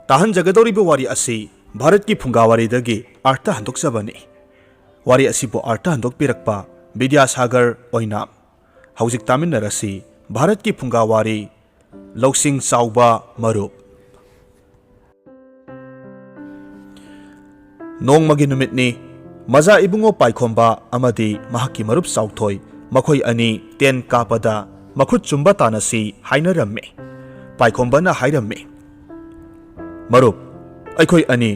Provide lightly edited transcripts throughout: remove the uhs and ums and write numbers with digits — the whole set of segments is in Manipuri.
ꯇꯥꯍꯟꯖꯒꯗꯧꯔꯤꯕ ꯋꯥꯔꯤ ꯑꯁꯤ ꯚꯥꯔꯠꯀꯤ ꯐꯨꯡꯒꯥ ꯋꯥꯔꯤꯗꯒꯤ ꯑꯥꯔꯊ ꯍꯟꯗꯣꯛꯆꯕꯅꯤ꯫ ꯋꯥꯔꯤ ꯑꯁꯤꯕꯨ ꯑꯥꯔꯊ ꯍꯟꯗꯣꯛꯄꯤꯔꯛꯄ ꯕꯤꯗ꯭ꯌꯥꯁꯥꯒꯔ ꯑꯣꯏꯅꯥꯝ꯫ ꯍꯧꯖꯤꯛ ꯇꯥꯃꯤꯟꯅꯔꯁꯤ ꯚꯥꯔꯠꯀꯤ ꯐꯨꯡꯒꯥ ꯋꯥꯔꯤ ꯂꯧꯁꯤꯡ ꯆꯥꯎꯕ ꯃꯔꯨꯞ꯫ ꯅꯣꯡꯃꯒꯤ ꯅꯨꯃꯤꯠꯅꯤ꯫ ꯃꯖꯥ ꯏꯕꯨꯡꯉꯣ ꯄꯥꯏꯈꯣꯝꯕ ꯑꯃꯗꯤ ꯃꯍꯥꯛꯀꯤ ꯃꯔꯨꯞ ꯆꯥꯎꯊꯣꯏ ꯃꯈꯣꯏ ꯑꯅꯤ ꯇꯦꯟ ꯀꯥꯞꯄꯗ ꯃꯈꯨꯠ ꯆꯨꯝꯕ ꯇꯥꯟꯅꯁꯤ ꯍꯥꯏꯅꯔꯝꯃꯤ꯫ ꯄꯥꯏꯈꯣꯝꯕꯅ ꯍꯥꯏꯔꯝꯃꯤ, ꯃꯔꯨꯞ, ꯑꯩꯈꯣꯏ ꯑꯅꯤ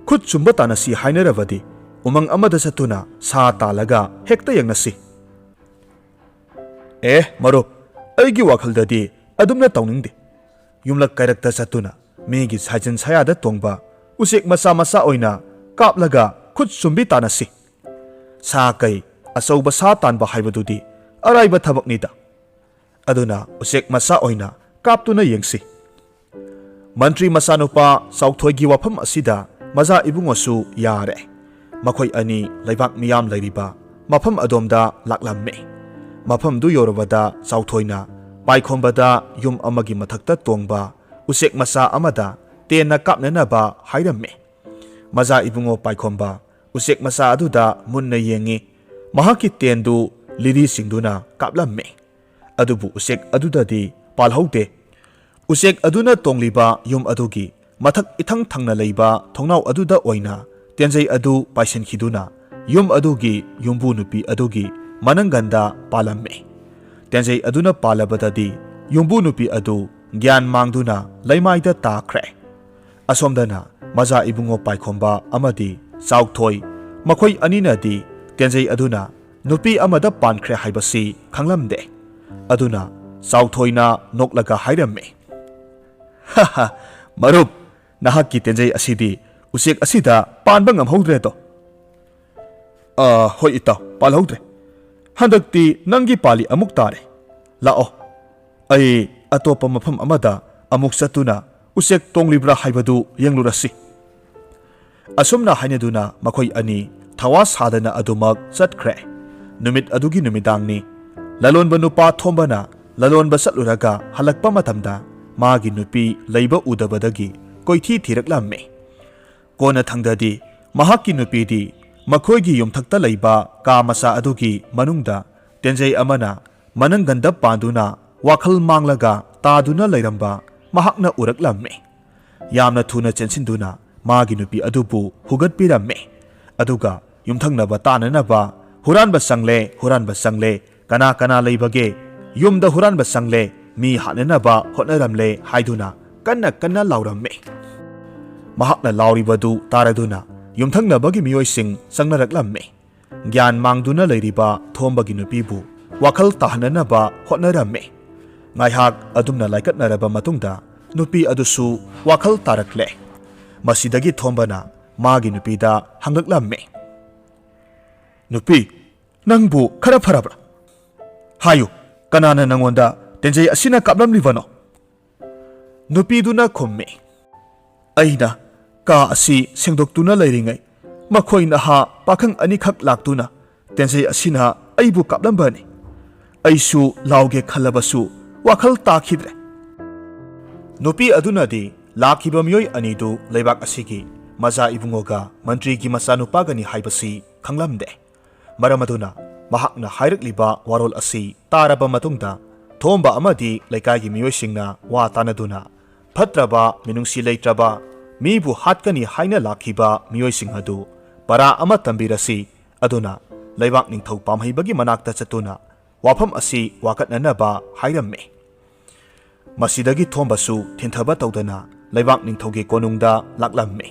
ꯈꯨꯠ ꯆꯨꯝꯕ ꯇꯥꯟꯅꯁꯤ ꯍꯥꯏꯅꯔꯕꯗꯤ ꯎꯃꯪ ꯑꯃꯗ ꯆꯠꯇꯨꯅ ꯁꯥ ꯇꯥꯜꯂꯒ ꯍꯦꯛꯇ ꯌꯦꯡꯅꯁꯤ꯫ ꯃꯔꯨꯞ, ꯑꯩꯒꯤ ꯋꯥꯈꯜꯗꯗꯤ ꯑꯗꯨꯝꯅ ꯇꯧꯅꯤꯡꯗꯦ꯫ ꯌꯨꯝꯂꯛ ꯀꯩꯔꯛꯇ ꯆꯠꯇꯨꯅ ꯃꯤꯒꯤ ꯁꯥꯏꯖꯟ ꯁꯥꯌꯥꯗ ꯇꯣꯡꯕ ꯎꯆꯦꯛ ꯃꯆꯥ ꯃꯆꯥ ꯑꯣꯏꯅ ꯀꯥꯞꯂꯒ ꯈꯨꯠ ꯆꯨꯝꯕꯤ ꯇꯥꯟꯅꯁꯤ꯫ ꯁꯥ ꯀꯩ ꯑꯆꯧꯕ ꯁꯥ ꯇꯥꯟꯕ ꯍꯥꯏꯕꯗꯨꯗꯤ ꯑꯔꯥꯏꯕ ꯊꯕꯛꯅꯤꯗ꯫ ꯑꯗꯨꯅ ꯎꯆꯦꯛ ꯃꯆꯥ ꯑꯣꯏꯅ ꯀꯥꯞꯇꯨꯅ ꯌꯦꯡꯁꯤ꯫ ꯃꯟꯇ꯭ꯔꯤ ꯃꯆꯥꯅꯨꯄꯥ ꯆꯥꯎꯊꯣꯏꯒꯤ ꯋꯥꯐꯝ ꯑꯁꯤꯗ ꯃꯖꯥ ꯏꯕꯨꯡꯉꯣꯁꯨ ꯌꯥꯔꯦ꯫ ꯃꯈꯣꯏ ꯑꯅꯤ ꯂꯩꯕꯥꯛ ꯃꯤꯌꯥꯝ ꯂꯩꯔꯤꯕ ꯃꯐꯝ ꯑꯗꯣꯝꯗ ꯂꯥꯛꯂꯝꯃꯤ꯫ ꯃꯐꯝꯗꯨ ꯌꯧꯔꯕꯗ ꯆꯥꯎꯊꯣꯏꯅ ꯄꯥꯏꯈꯣꯝꯕꯗ ꯌꯨꯝ ꯑꯃꯒꯤ ꯃꯊꯛꯇ ꯇꯣꯡꯕ ꯎꯆꯦꯛ ꯃꯆꯥ ꯑꯃꯗ ꯇꯦꯟꯅ ꯀꯥꯞꯅꯅꯕ ꯍꯥꯏꯔꯝꯃꯤ꯫ ꯃꯖꯥ ꯏꯕꯨꯡꯉꯣ ꯄꯥꯏꯈꯣꯝꯕ ꯎꯆꯦꯛ ꯃꯆꯥ ꯑꯗꯨꯗ ꯃꯨꯟꯅ ꯌꯦꯡꯉꯤ꯫ ꯃꯍꯥꯛꯀꯤ ꯇꯦꯟꯗꯨ ꯂꯤꯔꯤꯁꯤꯡꯗꯨꯅ ꯀꯥꯞꯂꯝꯃꯤ꯫ ꯑꯗꯨꯕꯨ ꯎꯆꯦꯛ ꯑꯗꯨꯗꯗꯤ ꯄꯥꯜꯍꯧꯗꯦ꯫ ꯎꯆꯦꯛ ꯑꯗꯨꯅ ꯇꯣꯡꯂꯤꯕ ꯌꯨꯝ ꯑꯗꯨꯒꯤ ꯃꯊꯛ ꯏꯊꯪ ꯊꯪꯅ ꯂꯩꯕ ꯊꯣꯡꯅꯥꯎ ꯑꯗꯨꯗ ꯑꯣꯏꯅ ꯇꯦꯟꯖꯩ ꯑꯗꯨ ꯄꯥꯏꯁꯤꯟꯈꯤꯗꯨꯅ ꯌꯨꯝ ꯑꯗꯨꯒꯤ ꯌꯨꯝꯕꯨ ꯅꯨꯄꯤ ꯑꯗꯨꯒꯤ ꯃꯅꯪꯒꯟꯗ ꯄꯥꯜꯂꯝꯃꯤ꯫ ꯇꯦꯟꯖꯩ ꯑꯗꯨꯅ ꯄꯥꯜꯂꯕꯗꯗꯤ ꯌꯨꯝꯕꯨ ꯅꯨꯄꯤ ꯑꯗꯨ ꯒ꯭ꯌꯥꯟ ꯃꯥꯡꯗꯨꯅ ꯂꯩꯃꯥꯏꯗ ꯇꯥꯈ꯭ꯔꯦ꯫ ꯑꯁꯣꯝꯗꯅ ꯃꯖꯥ ꯏꯕꯨꯡꯉꯣ ꯄꯥꯏꯈꯣꯝꯕ ꯑꯃꯗꯤ ꯆꯥꯎꯊꯣꯏ ꯃꯈꯣꯏ ꯑꯅꯤꯅꯗꯤ ꯇꯦꯟꯖꯩ ꯑꯗꯨꯅ ꯅꯨꯄꯤ ꯑꯃꯗ ꯄꯥꯟꯈ꯭ꯔꯦ ꯍꯥꯏꯕꯁꯤ ꯈꯪꯂꯝꯗꯦ꯫ ꯑꯗꯨꯅ ꯆꯥꯎꯊꯣꯏꯅ ꯅꯣꯛꯂꯒ ꯍꯥꯏꯔꯝꯃꯤ, ꯃꯔꯨꯞ, ꯅꯍꯥꯛꯀꯤ ꯇꯦꯟꯖꯩ ꯑꯁꯤꯗꯤ ꯎꯆꯦꯛ ꯑꯁꯤꯗ ꯄꯥꯟꯕ ꯉꯝꯍꯧꯗ꯭ꯔꯦꯗꯣ꯫ ꯍꯣꯏ ꯏꯇꯥꯎ, ꯄꯥꯜꯍꯧꯗ꯭ꯔꯦ꯫ ꯍꯟꯗꯛꯇꯤ ꯅꯪꯒꯤ ꯄꯥꯜꯂꯤ ꯑꯃꯨꯛ ꯇꯥꯔꯦ꯫ ꯂꯥꯛꯑꯣ, ꯑꯩ ꯑꯇꯣꯞꯄ ꯃꯐꯝ ꯑꯃꯗ ꯑꯃꯨꯛ ꯆꯠꯇꯨꯅ ꯎꯆꯦꯛ ꯇꯣꯡꯂꯤꯕ꯭ꯔꯥ ꯍꯥꯏꯕꯗꯨ ꯌꯦꯡꯂꯨꯔꯁꯤ꯫ ꯑꯁꯨꯝꯅ ꯍꯥꯏꯅꯗꯨꯅ ꯃꯈꯣꯏ ꯑꯅꯤ ꯊꯋꯥ ꯁꯥꯗꯅ ꯑꯗꯨꯃꯛ ꯆꯠꯈ꯭ꯔꯦ꯫ ꯅꯨꯃꯤꯠ ꯑꯗꯨꯒꯤ ꯅꯨꯃꯤꯗꯥꯡꯅꯤ꯫ ꯂꯂꯣꯟꯕ ꯅꯨꯄꯥ ꯊꯣꯝꯕꯅ ꯂꯂꯣꯟꯕ ꯆꯠꯂꯨꯔꯒ ꯍꯜꯂꯛꯄ ꯃꯇꯝꯗ ꯃꯥꯒꯤ ꯅꯨꯄꯤ ꯂꯩꯕ ꯎꯗꯕꯗꯒꯤ ꯀꯣꯏꯊꯤ ꯊꯤꯔꯛꯂꯝꯃꯤ꯫ ꯀꯣꯟꯅ ꯊꯪꯗꯗꯤ ꯃꯍꯥꯛꯀꯤ ꯅꯨꯄꯤꯗꯤ ꯃꯈꯣꯏꯒꯤ ꯌꯨꯝꯊꯛꯇ ꯂꯩꯕ ꯀꯥ ꯃꯆꯥ ꯑꯗꯨꯒꯤ ꯃꯅꯨꯡꯗ ꯇꯦꯟꯖꯩ ꯑꯃꯅ ꯃꯅꯪꯒꯟꯗ ꯄꯥꯟꯗꯨꯅ ꯋꯥꯈꯜ ꯃꯥꯡꯂꯒ ꯇꯥꯗꯨꯅ ꯂꯩꯔꯝꯕ ꯃꯍꯥꯛꯅ ꯎꯔꯛꯂꯝꯃꯤ꯫ ꯌꯥꯝꯅ ꯊꯨꯅ ꯆꯦꯟꯁꯤꯟꯗꯨꯅ ꯃꯥꯒꯤ ꯅꯨꯄꯤ ꯑꯗꯨꯕꯨ ꯍꯨꯒꯠꯄꯤꯔꯝꯃꯤ꯫ ꯑꯗꯨꯒ ꯌꯨꯝꯊꯪꯅꯕ ꯇꯥꯅꯅꯕ ꯍꯨꯔꯥꯟꯕ ꯆꯪꯂꯦ, ꯍꯨꯔꯥꯟꯕ ꯆꯪꯂꯦ, ꯀꯅꯥ ꯀꯅꯥ ꯂꯩꯕꯒꯦ, ꯌꯨꯝꯗ ꯍꯨꯔꯥꯟꯕ ꯆꯪꯂꯦ, ꯃꯤ ꯍꯥꯠꯅꯅꯕ ꯍꯣꯠꯅꯔꯝꯂꯦ ꯍꯥꯏꯗꯨꯅ ꯀꯟꯅ ꯀꯟꯅ ꯂꯥꯎꯔꯝꯃꯤ꯫ ꯃꯍꯥꯛꯅ ꯂꯥꯎꯔꯤꯕꯗꯨ ꯇꯥꯔꯗꯨꯅ ꯌꯨꯝꯊꯪꯅꯕꯒꯤ ꯃꯤꯑꯣꯏꯁꯤꯡ ꯆꯪꯅꯔꯛꯂꯝꯃꯤ꯫ ꯒ꯭ꯌꯥꯟ ꯃꯥꯡꯗꯨꯅ ꯂꯩꯔꯤꯕ ꯊꯣꯝꯕꯒꯤ ꯅꯨꯄꯤꯕꯨ ꯋꯥꯈꯜ ꯇꯥꯍꯟꯅꯅꯕ ꯍꯣꯠꯅꯔꯝꯃꯤ꯫ ꯉꯥꯏꯍꯥꯛ ꯑꯗꯨꯝꯅ ꯂꯥꯏꯀꯠꯅꯔꯕ ꯃꯇꯨꯡꯗ ꯅꯨꯄꯤ ꯑꯗꯨꯁꯨ ꯋꯥꯈꯜ ꯇꯥꯔꯛꯂꯦ꯫ ꯃꯁꯤꯗꯒꯤ ꯊꯣꯝꯕꯅ ꯃꯥꯒꯤ ꯅꯨꯄꯤꯗ ꯍꯪꯂꯛꯂꯝꯃꯤ, ꯅꯨꯄꯤ, ꯅꯪꯕꯨ ꯈꯔ ꯐꯔꯕ꯭ꯔꯥ? ꯍꯥꯏꯌꯨ, ꯀꯅꯥꯅ ꯅꯪꯉꯣꯟꯗ ꯇꯦꯟꯖꯩ ꯑꯁꯤꯅ ꯀꯥꯞꯂꯝꯂꯤꯕꯅꯣ? ꯅꯨꯄꯤꯗꯨꯅ ꯈꯨꯝꯃꯤ, ꯑꯩꯅ ꯀꯥ ꯑꯁꯤ ꯁꯦꯡꯗꯣꯛꯇꯨꯅ ꯂꯩꯔꯤꯉꯩ ꯃꯈꯣꯏ ꯅꯍꯥ ꯄꯥꯈꯪ ꯑꯅꯤꯈꯛ ꯂꯥꯛꯇꯨꯅ ꯇꯦꯟꯖꯩ ꯑꯁꯤꯅ ꯑꯩꯕꯨ ꯀꯥꯞꯂꯝꯕꯅꯤ꯫ ꯑꯩꯁꯨ ꯂꯥꯎꯒꯦ ꯈꯜꯂꯕꯁꯨ ꯋꯥꯈꯜ ꯇꯥꯈꯤꯗ꯭ꯔꯦ꯫ ꯅꯨꯄꯤ ꯑꯗꯨꯅꯗꯤ ꯂꯥꯛꯈꯤꯕ ꯃꯤꯑꯣꯏ ꯑꯅꯤꯗꯨ ꯂꯩꯕꯥꯛ ꯑꯁꯤꯒꯤ ꯃꯖꯥ ꯏꯕꯨꯡꯉꯣꯒ ꯃꯟꯇ꯭ꯔꯤꯒꯤ ꯃꯆꯥꯅꯨꯄꯥꯒꯅꯤ ꯍꯥꯏꯕꯁꯤ ꯈꯪꯂꯝꯗꯦ꯫ ꯃꯔꯝ ꯑꯗꯨꯅ ꯃꯍꯥꯛꯅ ꯍꯥꯏꯔꯛꯂꯤꯕ ꯋꯥꯔꯣꯜ ꯑꯁꯤ ꯇꯥꯔꯕ ꯃꯇꯨꯡꯗ ꯊꯣꯝꯕ ꯑꯃꯗꯤ ꯂꯩꯀꯥꯏꯒꯤ ꯃꯤꯑꯣꯏꯁꯤꯡꯅ ꯋꯥ ꯇꯥꯟꯅꯗꯨꯅ ꯐꯠꯇ꯭ꯔꯕ ꯃꯤꯅꯨꯡꯁꯤ ꯂꯩꯇ꯭ꯔꯕ ꯃꯤꯕꯨ ꯍꯥꯠꯀꯅꯤ ꯍꯥꯏꯅ ꯂꯥꯛꯈꯤꯕ ꯃꯤꯑꯣꯏꯁꯤꯡ ꯑꯗꯨ ꯄꯔꯥ ꯑꯃ ꯇꯝꯕꯤꯔꯁꯤ, ꯑꯗꯨꯅ ꯂꯩꯕꯥꯛ ꯅꯤꯡꯊꯧ ꯄꯥꯝꯍꯩꯕꯒꯤ ꯃꯅꯥꯛꯇ ꯆꯠꯇꯨꯅ ꯋꯥꯐꯝ ꯑꯁꯤ ꯋꯥꯀꯠꯅꯅꯕ ꯍꯥꯏꯔꯝꯃꯤ꯫ ꯃꯁꯤꯗꯒꯤ ꯊꯣꯝꯕꯁꯨ ꯊꯤꯟꯊꯕ ꯇꯧꯗꯅ ꯂꯩꯕꯥꯛ ꯅꯤꯡꯊꯧꯒꯤ ꯀꯣꯅꯨꯡꯗ ꯂꯥꯛꯂꯝꯃꯤ꯫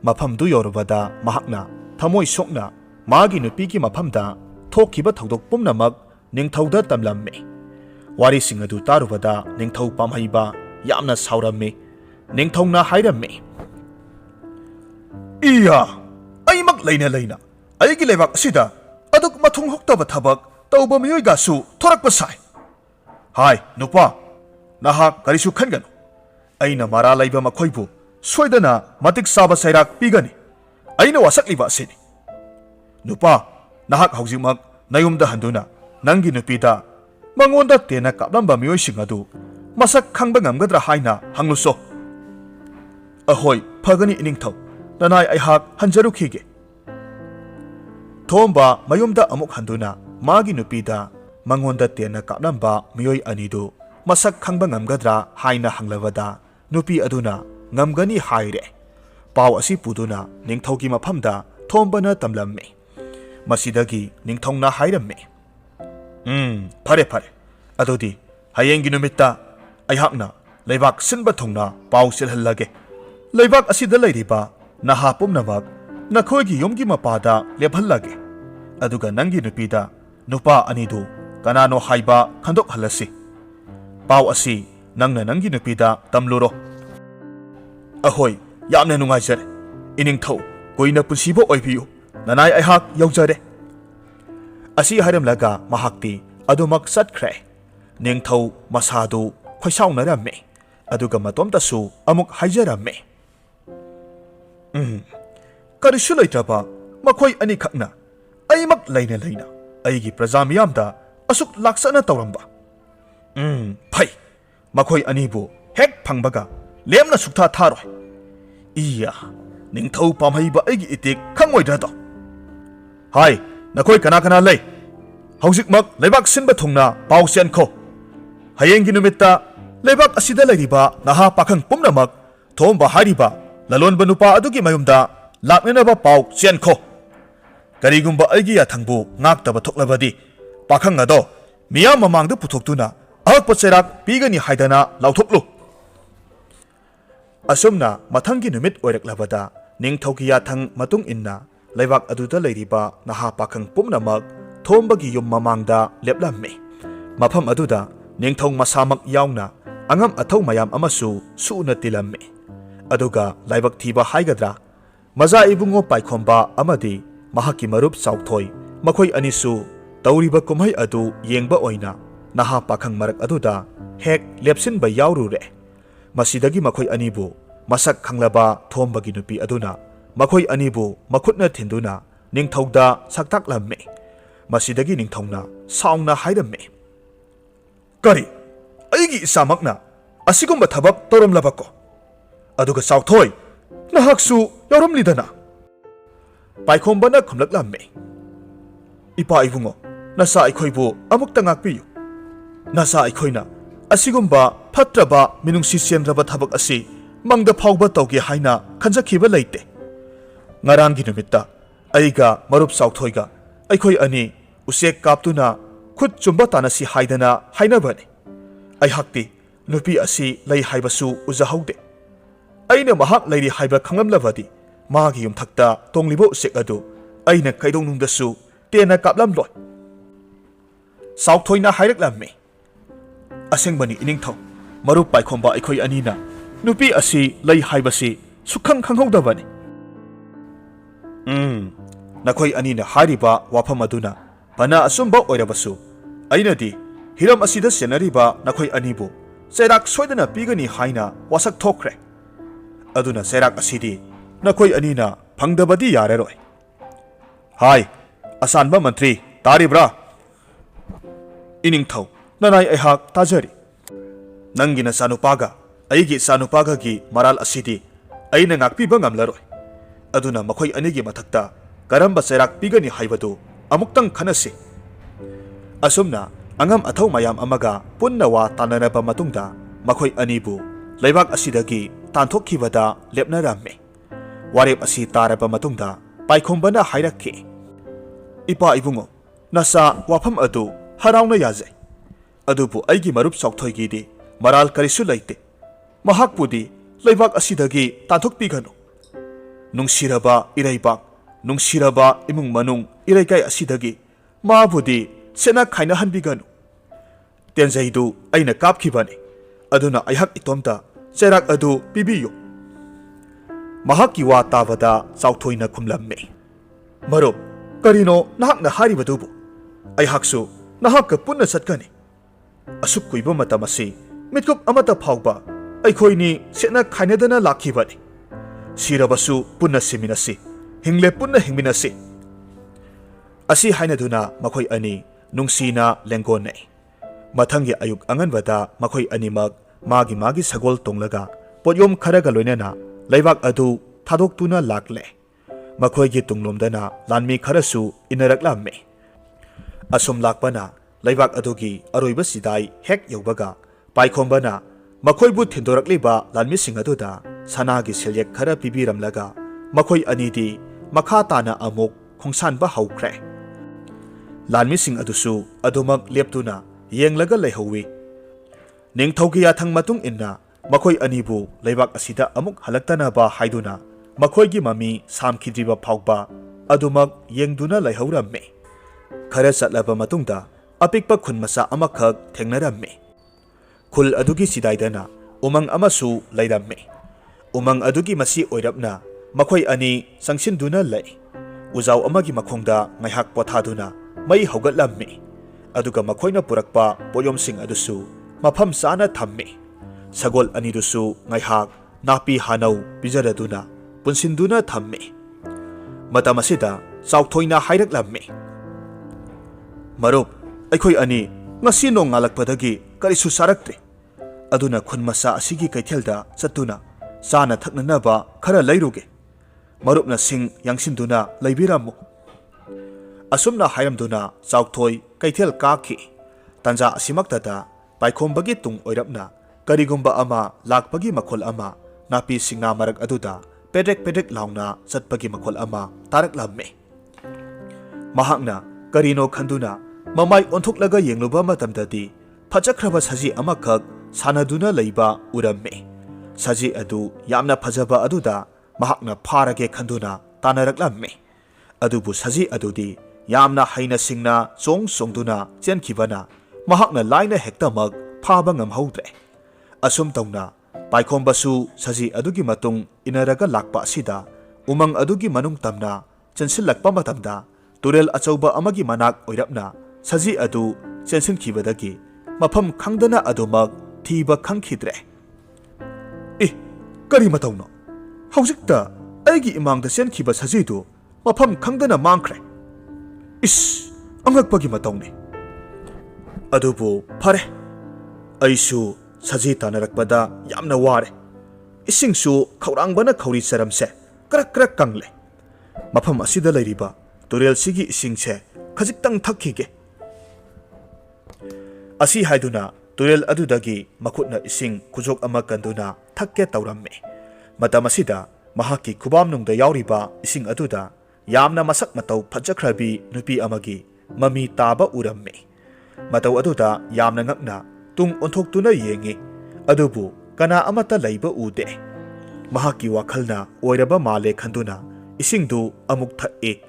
ꯃꯐꯝꯗꯨ ꯌꯧꯔꯕꯗ ꯃꯍꯥꯛꯅ ꯊꯃꯣꯏ ꯁꯣꯛꯅ ꯃꯥꯒꯤ ꯅꯨꯄꯤꯒꯤ ꯃꯐꯝꯗ ꯊꯣꯛꯈꯤꯕ ꯊꯧꯗꯣꯛ ꯄꯨꯝꯅꯃꯛ ꯅꯤꯡꯊꯧꯗ ꯇꯝꯂꯝꯃꯤ꯫ ꯋꯥꯔꯤꯁꯤꯡ ꯑꯗꯨ ꯇꯥꯔꯨꯕꯗ ꯅꯤꯡꯊꯧ ꯄꯥꯝꯍꯩꯕ ꯌꯥꯝꯅ ꯁꯥꯎꯔꯝꯃꯤ꯫ ꯅꯤꯡꯊꯧꯅ ꯍꯥꯏꯔꯝꯃꯤ, ꯏꯌꯥ, ꯑꯩꯃꯛ ꯂꯩꯅ ꯂꯩꯅ ꯑꯩꯒꯤ ꯂꯩꯕꯥꯛ ꯑꯁꯤꯗ ꯑꯗꯨꯛ ꯃꯊꯣꯡ ꯍꯨꯛꯇꯕ ꯊꯕꯛ ꯇꯧꯕ ꯃꯤꯑꯣꯏꯒꯁꯨ ꯊꯣꯔꯛꯄ ꯁꯥꯏ꯫ ꯍꯥꯏ ꯅꯨꯄꯥ, ꯅꯍꯥꯛ ꯀꯔꯤꯁꯨ ꯈꯟꯒꯅꯨ꯫ ꯑꯩꯅ ꯃꯔꯥ ꯂꯩꯕ ꯃꯈꯣꯏꯕꯨ ꯁꯣꯏꯗꯅ ꯃꯇꯤꯛ ꯆꯥꯕ ꯆꯩꯔꯥꯛ ꯄꯤꯒꯅꯤ꯫ ꯑꯩꯅ ꯋꯥꯁꯛꯂꯤꯕ ꯑꯁꯤꯅꯤ꯫ ꯅꯨꯄꯥ, ꯅꯍꯥꯛ ꯍꯧꯖꯤꯛꯃꯛ ꯅꯌꯨꯝꯗ ꯍꯟꯗꯨꯅ ꯅꯪꯒꯤ ꯅꯨꯄꯤꯗ ꯃꯉꯣꯟꯗ ꯇꯦꯟꯅ ꯀꯥꯞꯂꯝꯕ ꯃꯤꯑꯣꯏꯁꯤꯡ ꯑꯗꯨ ꯃꯁꯛ ꯈꯪꯕ ꯉꯝꯒꯗ꯭ꯔꯥ ꯍꯥꯏꯅ ꯍꯪꯂꯨꯆꯣ꯫ Ahoy, Phagani iningthau. Nanai aihak hanjarukhige. Thomba mayumda amuk handuna magi nupida mangonda tena kapnamba miyoi anidu masak khangba ngamgadra haina hanglawada nupi aduna ngamgani haire. Pau asi puduna ningthaugi mafamda thombana tamlamme. Masidagi ningthongna hairamme. Phare phare. Adodi hayengi numitta aihakna leibak sinba thongna pau silhallage. Leibak asida leiriba naha pumnamak nakhoigi yomgi mapada lephalage. Aduga nangi nupida nupa anidu kanano haiba khandok halasi. Pau asi nangna nangi nupida tamluro. Ahoy, yamna nungaijare. Iningthau koina punsibo oibiyu. Nanai aihak yaujare. Asi haramlaga mahakti adumak satkre. Ningthau masadu khoisaunaramme. Aduga matomtasu amuk haijaramme. Karisu leitraba makhoi ani khakna aimak laina laina aigi praja miyamda asuk laksana tawramba. Phai makhoi anibu hek phangbaga lemna suktha tharoi. Iya ningthau pamhaiba aigi itik khangoidra to. Hai nakhoi kana kana lei. Haujikmak leibak sinba thungna pau senkho. Hayengi numitta leibak asida leiriba naha pakhang pumnamak thomba hariba lalonba nupa adugi mayumda laknenaba pau senkho. Karigumba aigi yathangbu ngaktaba thoklabadi pakhang ado miyam mamangda puthoktuna ahakpa cherak pigani haidana lauthoklu. Asumna mathangi numit oiraklabada ningthaugi yathang matung inna leibak aduda leiriba naha pakhang pumnamak thombagi yum mamangda leplamme. Mafam aduda ningthong masamak yauna angam athau mayam amasu suuna tilamme. Aduga laibak thiba haigadra maza ibungo paikhomba amadi mahaki marup sauthoi makhoi anisu tauriba kumhai adu yengba oina naha pakhang marak aduda hek lepsinba yaurure. Masidagi makhoi anibu masak khanglaba thombagi nupi aduna makhoi anibu makhutna thinduna ningthauda saktaklamme. Masidagi ningthongna saungna hairamme. Kari aigi isamakna asigumba thabak toramlabako. Aduga sauthoi nahaksu yaurumlidana. Paikhombana khumlaklamme. Ipa ibungo nasa aikhoibu amukta ngakpiyu. Nasa aikhoina asigumba phatraba minungsi semraba thabak asi mangda phawba tawge haina khanjakhiba leite. Ngarangi numitta aiga marup sauthoiga aikhoi ani usek kaptuna khut chumba tanasi haidana hainabani. Aihakti nupi asi lei haibasu uzahaude. Aina mahak leiri haiba khangamlabadi magi yumthakta tonglibo usek adu aina kaidongnungdasu tena kaplamloi. Sauthoina hairaklamme. Asengbani iningthau marup paikhomba aikhoi anina nupi asi lei haibasi sukhang khanghaudabani. Nakhoi anina hariba wafam aduna pana asumba oirabasu ainadi hiram asida senariba nakhoi anibu serak soidana pigani haina wasak thokre. Aduna serak asidi nakhoi anina phangdabadi yareroi. Hai asanba mantri taribra. Iningthau nanai aihak tajari. Nangina sanupaga aigi sanupaga gi maral asidi aina ngakpiba ngamlaroi. Aduna makhoi anigi mathakta karamba serak pigani haibadu amuktang khanasi. Asumna angam athau mayam amaga punna wa tananaba matungda makhoi anibu leibak asidagi tanthokkhibada lepnaramme. Warep asi taraba matungda paikhombana hairakki. Ipa ibungo nasa wafam adu harauna yazai. Adubu aigi marup sauthoigidi maral karisu leite. Mahakpudi leibak asidagi tanthokpiganu. Nungsiraba iraibak nungsiraba imung manung iraikai asidagi maabudi sena khaina hanbiganu. Tenjaidu aina kapkhibani. Aduna aihak itomta cherak adu pibiyu. Mahakki wa tabada sauthoina khumlamme. Marup karino nahakna haribadubu aihaksu nahakka punna chatkani. Asuk kuiba matam asi mitkup amata phawba aikhoini sena khainadana lakhibani. Sirabasu punna siminasi hingle punna hingminasi. Asi hainaduna makhoi ani nungsina lengonai. Mathangi ayuk anganbada makhoi animak magi sagol tonglaga podyom kharaga loinana ꯂꯩꯕꯥꯛ ꯑꯗꯨ ꯊꯥꯗꯣꯛꯇꯨꯅ ꯂꯥꯛꯂꯦ꯫ ꯃꯈꯣꯏꯒꯤ ꯇꯨꯡꯂꯣꯝꯗꯅ ꯂꯥꯟꯃꯤ ꯈꯔꯁꯨ ꯏꯟꯅꯔꯛꯂꯝꯃꯤ꯫ ꯑꯁꯨꯝ ꯂꯥꯛꯄꯅ ꯂꯩꯕꯥꯛ ꯑꯗꯨꯒꯤ ꯑꯔꯣꯏꯕ ꯁꯤꯗꯥꯏ ꯍꯦꯛ ꯌꯧꯕꯒ ꯄꯥꯏꯈꯣꯝꯕꯅ ꯃꯈꯣꯏꯕꯨ ꯊꯤꯟꯗꯣꯔꯛꯂꯤꯕ ꯂꯥꯟꯃꯤꯁꯤꯡ ꯑꯗꯨꯗ ꯁꯅꯥꯒꯤ ꯁꯦꯜꯌꯦꯛ ꯈꯔ ꯄꯤꯕꯤꯔꯝꯂꯒ ꯃꯈꯣꯏ ꯑꯅꯤꯗꯤ ꯃꯈꯥ ꯇꯥꯅ ꯑꯃꯨꯛ ꯈꯣꯡꯁꯥꯟꯕ ꯍꯧꯈ꯭ꯔꯦ꯫ ꯂꯥꯟꯃꯤꯁꯤꯡ ꯑꯗꯨꯁꯨ ꯑꯗꯨꯃꯛ ꯂꯦꯞꯇꯨꯅ ꯌꯦꯡꯂꯒ ꯂꯩꯍꯧꯏ꯫ ꯅꯤꯡꯊꯧꯒꯤ ꯌꯥꯊꯪ ꯃꯇꯨꯡ ꯏꯟꯅ ꯃꯈꯣꯏ ꯑꯅꯤꯕꯨ ꯂꯩꯕꯥꯛ ꯑꯁꯤꯗ ꯑꯃꯨꯛ ꯍꯜꯂꯛꯇꯅꯕ ꯍꯥꯏꯗꯨꯅ ꯃꯈꯣꯏꯒꯤ ꯃꯃꯤ ꯁꯥꯝꯈꯤꯗ꯭ꯔꯤꯕ ꯐꯥꯎꯕ ꯑꯗꯨꯃꯛ ꯌꯦꯡꯗꯨꯅ ꯂꯩꯍꯧꯔꯝꯃꯤ꯫ ꯈꯔ ꯆꯠꯂꯕ ꯃꯇꯨꯡꯗ ꯑꯄꯤꯛꯄ ꯈꯨꯟ ꯃꯆꯥ ꯑꯃꯈꯛ ꯊꯦꯡꯅꯔꯝꯃꯤ꯫ ꯈꯨꯜ ꯑꯗꯨꯒꯤ ꯁꯤꯗꯥꯏꯗꯅ ꯎꯃꯪ ꯑꯃꯁꯨ ꯂꯩꯔꯝꯃꯤ꯫ ꯎꯃꯪ ꯑꯗꯨꯒꯤ ꯃꯁꯤ ꯑꯣꯏꯔꯞꯅ ꯃꯈꯣꯏ ꯑꯅꯤ ꯆꯪꯁꯤꯟꯗꯨꯅ ꯂꯩ꯫ ꯎꯖꯥꯎ ꯑꯃꯒꯤ ꯃꯈꯣꯡꯗ ꯉꯥꯏꯍꯥꯛ ꯄꯣꯊꯥꯗꯨꯅ ꯃꯩ ꯍꯧꯒꯠꯂꯝꯃꯤ꯫ ꯑꯗꯨꯒ ꯃꯈꯣꯏꯅ ꯄꯨꯔꯛꯄ ꯄꯣꯠꯌꯣꯝꯁꯤꯡ ꯑꯗꯨꯁꯨ ꯃꯐꯝ ꯆꯥꯅ ꯊꯝꯃꯤ꯫ ꯁꯒꯣꯜ ꯑꯅꯤꯗꯨꯁꯨ ꯉꯥꯏꯍꯥꯛ ꯅꯥꯄꯤ ꯍꯥꯅꯧ ꯄꯤꯖꯔꯗꯨꯅ ꯄꯨꯟꯁꯤꯟꯗꯨꯅ ꯊꯝꯃꯤ꯫ ꯃꯇꯝ ꯑꯁꯤꯗ ꯆꯥꯎꯊꯣꯏꯅ ꯍꯥꯏꯔꯛꯂꯝꯃꯤ, "ꯃꯔꯨꯞ, ꯑꯩꯈꯣꯏ ꯑꯅꯤ ꯉꯁꯤ ꯅꯣꯡ ꯉꯥꯜꯂꯛꯄꯗꯒꯤ ꯀꯔꯤꯁꯨ ꯆꯥꯔꯛꯇ꯭ꯔꯤ꯫ ꯑꯗꯨꯅ ꯈꯨꯟ ꯃꯆꯥ ꯑꯁꯤꯒꯤ ꯀꯩꯊꯦꯜꯗ ꯆꯠꯇꯨꯅ ꯆꯥꯅ ꯊꯛꯅꯅꯕ ꯈꯔ ꯂꯩꯔꯨꯒꯦ꯫ ꯃꯔꯨꯞꯅ ꯁꯤꯡ ꯌꯥꯡꯁꯤꯟꯗꯨꯅ ꯂꯩꯕꯤꯔꯝꯃꯨ"꯫ ꯑꯁꯨꯝꯅ ꯍꯥꯏꯔꯝꯗꯨꯅ ꯆꯥꯎꯊꯣꯏ ꯀꯩꯊꯦꯜ ꯀꯥꯈꯤ꯫ ꯇꯥꯟꯖꯥ ꯑꯁꯤꯃꯛꯇꯗ ꯄꯥꯏꯈꯣꯝꯕꯒꯤ ꯇꯨꯡ ꯑꯣꯏꯔꯞꯅ ꯀꯔꯤꯒꯨꯝꯕ ꯑꯃ ꯂꯥꯛꯄꯒꯤ ꯃꯈꯣꯜ ꯑꯃ, ꯅꯥꯄꯤ ꯁꯤꯡꯅꯥ ꯃꯔꯛ ꯑꯗꯨꯗ ꯄꯦꯗ꯭ꯔꯦꯛ ꯄꯦꯗ꯭ꯔꯦꯛ ꯂꯥꯎꯅ ꯆꯠꯄꯒꯤ ꯃꯈꯣꯜ ꯑꯃ ꯇꯥꯔꯛꯂꯝꯃꯤ꯫ ꯃꯍꯥꯛꯅ ꯀꯔꯤꯅꯣ ꯈꯟꯗꯨꯅ ꯃꯃꯥꯏ ꯑꯣꯟꯊꯣꯛꯂꯒ ꯌꯦꯡꯂꯨꯕ ꯃꯇꯝꯗꯗꯤ ꯐꯖꯈ꯭ꯔꯕ ꯁꯖꯤ ꯑꯃꯈꯛ ꯁꯥꯟꯅꯗꯨꯅ ꯂꯩꯕ ꯎꯔꯝꯃꯤ꯫ ꯁꯖꯤ ꯑꯗꯨ ꯌꯥꯝꯅ ꯐꯖꯕ ꯑꯗꯨꯗ ꯃꯍꯥꯛꯅ ꯐꯥꯔꯒꯦ ꯈꯟꯗꯨꯅ ꯇꯥꯟꯅꯔꯛꯂꯝꯃꯤ꯫ ꯑꯗꯨꯕꯨ ꯁꯖꯤ ꯑꯗꯨꯗꯤ ꯌꯥꯝꯅ ꯍꯩꯅ ꯁꯤꯡꯅ ꯆꯣꯡ ꯆꯣꯡꯗꯨꯅ ꯆꯦꯟꯈꯤꯕꯅ ꯃꯍꯥꯛꯅ ꯂꯥꯏꯅ ꯍꯦꯛꯇꯃꯛ ꯐꯥꯕ ꯉꯝꯍꯧꯗ꯭ꯔꯦ꯫ ꯑꯁꯨꯝ ꯇꯧꯅ ꯄꯥꯏꯈꯣꯝꯕꯁꯨ ꯁꯖꯤ ꯑꯗꯨꯒꯤ ꯃꯇꯨꯡ ꯏꯟꯅꯔꯒ ꯂꯥꯛꯄ ꯑꯁꯤꯗ ꯎꯃꯪ ꯑꯗꯨꯒꯤ ꯃꯅꯨꯡ ꯇꯝꯅ ꯆꯦꯟꯁꯤꯜꯂꯛꯄ ꯃꯇꯝꯗ ꯇꯨꯔꯦꯜ ꯑꯆꯧꯕ ꯑꯃꯒꯤ ꯃꯅꯥꯛ ꯑꯣꯏꯔꯞꯅ ꯁꯖꯤ ꯑꯗꯨ ꯆꯦꯟꯁꯤꯟꯈꯤꯕꯗꯒꯤ ꯃꯐꯝ ꯈꯪꯗꯅ ꯑꯗꯨꯃꯛ ꯊꯤꯕ ꯈꯪꯈꯤꯗ꯭ꯔꯦ꯫ ꯀꯔꯤ ꯃꯇꯧꯅꯣ? ꯍꯧꯖꯤꯛꯇ ꯑꯩꯒꯤ ꯏꯃꯥꯡꯗ ꯆꯦꯟꯈꯤꯕ ꯁꯖꯤꯗꯨ ꯃꯐꯝ ꯈꯪꯗꯅ ꯃꯥꯡꯈ꯭ꯔꯦ꯫ ꯑꯉꯛꯄꯒꯤ ꯃꯇꯧꯅꯤ꯫ ꯑꯗꯨꯕꯨ ꯐꯔꯦ, ꯑꯩꯁꯨ ꯁꯖꯤ ꯇꯥꯟꯅꯔꯛꯄꯗ ꯌꯥꯝꯅ ꯋꯥꯔꯦ꯫ ꯏꯁꯤꯡꯁꯨ ꯈꯧꯔꯥꯡꯕꯅ ꯈꯧꯔꯤ ꯆꯔꯝꯁꯦ ꯀꯔꯛ ꯀꯔꯛ ꯀꯪꯂꯦ꯫ ꯃꯐꯝ ꯑꯁꯤꯗ ꯂꯩꯔꯤꯕ ꯇꯨꯔꯦꯜꯁꯤꯒꯤ ꯏꯁꯤꯡꯁꯦ ꯈꯖꯤꯛꯇꯪ ꯊꯛꯈꯤꯒꯦ꯫ ꯑꯁꯤ ꯍꯥꯏꯗꯨꯅ ꯇꯨꯔꯦꯜ ꯑꯗꯨꯗꯒꯤ ꯃꯈꯨꯠꯅ ꯏꯁꯤꯡ ꯈꯨꯖꯣꯛ ꯑꯃ ꯀꯟꯗꯨꯅ ꯊꯛꯀꯦ ꯇꯧꯔꯝꯃꯤ꯫ ꯃꯇꯝ ꯑꯁꯤꯗ ꯃꯍꯥꯛꯀꯤ ꯈꯨꯕꯥꯝꯅꯨꯡꯗ ꯌꯥꯎꯔꯤꯕ ꯏꯁꯤꯡ ꯑꯗꯨꯗ ꯌꯥꯝꯅ ꯃꯁꯛ ꯃꯇꯧ ꯐꯖꯈ꯭ꯔꯕꯤ ꯅꯨꯄꯤ ꯑꯃꯒꯤ ꯃꯃꯤ ꯇꯥꯕ ꯎꯔꯝꯃꯤ꯫ ꯃꯇꯧ ꯑꯗꯨꯗ ꯌꯥꯝꯅ ꯉꯛꯅ ꯇꯨꯡ ꯑꯣꯟꯊꯣꯛꯇꯨꯅ ꯌꯦꯡꯉꯤ꯫ ꯑꯗꯨꯕꯨ ꯀꯅꯥ ꯑꯃꯠꯇ ꯂꯩꯕ ꯎꯗꯦ꯫ ꯃꯍꯥꯛꯀꯤ ꯋꯥꯈꯜꯅ ꯑꯣꯏꯔꯕ ꯃꯥꯜꯂꯦ ꯈꯟꯗꯨꯅ ꯏꯁꯤꯡꯗꯨ ꯑꯃꯨꯛ ꯊꯛꯏ꯫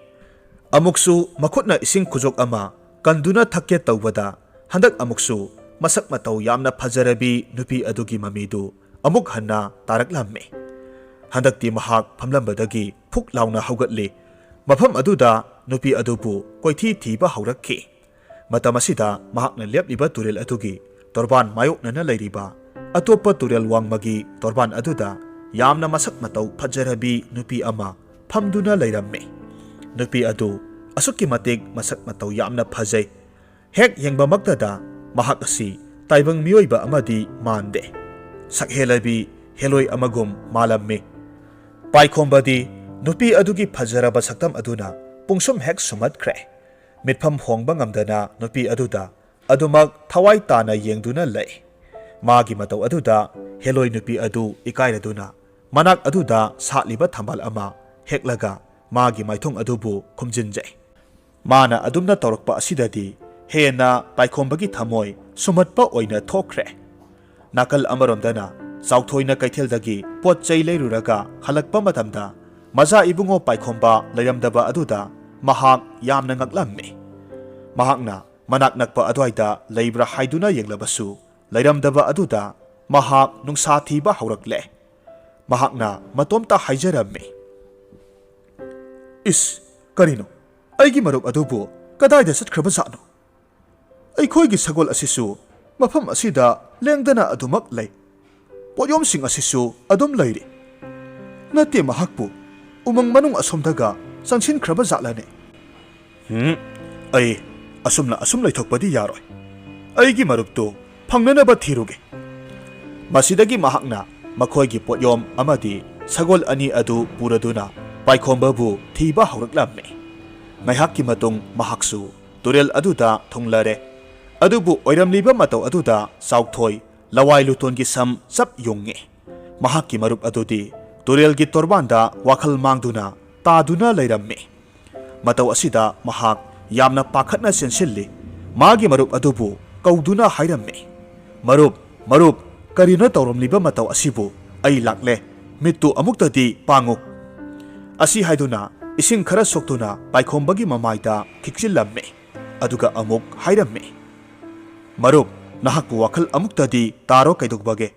ꯑꯃꯨꯛꯁꯨ ꯃꯈꯨꯠꯅ ꯏꯁꯤꯡ ꯈꯨꯖꯣꯛ ꯑꯃ ꯀꯟꯗꯨꯅ ꯊꯛꯀꯦ ꯇꯧꯕꯗ ꯍꯟꯗꯛ ꯑꯃꯨꯛꯁꯨ ꯃꯁꯛ ꯃꯇꯧ ꯌꯥꯝꯅ ꯐꯖꯔꯕꯤ ꯅꯨꯄꯤ ꯑꯗꯨꯒꯤ ꯃꯃꯤꯗꯨ ꯑꯃꯨꯛ ꯍꯟꯅ ꯇꯥꯔꯛꯂꯝꯃꯤ꯫ ꯍꯟꯗꯛꯇꯤ ꯃꯍꯥꯛ ꯐꯝꯂꯝꯕꯗꯒꯤ ꯐꯨꯛ ꯂꯥꯎꯅ ꯍꯧꯒꯠꯂꯤ꯫ ꯃꯐꯝ ꯑꯗꯨꯗ ꯅꯨꯄꯤ ꯑꯗꯨꯕꯨ ꯀꯣꯏꯊꯤ ꯊꯤꯕ ꯍꯧꯔꯛꯈꯤ꯫ ꯃꯇꯝ ꯑꯁꯤꯗ ꯃꯍꯥꯛꯅ ꯂꯦꯞꯂꯤꯕ ꯇꯨꯔꯦꯜ ꯑꯗꯨꯒꯤ ꯇꯣꯔꯕꯥꯟ ꯃꯥꯌꯣꯛꯅꯅ ꯂꯩꯔꯤꯕ ꯑꯇꯣꯞꯄ ꯇꯨꯔꯦꯜ ꯋꯥꯡꯃꯒꯤ ꯇꯣꯔꯕꯥꯟ ꯑꯗꯨꯗ ꯌꯥꯝꯅ ꯃꯁꯛ ꯃꯇꯧ ꯐꯖꯔꯕꯤ ꯅꯨꯄꯤ ꯑꯃ ꯐꯝꯗꯨꯅ ꯂꯩꯔꯝꯃꯤ꯫ ꯅꯨꯄꯤ ꯑꯗꯨ ꯑꯁꯨꯛꯀꯤ ꯃꯇꯤꯛ ꯃꯁꯛ ꯃꯇꯧ ꯌꯥꯝꯅ ꯐꯖꯩ꯫ ꯍꯦꯛ ꯌꯦꯡꯕꯃꯛꯇꯗ ꯃꯍꯥꯛ ꯑꯁꯤ ꯇꯥꯏꯕꯪ ꯃꯤꯑꯣꯏꯕ ꯑꯃꯗꯤ ꯃꯥꯟꯗꯦ꯫ ꯁꯛꯍꯦꯜꯂꯕꯤ ꯍꯦꯂꯣꯏ ꯑꯃꯒꯨꯝ ꯃꯥꯜꯂꯝꯃꯤ꯫ ꯄꯥꯏꯈꯣꯝꯕꯗꯤ ꯅꯨꯄꯤ ꯑꯗꯨꯒꯤ ꯐꯖꯔꯕ ꯁꯛꯇꯝ ꯑꯗꯨꯅ ꯄꯨꯡꯁꯨꯝ ꯍꯦꯛ ꯁꯨꯝꯍꯠꯈ꯭ꯔꯦ꯫ ꯃꯤꯠꯐꯝ ꯍꯣꯡꯕ ꯉꯝꯗꯅ ꯅꯨꯄꯤ ꯑꯗꯨꯗ ꯑꯗꯨꯃꯛ ꯊꯋꯥꯏ ꯇꯥꯅ ꯌꯦꯡꯗꯨꯅ ꯂꯩ꯫ ꯃꯥꯒꯤ ꯃꯇꯧ ꯑꯗꯨꯗ ꯍꯦꯂꯣꯏ ꯅꯨꯄꯤ ꯑꯗꯨ ꯏꯀꯥꯏꯔꯗꯨꯅ ꯃꯅꯥꯛ ꯑꯗꯨꯗ ꯁꯥꯠꯂꯤꯕ ꯊꯝꯕꯥꯜ ꯑꯃ ꯍꯦꯛꯂꯒ ꯃꯥꯒꯤ ꯃꯥꯏꯊꯣꯡ ꯑꯗꯨꯕꯨ ꯈꯨꯝꯖꯤꯟꯖꯩ꯫ ꯃꯥꯅ ꯑꯗꯨꯝꯅ ꯇꯧꯔꯛꯄ ꯑꯁꯤꯗꯗꯤ ꯍꯦꯟꯅ ꯄꯥꯏꯈꯣꯝꯕꯒꯤ ꯊꯃꯣꯏ ꯁꯨꯝꯍꯠꯄ ꯑꯣꯏꯅ ꯊꯣꯛꯈ꯭ꯔꯦ꯫ ꯅꯥꯀꯜ ꯑꯃꯔꯣꯝꯗꯅ ꯆꯥꯎꯊꯣꯏꯅ ꯀꯩꯊꯦꯜꯗꯒꯤ ꯄꯣꯠ ꯆꯩ ꯂꯩꯔꯨꯔꯒ ꯍꯜꯂꯛꯄ ꯃꯇꯝꯗ ꯃꯆꯥ ꯏꯕꯨꯡꯉꯣ ꯄꯥꯏꯈꯣꯝꯕ ꯂꯩꯔꯝꯗꯕ ꯑꯗꯨꯗ ꯃꯍꯥꯛ ꯌꯥꯝꯅ ꯉꯛꯂꯝꯃꯤ꯫ ꯃꯍꯥꯛꯅ ꯃꯅꯥꯛ ꯅꯛꯄ ꯑꯗꯨꯋꯥꯏꯗ ꯂꯩꯕ꯭ꯔꯥ ꯍꯥꯏꯗꯨꯅ ꯌꯦꯡꯂꯕꯁꯨ ꯂꯩꯔꯝꯗꯕ ꯑꯗꯨꯗ ꯃꯍꯥꯛ ꯅꯨꯡꯁꯥ ꯊꯤꯕ ꯍꯧꯔꯛꯂꯦ꯫ ꯃꯍꯥꯛꯅ ꯃꯇꯣꯝꯇ ꯍꯥꯏꯖꯔꯝꯃꯤ, ꯀꯔꯤꯅꯣ? ꯑꯩꯒꯤ ꯃꯔꯨꯞ ꯑꯗꯨꯕꯨ ꯀꯗꯥꯏꯗ ꯆꯠꯈ꯭ꯔꯕꯖꯥꯠꯅꯣ? ꯑꯩꯈꯣꯏꯒꯤ ꯁꯒꯣꯜ ꯑꯁꯤꯁꯨ ꯃꯐꯝ ꯑꯁꯤꯗ ꯂꯦꯡꯗꯅ ꯑꯗꯨꯃꯛ ꯂꯩ꯫ ꯄꯣꯠꯌꯣꯝꯁꯤꯡ ꯑꯁꯤꯁꯨ ꯑꯗꯨꯝ ꯂꯩꯔꯤ꯫ ꯅꯠꯇꯦ, ꯃꯍꯥꯛꯄꯨ ꯎꯃꯪ ꯃꯅꯨꯡ ꯑꯁꯣꯝꯗꯒ ꯆꯪꯁꯤꯟꯈ꯭ꯔꯕ ꯖꯥꯠꯂꯅꯦ? ꯑꯩ ꯑꯁꯨꯝ ꯂꯩꯊꯣꯛꯄꯗꯤ ꯌꯥꯔꯣꯏ꯫ ꯑꯩꯒꯤ ꯃꯔꯨꯞꯇꯨ ꯐꯪꯅꯅꯕ ꯊꯤꯔꯨꯒꯦ꯫ ꯃꯁꯤꯗꯒꯤ ꯃꯍꯥꯛꯅ ꯃꯈꯣꯏꯒꯤ ꯄꯣꯠꯌꯣꯝ ꯑꯃꯗꯤ sagol ani adu puraduna paikhombabhu thiba hauraklammi ngaihakki matung mahaksu turel aduda thonglare adubu oiramliba matau aduda sauthoi lawai lutongi sam sap yunge mahakki marup adudi turel gi torbanda wakhal mangduna taduna leirammi matau asida mahak yamna pakhatna sensilli magi marup adubu kauduna hairammi marup karino tawramliba matau asibu ai lakle mitu amuktadi pangu asi haiduna ising khara soktuna paikhombagi mamaida khikchillamme aduga amuk hairamme marup nahakku wakhal amuktadi taro kaidukbage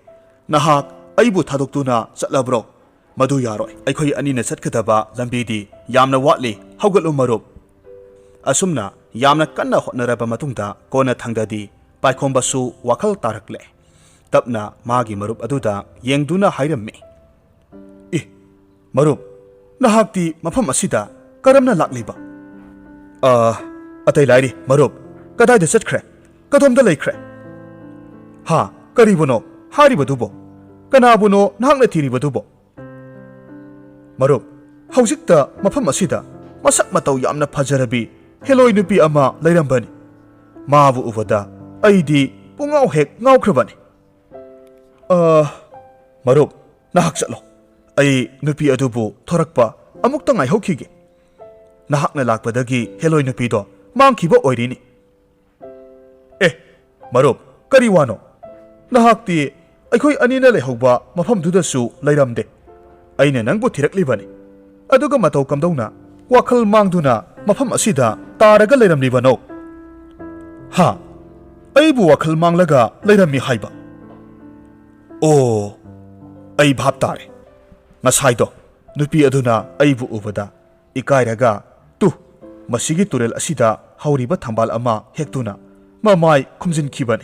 nahak aibu thadoktuna chatlabro madu yaroi aikhoi anina chatkadaba lambidi yamna watli haugatlu marup asumna yamna kanna hotnaraba matungda kona thangdadi paikhombassu wakhal tarakle tapna magi marup aduda yengduna hairamme marup nahakti mafam asida karamna lakliba atai lairi marup kadaida chatkre kadomda laikre ha karibuno haribadubo kanabuno nahakna thiribadubo marup haujikta mafam asida masak matau yamna phajarabi heloi nupi ama lairambani mabu ubada aidi pungau hek ngaukrabani marup nahak chatlo ai nupi adubu thorakpa amukta ngai hokhige nahakna lakpadagi heloi nupi do mangkhiba oirini marup kari wano nahakti aikhoi anina lehauba mafam dudasu lairamde aina nangbu thiraklibani aduga matau kamdona wakhal mangduna mafam asida taraga lairamlibano ha aibu wakhal manglaga lairammi haiba ai bhap tare ngasaido nupi aduna aibu ubada ikairaga tu masigi turel asida hauriba thambal ama hektuna mamai khumjin khibani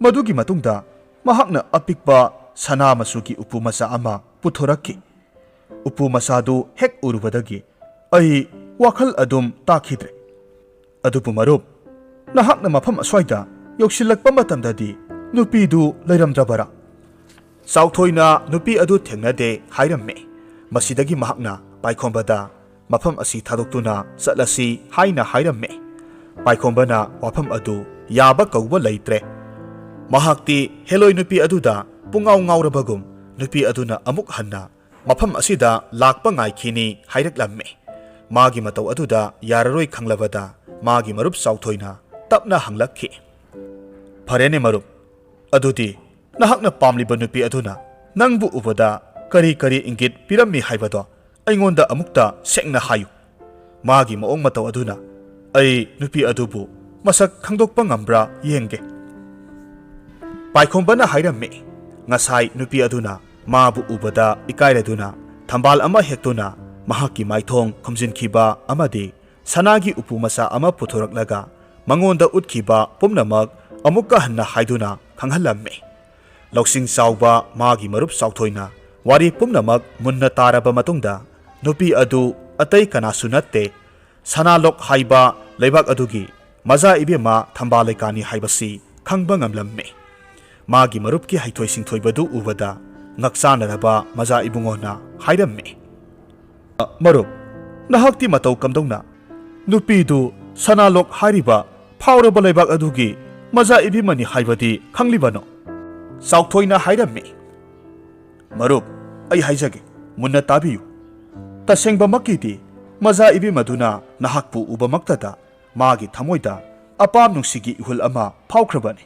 madugi matungda mahakna apikpa sana masugi upu masa ama puthorakki upu masadu hek urubadagi ai wakhal adum takhidre adupu marup nahakna mafam aswaida yoksilakpa matamdadi nupi du lairamdrabara sauthoi nupi adu thengnade hairamme masidagi mahakna paikhombada mafam asi thadoktuna chatlasi haina hairamme paikhombana wafam adu yaba kauba leitre mahakti heloi nupi aduda pungau ngaurabagum nupi aduna amuk hanna mafam asida lakpa ngaikhini hairaklamme magi matau aduda yararoi khanglabada magi marup sauthoina tapna hanglakhi pharene marup adudi nahakna pamliba nupi aduna nangbu ubada kari ingit pirammi haibado aingonda amukta sekna hayu magi maong matau aduna ai nupi adubu masak khangdokpa ngambra yenge paikhombana hairamme ngasai nupi aduna mabu ubada ikairaduna thambal ama hektuna mahaki maithong khomjinkhiba amadi sanagi upu masa ama puthoraklaga mangonda utkhiba pumnamak amukka hanna haiduna khanghallamme LOUSING Chaoba magi marup sauthoina wari pumnamak munna taraba matungda nupi adu atai kanasu natte sanalok haiba leibak adugi maza ibema thambalekani haibasi khangba ngamlamme magi marup ki haithoi singthoi badu ubada ngaksanaraba maza ibungona hairamme marup nahakti matau kamdongna nupi du sanalok hariba phawraba leibak adugi maza ibimani haibadi khanglibano sauthoina hairamme marup ai haijage munna tabiyu tasengba makiti maza ibi maduna nahakpu ubamaktada magi thamoida apam nungsigi ihul ama phawkhrabani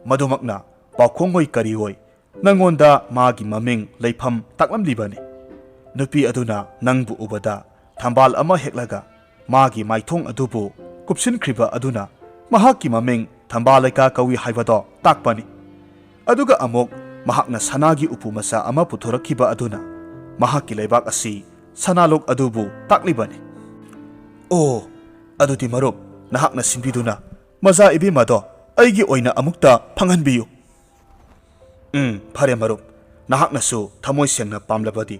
madumakna pakhongoi karihoi nangonda magi maming leifam taklamlibani nupi aduna nangbu ubada thambal ama heklaga magi maithong adubu kupsinkhriba aduna mahaki maming thambaleka kawi haibado takpani aduga amok mahakna sanagi upu masa ama puthorakhiba aduna mahaki leibak asi sanalok adubu taklibani aduti marup nahakna simbiduna maza ibi mado aigi oina amukta phanghanbiyu phare marup nahakna su thamoi sengna pamlabadi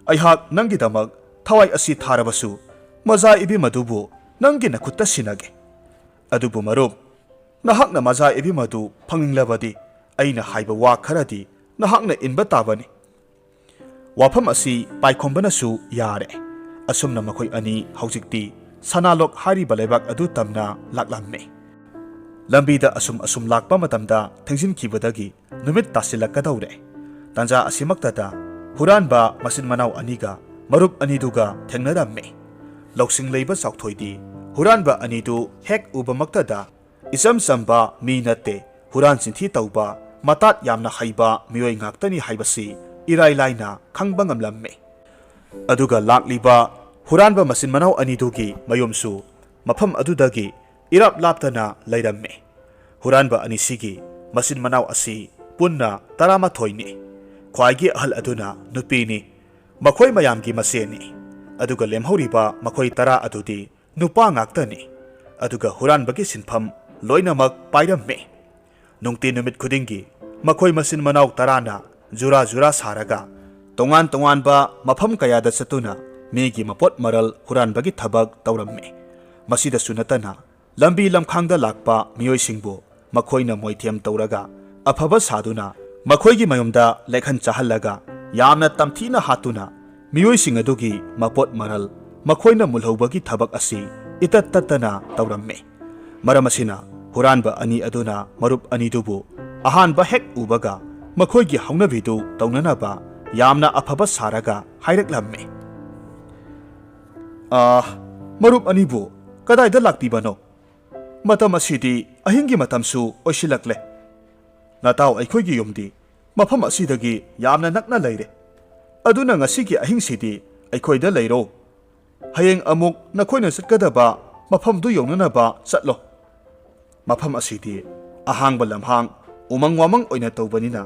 aihak nangi damak thawai asi tharabasu maza ibi madubu nangi nakhutta sinage adubu marup nahakna maza ibi madu phanginglabadi aina haiba wa kharadi nahakna inba tabani ꯋꯥꯐꯝ ꯑꯁꯤ ꯄꯥꯏꯈꯣꯝꯕꯅꯁꯨ ꯌꯥꯔꯦ ꯑꯁꯨꯝꯅ ꯃꯈꯣꯏ ꯑꯅꯤ ꯍꯧꯖꯤꯛꯇꯤ ꯁꯅꯥꯂꯣꯛ ꯍꯥꯏꯔꯤꯕ ꯂꯩꯕꯥꯛ ꯑꯗꯨ ꯇꯝꯅ ꯂꯥꯛꯂꯝꯃꯤ ꯂꯝꯕꯤꯗ ꯑꯁꯨꯝ ꯂꯥꯛꯄ ꯃꯇꯝꯗ ꯊꯦꯡꯖꯤꯟꯈꯤꯕꯗꯒꯤ ꯅꯨꯃꯤꯠ ꯇꯥꯁꯤꯜꯂꯛꯀꯗꯧꯔꯦ ꯇꯥꯟꯖꯥ ꯑꯁꯤꯃꯛꯇꯗ ꯍꯨꯔꯥꯟꯕ ꯃꯆꯤꯟ ꯃꯅꯥꯎ ꯑꯅꯤꯒ ꯃꯔꯨꯞ ꯑꯅꯤꯗꯨꯒ ꯊꯦꯡꯅꯔꯝꯃꯤ ꯂꯧꯁꯤꯡ ꯂꯩꯕ ꯆꯥꯎꯊꯣꯏꯗꯤ ꯍꯨꯔꯥꯟꯕ ꯑꯅꯤꯗꯨ ꯍꯦꯛ ꯎꯕꯃꯛꯇꯗ ꯏꯆꯝ ꯆꯝꯕ ꯃꯤ ꯅꯠꯇꯦ ꯍꯨꯔꯥꯟ ꯆꯤꯟꯊꯤ ꯇꯧꯕ ꯃꯇꯥꯠ ꯌꯥꯝꯅ ꯍꯩꯕ ꯃꯤꯑꯣꯏ ꯉꯥꯛꯇꯅꯤ ꯍꯥꯏꯕꯁꯤ ꯏꯔꯥꯏ ꯂꯥꯏꯅ ꯈꯪꯕ ꯉꯝꯂꯝꯃꯤ ꯑꯗꯨꯒ ꯂꯥꯛꯂꯤꯕ ꯍꯨꯔꯥꯟꯕ ꯃꯆꯤन ꯃꯅꯥꯎ ꯑꯅꯤꯗꯨꯒꯤ ꯃꯌꯨꯝꯁꯨ ꯃꯐꯝ ꯑꯗꯨꯗꯒꯤ ꯏꯔꯥꯞ ꯂꯥꯞꯇꯅ ꯂꯩꯔꯝꯃꯤ ꯍꯨꯔꯥꯟꯕ ꯑꯅꯤꯁꯤꯒꯤ ꯃꯆꯤन ꯃꯅꯥꯎ ꯑꯁꯤ ꯄꯨꯟꯅ 11ꯅꯤ ꯈ꯭ꯋꯥꯏꯒꯤ ꯑꯍꯜ ꯑꯗꯨꯅ ꯅꯨꯄꯤꯅꯤ ꯃꯈꯣꯏ ꯃꯌꯥꯝꯒꯤ ꯃꯆꯦꯅꯤ ꯑꯗꯨꯒ ꯂꯦꯝꯍꯧꯔꯤꯕ ꯃꯈꯣꯏ 10 ꯑꯗꯨꯗꯤ ꯅꯨꯄꯥ ꯉꯥꯛꯇꯅꯤ ꯑꯗꯨꯒ ꯍꯨꯔꯥꯟꯕꯒꯤ ꯁꯤꯟꯐꯝ ꯂꯣꯏꯅꯃꯛ ꯄꯥꯏꯔꯝꯃꯤ ꯅꯨꯡꯇꯤ ꯅꯨꯃꯤꯠ ꯈꯨꯗꯤꯡꯒꯤ ꯃꯈꯣꯏ ꯃꯆꯤन ꯃꯅꯥꯎ 10ꯅ ꯖꯨꯔꯥ ꯖꯨꯔꯥ ꯁꯥꯔꯒ ꯇꯣꯉꯥꯟ ꯇꯣꯉꯥꯟꯕ ꯃꯐꯝ ꯀꯌꯥꯗ ꯆꯠꯇꯨꯅ ꯃꯤꯒꯤ ꯃꯄꯣꯠ ꯃꯔꯜ ꯍꯨꯔꯥꯟꯕꯒꯤ ꯊꯕꯛ ꯇꯧꯔꯝꯃꯤ ꯃꯁꯤꯗꯁꯨ ꯅꯠꯇꯅ ꯂꯝꯕꯤ ꯂꯝꯈꯥꯡꯗ ꯂꯥꯛꯄ ꯃꯤꯑꯣꯏꯁꯤꯡꯕꯨ ꯃꯈꯣꯏꯅ ꯃꯣꯏꯊꯦꯝ ꯇꯧꯔꯒ ꯑꯐꯕ ꯁꯥꯗꯨꯅ ꯃꯈꯣꯏꯒꯤ ꯃꯌꯨꯝꯗ ꯂꯦꯛꯍꯟ ꯆꯥꯍꯜꯂꯒ ꯌꯥꯝꯅ ꯇꯝꯊꯤꯅ ꯍꯥꯠꯇꯨꯅ ꯃꯤꯑꯣꯏꯁꯤꯡ ꯑꯗꯨꯒꯤ ꯃꯄꯣꯠ ꯃꯔꯜ ꯃꯈꯣꯏꯅ ꯃꯨꯜꯍꯧꯕꯒꯤ ꯊꯕꯛ ꯑꯁꯤ ꯏꯇꯠ ꯇꯠꯇꯅ ꯇꯧꯔꯝꯃꯤ ꯃꯔꯝ ꯑꯁꯤꯅ ꯍꯨꯔꯥꯟꯕ ꯑꯅꯤ ꯑꯗꯨꯅ ꯃꯔꯨꯞ ꯑꯅꯤꯗꯨꯕꯨ ꯑꯍꯥꯟꯕ ꯍꯦꯛ ꯎꯕꯒ ꯃꯈꯣꯏꯒꯤ ꯍꯧꯅꯕꯤꯗꯨ ꯇꯧꯅꯅꯕ ꯌꯥꯝꯅ ꯑꯐꯕ ꯁꯥꯔꯒ ꯍꯥꯏꯔꯛꯂꯝꯃꯤ ꯃꯔꯨꯞ ꯑꯅꯤꯕꯨ ꯀꯗꯥꯏꯗ ꯂꯥꯛꯄꯤꯕꯅꯣ ꯃꯇꯝ ꯑꯁꯤꯗꯤ ꯑꯍꯤꯡꯒꯤ ꯃꯇꯝꯁꯨ ꯑꯣꯏꯁꯤꯜꯂꯛꯂꯦ ꯅꯇꯥꯎ ꯑꯩꯈꯣꯏꯒꯤ ꯌꯨꯝꯗꯤ ꯃꯐꯝ ꯑꯁꯤꯗꯒꯤ ꯌꯥꯝꯅ ꯅꯛꯅ ꯂꯩꯔꯦ ꯑꯗꯨꯅ ꯉꯁꯤꯒꯤ ꯑꯍꯤꯡꯁꯤꯗꯤ ꯑꯩꯈꯣꯏꯗ ꯂꯩꯔꯣ ꯍꯌꯦꯡ ꯑꯃꯨꯛ ꯅꯈꯣꯏꯅ ꯆꯠꯀꯗꯕ ꯃꯐꯝꯗꯨ ꯌꯧꯅꯅꯕ ꯆꯠꯂꯣ ꯃꯐꯝ ꯑꯁꯤꯗꯤ ꯑꯍꯥꯡꯕ ꯂꯝꯍꯥꯡ ꯎꯃꯪ ꯋꯥꯃꯪ ꯑꯣꯏꯅ ꯇꯧꯕꯅꯤꯅ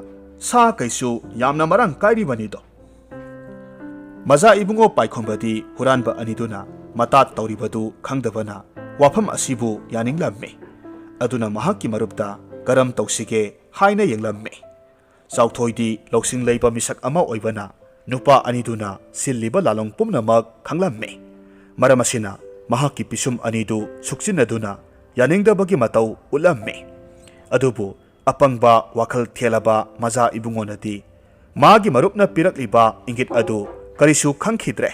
ꯁꯥ ꯀꯩꯁꯨ ꯌꯥꯝꯅ ꯃꯔꯥꯡ ꯀꯥꯏꯔꯤꯕꯅꯤꯗꯣ ꯃꯖꯥ ꯏꯕꯨꯡꯉꯣ ꯄꯥꯏꯈꯣꯝꯕꯗꯤ ꯍꯨꯔꯥꯟꯕ ꯑꯅꯤꯗꯨꯅ ꯃꯇꯥꯠ ꯇꯧꯔꯤꯕꯗꯨ ꯈꯪꯗꯕꯅ ꯋꯥꯐꯝ ꯑꯁꯤꯕꯨ ꯌꯥꯅꯤꯡꯂꯝꯃꯤ ꯑꯗꯨꯅ ꯃꯍꯥꯛꯀꯤ ꯃꯔꯨꯞꯇ ꯀꯔꯝ ꯇꯧꯁꯤꯒꯦ ꯍꯥꯏꯅ ꯌꯦꯡꯂꯝꯃꯤ ꯆꯥꯎꯊꯣꯏꯗꯤ ꯂꯧꯁꯤꯡ ꯂꯩꯕ ꯃꯤꯁꯛ ꯑꯃ ꯑꯣꯏꯕꯅ ꯅꯨꯄꯥ ꯑꯅꯤꯗꯨꯅ ꯁꯤꯜꯂꯤꯕ ꯂꯥꯂꯣꯡ ꯄꯨꯝꯅꯃꯛ ꯈꯪꯂꯝꯃꯤ ꯃꯔꯝ ꯑꯁꯤꯅ ꯃꯍꯥꯛꯀꯤ ꯄꯤꯁꯨꯝ ꯑꯅꯤꯗꯨ ꯁꯨꯛꯆꯤꯟꯅꯗꯨꯅ ꯌꯥꯅꯤꯡꯗꯕꯒꯤ ꯃꯇꯧ ꯎꯠꯂꯝꯃꯤ ꯑꯗꯨꯕꯨ ꯑꯄꯪꯕ ꯋꯥꯈꯜ ꯊꯦꯜꯂꯕ ꯃꯖꯥ ꯏꯕꯨꯡꯉꯣꯅꯗꯤ ꯃꯥꯒꯤ ꯃꯔꯨꯞꯅ ꯄꯤꯔꯛꯂꯤꯕ ꯏꯪꯒꯤꯠ ꯑꯗꯨ ꯀꯔꯤꯁꯨ ꯈꯪꯈꯤꯗ꯭ꯔꯦ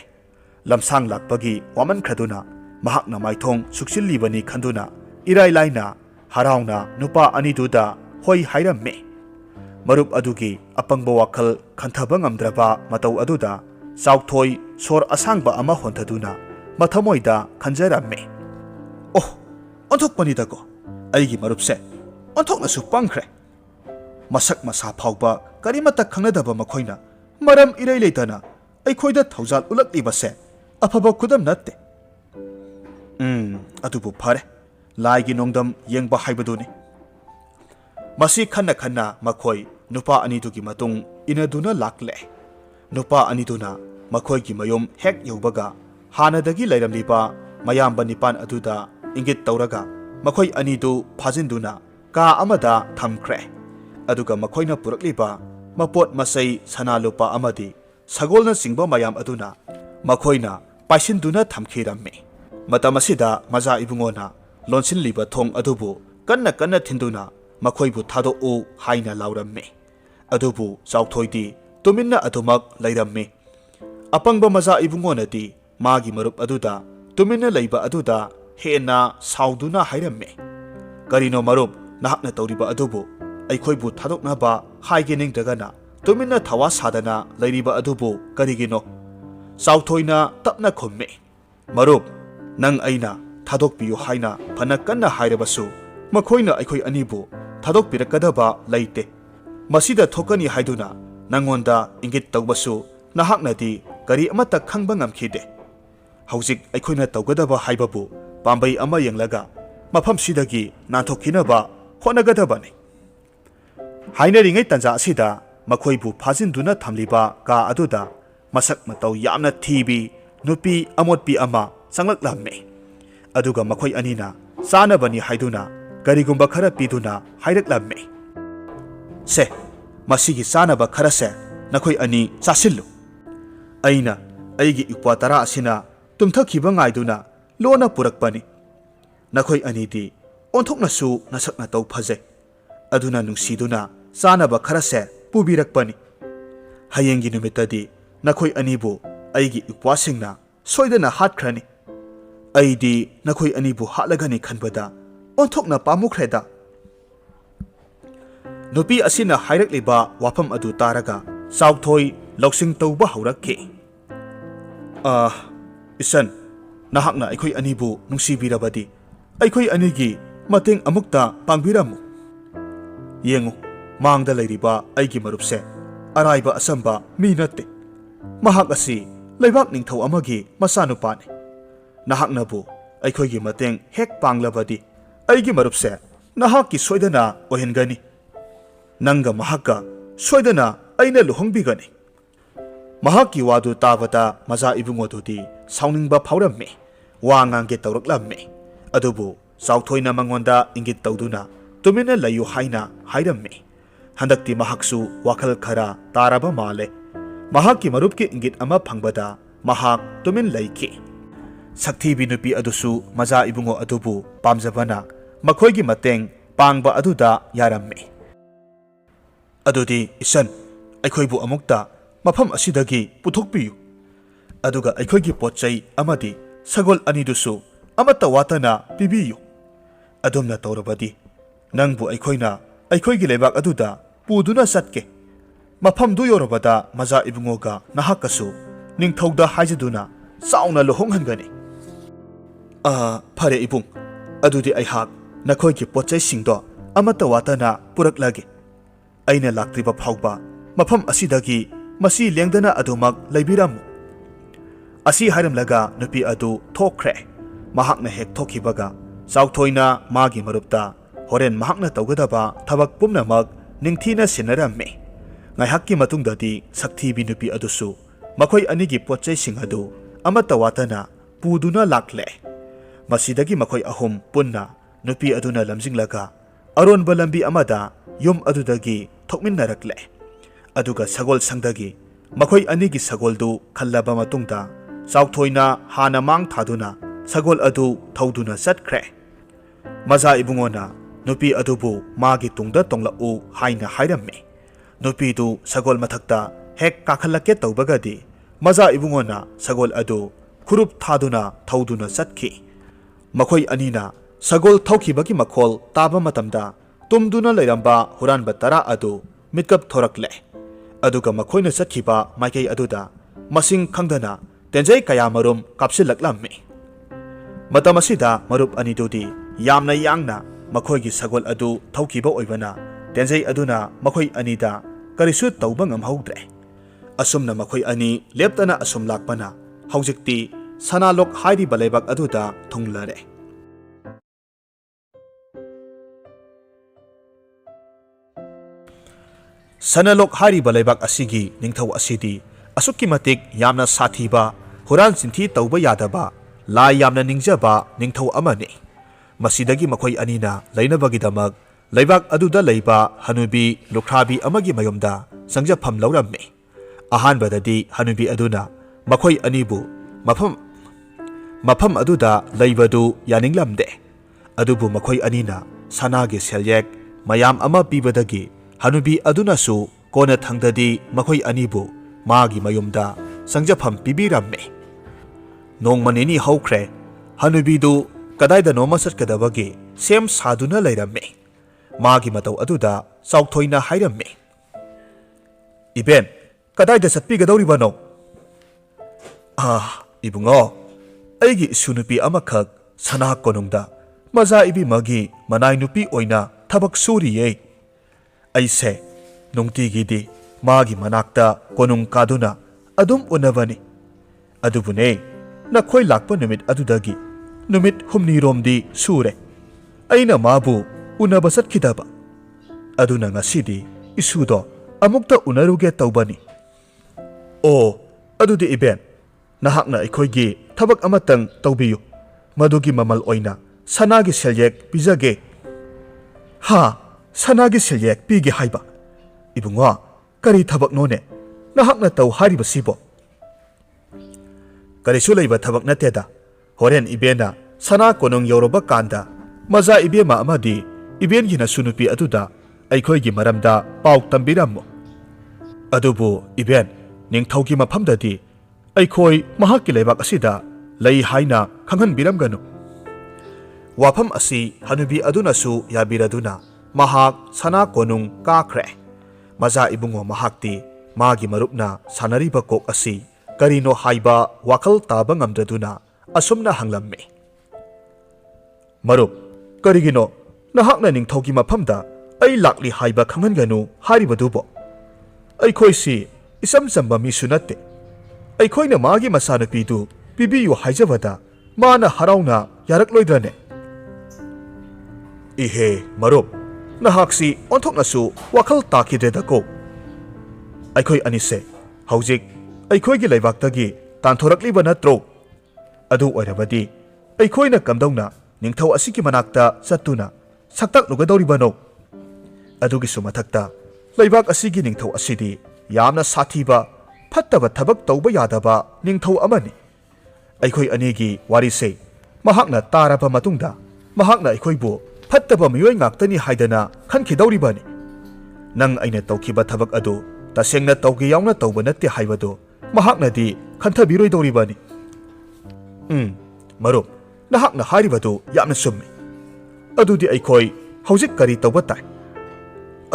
ꯂꯝꯁꯥꯡ ꯂꯥꯛꯄꯒꯤ ꯋꯥꯃꯟꯈ꯭ꯔꯗꯨꯅ ꯃꯍꯥꯛꯅ ꯃꯥꯏꯊꯣꯡ ꯁꯨꯛꯆꯤꯜꯂꯤꯕꯅꯤ ꯈꯟꯗꯨꯅ ꯏꯔꯥꯏ ꯂꯥꯏꯅ ꯍꯔꯥꯎꯅ ꯅꯨꯄꯥ ꯑꯅꯤꯗꯨꯗ ꯍꯣꯏ ꯍꯥꯏꯔꯝꯃꯤ ꯃꯔꯨꯞ ꯑꯗꯨꯒꯤ ꯑꯄꯪꯕ ꯋꯥꯈꯜ ꯈꯟꯊꯕ ꯉꯝꯗ꯭ꯔꯕ ꯃꯇꯧ ꯑꯗꯨꯗ ꯆꯥꯎꯊꯣꯏ ꯁꯣꯔ ꯑꯁꯥꯡꯕ ꯑꯃ ꯍꯣꯟꯊꯗꯨꯅ ꯃꯊꯃꯣꯏꯗ ꯈꯟꯖꯔꯝꯃꯤ ꯑꯣꯟꯊꯣꯛꯄꯅꯤꯗꯀꯣ ꯑꯩꯒꯤ ꯃꯔꯨꯞꯁꯦ ꯑꯣꯟꯊꯣꯛꯅꯁꯨ ꯄꯪꯈ꯭ꯔꯦ ꯃꯁꯛ ꯃꯁꯥ ꯐꯥꯎꯕ ꯀꯔꯤꯃꯠꯇ ꯈꯪꯅꯗꯕ ꯃꯈꯣꯏꯅ ꯃꯔꯝ ꯏꯔꯩ ꯂꯩꯇꯅ ꯑꯩꯈꯣꯏꯗ ꯊꯧꯖꯥꯜ उलꯛꯂꯤꯕꯁꯦ ꯑꯐꯕ ꯈꯨꯗꯝ ꯅꯠꯇꯦ ꯑꯗꯨꯕꯨ ꯐꯔꯦ ꯂꯥꯏꯒꯤ ꯅꯣꯡꯗꯝ ꯌꯦꯡꯕ ꯍꯥꯏꯕꯗꯨꯅꯤ ꯃꯁꯤ ꯈꯟꯅ ꯈꯟꯅ ꯃꯈꯣꯏ ꯅꯨꯄꯥ ꯑꯅꯤꯗꯨꯒꯤ ꯃꯇꯨꯡ ꯏꯅꯗꯨꯅ ꯂꯥꯛꯂꯦ ꯅꯨꯄꯥ ꯑꯅꯤꯗꯨꯅ ꯃꯈꯣꯏꯒꯤ ꯃꯌꯨꯝ ꯍꯦꯛ ꯌꯧꯕꯒ ꯍꯥꯟꯅꯗꯒꯤ ꯂꯩꯔꯝꯂꯤꯕ ꯃꯌꯥꯝꯕ ꯅꯤꯄꯥꯟ ꯑꯗꯨꯗ ꯏꯪꯒꯤꯠ ꯇꯧꯔꯒ ꯃꯈꯣꯏ ꯑꯅꯤꯗꯨ ꯐꯥꯖꯤꯟꯗꯨꯅ ꯀꯥ ꯑꯃꯗ ꯊꯝꯈ꯭ꯔꯦ ꯑꯗꯨꯒ ꯃꯈꯣꯏꯅ ꯄꯨꯔꯛꯂꯤꯕ ꯃꯄꯣꯠ ꯃꯆꯩ ꯁꯅꯥ ꯂꯨꯄꯥ ꯑꯃꯗꯤ ꯁꯒꯣꯜꯅꯆꯤꯡꯕ ꯃꯌꯥꯝ ꯑꯗꯨꯅ ꯃꯈꯣꯏꯅ ꯄꯥꯏꯁꯤꯟꯗꯨꯅ ꯊꯝꯈꯤꯔꯝꯃꯤ ꯃꯇꯝ ꯑꯁꯤꯗ ꯃꯖꯥ ꯏꯕꯨꯡꯉꯣꯅ ꯂꯣꯟꯁꯤꯜꯂꯤꯕ ꯊꯣꯡ ꯑꯗꯨꯕꯨ ꯀꯟꯅ ꯀꯟꯅ ꯊꯤꯟꯗꯨꯅ ꯃꯈꯣꯏꯕꯨ ꯊꯥꯗꯣꯛꯎ ꯍꯥꯏꯅ ꯂꯥꯎꯔꯝꯃꯤ ꯑꯗꯨꯕꯨ ꯆꯥꯎꯊꯣꯏꯗꯤ ꯇꯨꯃꯤꯟꯅ ꯑꯗꯨꯃꯛ ꯂꯩꯔꯝꯃꯤ ꯑꯄꯪꯕ ꯃꯖꯥ ꯏꯕꯨꯡꯉꯣꯅꯗꯤ ꯃꯥꯒꯤ ꯃꯔꯨꯞ ꯑꯗꯨꯗ ꯇꯨꯃꯤꯟꯅ ꯂꯩꯕ ꯑꯗꯨꯗ ꯍꯦꯟꯅ ꯁꯥꯎꯗꯨꯅ ꯍꯥꯏꯔꯝꯃꯤ ꯀꯔꯤꯅꯣ ꯃꯔꯨꯞ ꯅꯍꯥꯛꯅ ꯇꯧꯔꯤꯕ ꯑꯗꯨꯕꯨ ꯑꯩꯈꯣꯏꯕꯨ ꯊꯥꯗꯣꯛꯅꯕ ꯍꯥꯏꯒꯦ ꯅꯤꯡꯗ꯭ꯔꯒꯅ ꯇꯨꯃꯤꯟꯅ ꯊꯋꯥ ꯁꯥꯗꯅ ꯂꯩꯔꯤꯕ ꯑꯗꯨꯕꯨ ꯀꯔꯤꯒꯤꯅꯣ ꯆꯥꯎꯊꯣꯏꯅ ꯇꯞꯅ ꯈꯨꯝꯃꯤ ꯃꯔꯨꯞ ꯅꯪ ꯑꯩꯅ ꯊꯥꯗꯣꯛꯄꯤꯌꯨ ꯍꯥꯏꯅ ꯐꯅ ꯀꯟꯅ ꯍꯥꯏꯔꯕꯁꯨ ꯃꯈꯣꯏꯅ ꯑꯩꯈꯣꯏ ꯑꯅꯤꯕꯨ ꯊꯥꯗꯣꯛꯄꯤꯔꯛꯀꯗꯕ ꯂꯩꯇꯦ ꯃꯁꯤꯗ ꯊꯣꯛꯀꯅꯤ ꯍꯥꯏꯗꯨꯅ ꯅꯪꯉꯣꯟꯗ ꯏꯪꯒꯤꯠ ꯇꯧꯕꯁꯨ ꯅꯍꯥꯛꯅꯗꯤ ꯀꯔꯤ ꯑꯃꯠꯇ ꯈꯪꯕ ꯉꯝꯈꯤꯗꯦ ꯍꯧꯖꯤꯛ ꯑꯩꯈꯣꯏꯅ ꯇꯧꯒꯗꯕ ꯍꯥꯏꯕꯕꯨ ꯄꯥꯝꯕꯩ ꯑꯃ ꯌꯦꯡꯂꯒ ꯃꯐꯝꯁꯤꯗꯒꯤ ꯅꯥꯟꯊꯣꯛꯈꯤꯅꯕ ꯍꯣꯠꯅꯒꯗꯕꯅꯤ ꯍꯥꯏꯅꯔꯤꯉꯩ ꯇꯟꯖꯥ ꯑꯁꯤꯗ ꯃꯈꯣꯏꯕꯨ ꯐꯥꯖꯤꯟꯗꯨꯅ ꯊꯝꯂꯤꯕ ꯀꯥ ꯑꯗꯨꯗ ꯃꯁꯛ ꯃꯇꯧ ꯌꯥꯝꯅ ꯊꯤꯕꯤ ꯅꯨꯄꯤ ꯑꯃꯣꯠꯄꯤ ꯑꯃ ꯆꯪꯂꯛꯂꯝꯃꯤ ꯑꯗꯨꯒ ꯃꯈꯣꯏ ꯑꯅꯤꯅ ꯆꯥꯅꯕꯅꯤ ꯍꯥꯏꯗꯨꯅ ꯀꯔꯤꯒꯨꯝꯕ ꯈꯔ ꯄꯤꯗꯨꯅ ꯍꯥꯏꯔꯛꯂꯝꯃꯤ ꯁꯦ ꯃꯁꯤꯒꯤ ꯆꯥꯅꯕ ꯈꯔꯁꯦ ꯅꯈꯣꯏ ꯑꯅꯤ ꯆꯥꯁꯤꯜꯂꯨ ꯑꯩꯅ ꯑꯩꯒꯤ ꯏꯄ꯭ꯋꯥ 10 ꯑꯁꯤꯅ ꯇꯨꯝꯊꯈꯤꯕ ꯉꯥꯏꯗꯨꯅ ꯂꯣꯟꯅ ꯄꯨꯔꯛꯄꯅꯤ ꯅꯈꯣꯏ ꯑꯅꯤꯗꯤ ꯑꯣꯟꯊꯣꯛꯅꯁꯨ ꯅꯁꯛ ꯅꯇꯧ ꯐꯖꯩ ꯑꯗꯨꯅ ꯅꯨꯡꯁꯤꯗꯨꯅ ꯆꯥꯅꯕ ꯈꯔꯁꯦ ꯄꯨꯕꯤꯔꯛꯄꯅꯤ ꯍꯌꯦꯡꯒꯤ ꯅꯨꯃꯤꯠꯇꯗꯤ nakhoi anibu aigi upwasingna soidana hatkrani aidi nakhoi anibu hatlagani khanbada onthokna pamukhreda nupi asina hairakliba wafam adu taraga sauthoi lousing tauba haurakki isan nahakna aikhoi anibu nungsibirabadi aikhoi anigi mateng amukta pangbiramu yengu mangda leiriba aigi marupse araiba asamba mi natte mahak asi leibak ningthau amagi masanupani nahaknabu aikhoi gi mateng hek panglabadi aigi marupse nahakki soidana ohengani nanga mahakka soidana aina luhongbigani mahakki wadu tabata maza ibungodudi sauningba phauramme wa ngange tawraklamme adubu sauthoina mangonda ingit tawduna tumina layu haina hairamme handakti mahaksu wakhal khara taraba male mahakki marupki ingit ama phangbada mahak tumin laiki sakthi binupi adusu maza ibungo adubu pamjabana makhoigi mateng pangba aduda yaramme adudi isan aikhoibu amukta mafam asidagi puthokpiyu aduga aikhoigi potchai amadi sagol anidusu amata watana pibiyu adumna tawrabadi nangbu aikhoina aikhoigi lebak aduda puduna satke mafam du yorobada maza ibungoga nahakasu ningthauda haijaduna sauna lohonghangani phare ibung adudi aihak nakhoigi potchai singdo amata watana puraklage aina laktriba phauba mafam asidagi masi lengdana adumak leibiramu asi haramlaga nupi adu thokre mahakna hek thokhibaga sauthoina magi marupta horen mahakna tawgadaba thabak pumnamak ningthina sinaramme ngaihakki matungdadi sakthi bi nupi adusu makhoi anigi potchai sing adu amata watana puduna lakle masidagi makhoi ahum punna nupi aduna lamjinglaga aronba lambi amada yum adudagi thokminnarakle aduga sagol sangdagi makhoi anigi sagoldu khallaba matungda sauthoina hana mang thaduna sagol adu thauduna satkhre maza ibungona nupi adubu magi tungda tonglau haina hairamme nupi du sagol mathakta hek kakhallake tawbagadi maza ibungona sagol adu khurup thaduna thauduna satkhi makhoi anina sagol thaukhibagi makhol taba matamda tumduna leiramba huranba tara adu mitkap thorakle aduga makhoina satkiba maikei aduda masing khangdana tenjai kaya marum kapsilaklamme matamasida marup anidudi yamna yangna makhoigi sagol adu thaukiba oibana tenjai aduna makhoi anida karisu tauba ngamhaudre asumna makhoi ani leptana asum lakpana haujikti sanalok hairi balaibak aduda thunglare sanalok hairi balaibak asigi ningthau asidi asukki matik yamna sathiba huran sinthi tauba yadaba lai yamna ningjaba ningthau amani masidagi makhoi anina lainabagidamak leibak aduda leiba hanubi lukhrabi amagi mayomda sangjafam lauramme ahanbadadi hanubi aduna makhoi anibu mafam aduda leibadu yaninglamde adubu makhoi anina sanagi selyek mayam ama pibadagi hanubi aduna su kona thangdadi makhoi anibu magi mayomda sangjafam pibiramme nongmaneni haukhre hanubidu kadaida noma satkadabagi sem saduna leiramme magi matau aduda sauthoina hairamme iben kadaida satpigadawribano ibungo aigi sunupi amakhak sana konungda maza ibi magi manai nupi oina thabak suriye aise nungtigidi magi manakta konung kaduna adum unavani adubune nakhoi lakpa numit adudagi numit humni romdi sure aina mabu unaba satkidaba aduna ngasidi isudo amukta unaruge tawbani o adudi iben nahakna aikhoigi thabak amatang tawbiyu madugi mamal oina sanagi selyek pijage ha sanagi selyek pige haiba ibunga kari thabak none nahakna taw hariba sibo karisu leiba thabak nateda horen ibena sana konong yoroba kanda maza ibema amadi iben gina sunupi aduda aikhoigi maramda pau tambirammo adubu iben ꯅꯤꯡꯊꯧꯒꯤ ꯃꯐꯝꯗꯗꯤ ꯑꯩꯈꯣꯏ ꯃꯍꯥꯛꯀꯤ ꯂꯩꯕꯥꯛ ꯑꯁꯤꯗ ꯂꯩ ꯍꯥꯏꯅ ꯈꯪꯍꯟꯕꯤꯔꯝꯒꯅꯨ꯫ ꯋꯥꯐꯝ ꯑꯁꯤ ꯍꯅꯨꯕꯤ ꯑꯗꯨꯅꯁꯨ ꯌꯥꯕꯤꯔꯗꯨꯅ ꯃꯍꯥꯛ ꯁꯅꯥ ꯀꯣꯅꯨꯡ ꯀꯥꯈ꯭ꯔꯦ꯫ ꯃꯆꯥ ꯏꯕꯨꯡꯉꯣ ꯃꯍꯥꯛꯇꯤ ꯃꯥꯒꯤ ꯃꯔꯨꯞꯅ ꯁꯥꯟꯅꯔꯤꯕ ꯀꯣꯛ ꯑꯁꯤ ꯀꯔꯤꯅꯣ ꯍꯥꯏꯕ ꯋꯥꯈꯜ ꯇꯥꯕ ꯉꯝꯗ꯭ꯔꯗꯨꯅ ꯑꯁꯨꯝꯅ ꯍꯪꯂꯝꯃꯤ, ꯃꯔꯨꯞ, ꯀꯔꯤꯒꯤꯅꯣ ꯅꯍꯥꯛꯅ ꯅꯤꯡꯊꯧꯒꯤ ꯃꯐꯝꯗ ꯑꯩ ꯂꯥꯛꯂꯤ ꯍꯥꯏꯕ ꯈꯪꯍꯟꯒꯅꯨ ꯍꯥꯏꯔꯤꯕꯗꯨꯕꯣ? ꯑꯩꯈꯣꯏꯁꯤ ꯏꯆꯝ ꯆꯝꯕ ꯃꯤꯁꯨ ꯅꯠꯇꯦ꯫ ꯑꯩꯈꯣꯏꯅ ꯃꯥꯒꯤ ꯃꯆꯥꯅꯨꯄꯤꯗꯨ ꯄꯤꯕꯤꯌꯨ ꯍꯥꯏꯖꯕꯗ ꯃꯥꯅ ꯍꯔꯥꯎꯅ ꯌꯥꯔꯛꯂꯣꯏꯗ꯭ꯔꯅꯦ? ꯏꯍꯦ ꯃꯔꯨꯞ, ꯅꯍꯥꯛꯁꯤ ꯑꯣꯟꯊꯣꯛꯅꯁꯨ ꯋꯥꯈꯜ ꯇꯥꯈꯤꯗ꯭ꯔꯦꯗꯀꯣ꯫ ꯑꯩꯈꯣꯏ ꯑꯅꯤꯁꯦ ꯍꯧꯖꯤꯛ ꯑꯩꯈꯣꯏꯒꯤ ꯂꯩꯕꯥꯛꯇꯒꯤ ꯇꯥꯟꯊꯣꯔꯛꯂꯤꯕ ꯅꯠꯇ꯭ꯔꯣ? ꯑꯗꯨ ꯑꯣꯏꯔꯕꯗꯤ ꯑꯩꯈꯣꯏꯅ ꯀꯝꯗꯧꯅ ꯅꯤꯡꯊꯧ ꯑꯁꯤꯒꯤ ꯃꯅꯥꯛꯇ ꯆꯠꯇꯨꯅ ꯁꯛꯇꯥꯛꯂꯨꯒꯗꯧꯔꯤꯕꯅꯣ? ꯑꯗꯨꯒꯤꯁꯨ ꯃꯊꯛꯇ ꯂꯩꯕꯥꯛ ꯑꯁꯤꯒꯤ ꯅꯤꯡꯊꯧ ꯑꯁꯤꯗꯤ ꯌꯥꯝꯅ ꯁꯥꯊꯤꯕ, ꯐꯠꯇꯕ ꯊꯕꯛ ꯇꯧꯕ ꯌꯥꯗꯕ ꯅꯤꯡꯊꯧ ꯑꯃꯅꯤ꯫ ꯑꯩꯈꯣꯏ ꯑꯅꯤꯒꯤ ꯋꯥꯔꯤꯁꯦ ꯃꯍꯥꯛꯅ ꯇꯥꯔꯕ ꯃꯇꯨꯡꯗ ꯃꯍꯥꯛꯅ ꯑꯩꯈꯣꯏꯕꯨ ꯐꯠꯇꯕ ꯃꯤꯑꯣꯏ ꯉꯥꯛꯇꯅꯤ ꯍꯥꯏꯗꯅ ꯈꯟꯈꯤꯗꯧꯔꯤꯕꯅꯤ꯫ ꯅꯪ ꯑꯩꯅ ꯇꯧꯈꯤꯕ ꯊꯕꯛ ꯑꯗꯨ ꯇꯁꯦꯡꯅ ꯇꯧꯒꯦ ꯌꯥꯎꯅ ꯇꯧꯕ ꯅꯠꯇꯦ ꯍꯥꯏꯕꯗꯨ ꯃꯍꯥꯛꯅꯗꯤ ꯈꯟꯊꯕꯤꯔꯣꯏꯗꯧꯔꯤꯕꯅꯤ꯫ ꯃꯔꯨꯞ, ꯅꯍꯥꯛꯅ ꯍꯥꯏꯔꯤꯕꯗꯨ ꯌꯥꯝꯅ ꯆꯨꯝꯃꯤ꯫ ꯑꯗꯨꯗꯤ ꯑꯩꯈꯣꯏ ꯍꯧꯖꯤꯛ ꯀꯔꯤ ꯇꯧꯕ ꯇꯥꯏ?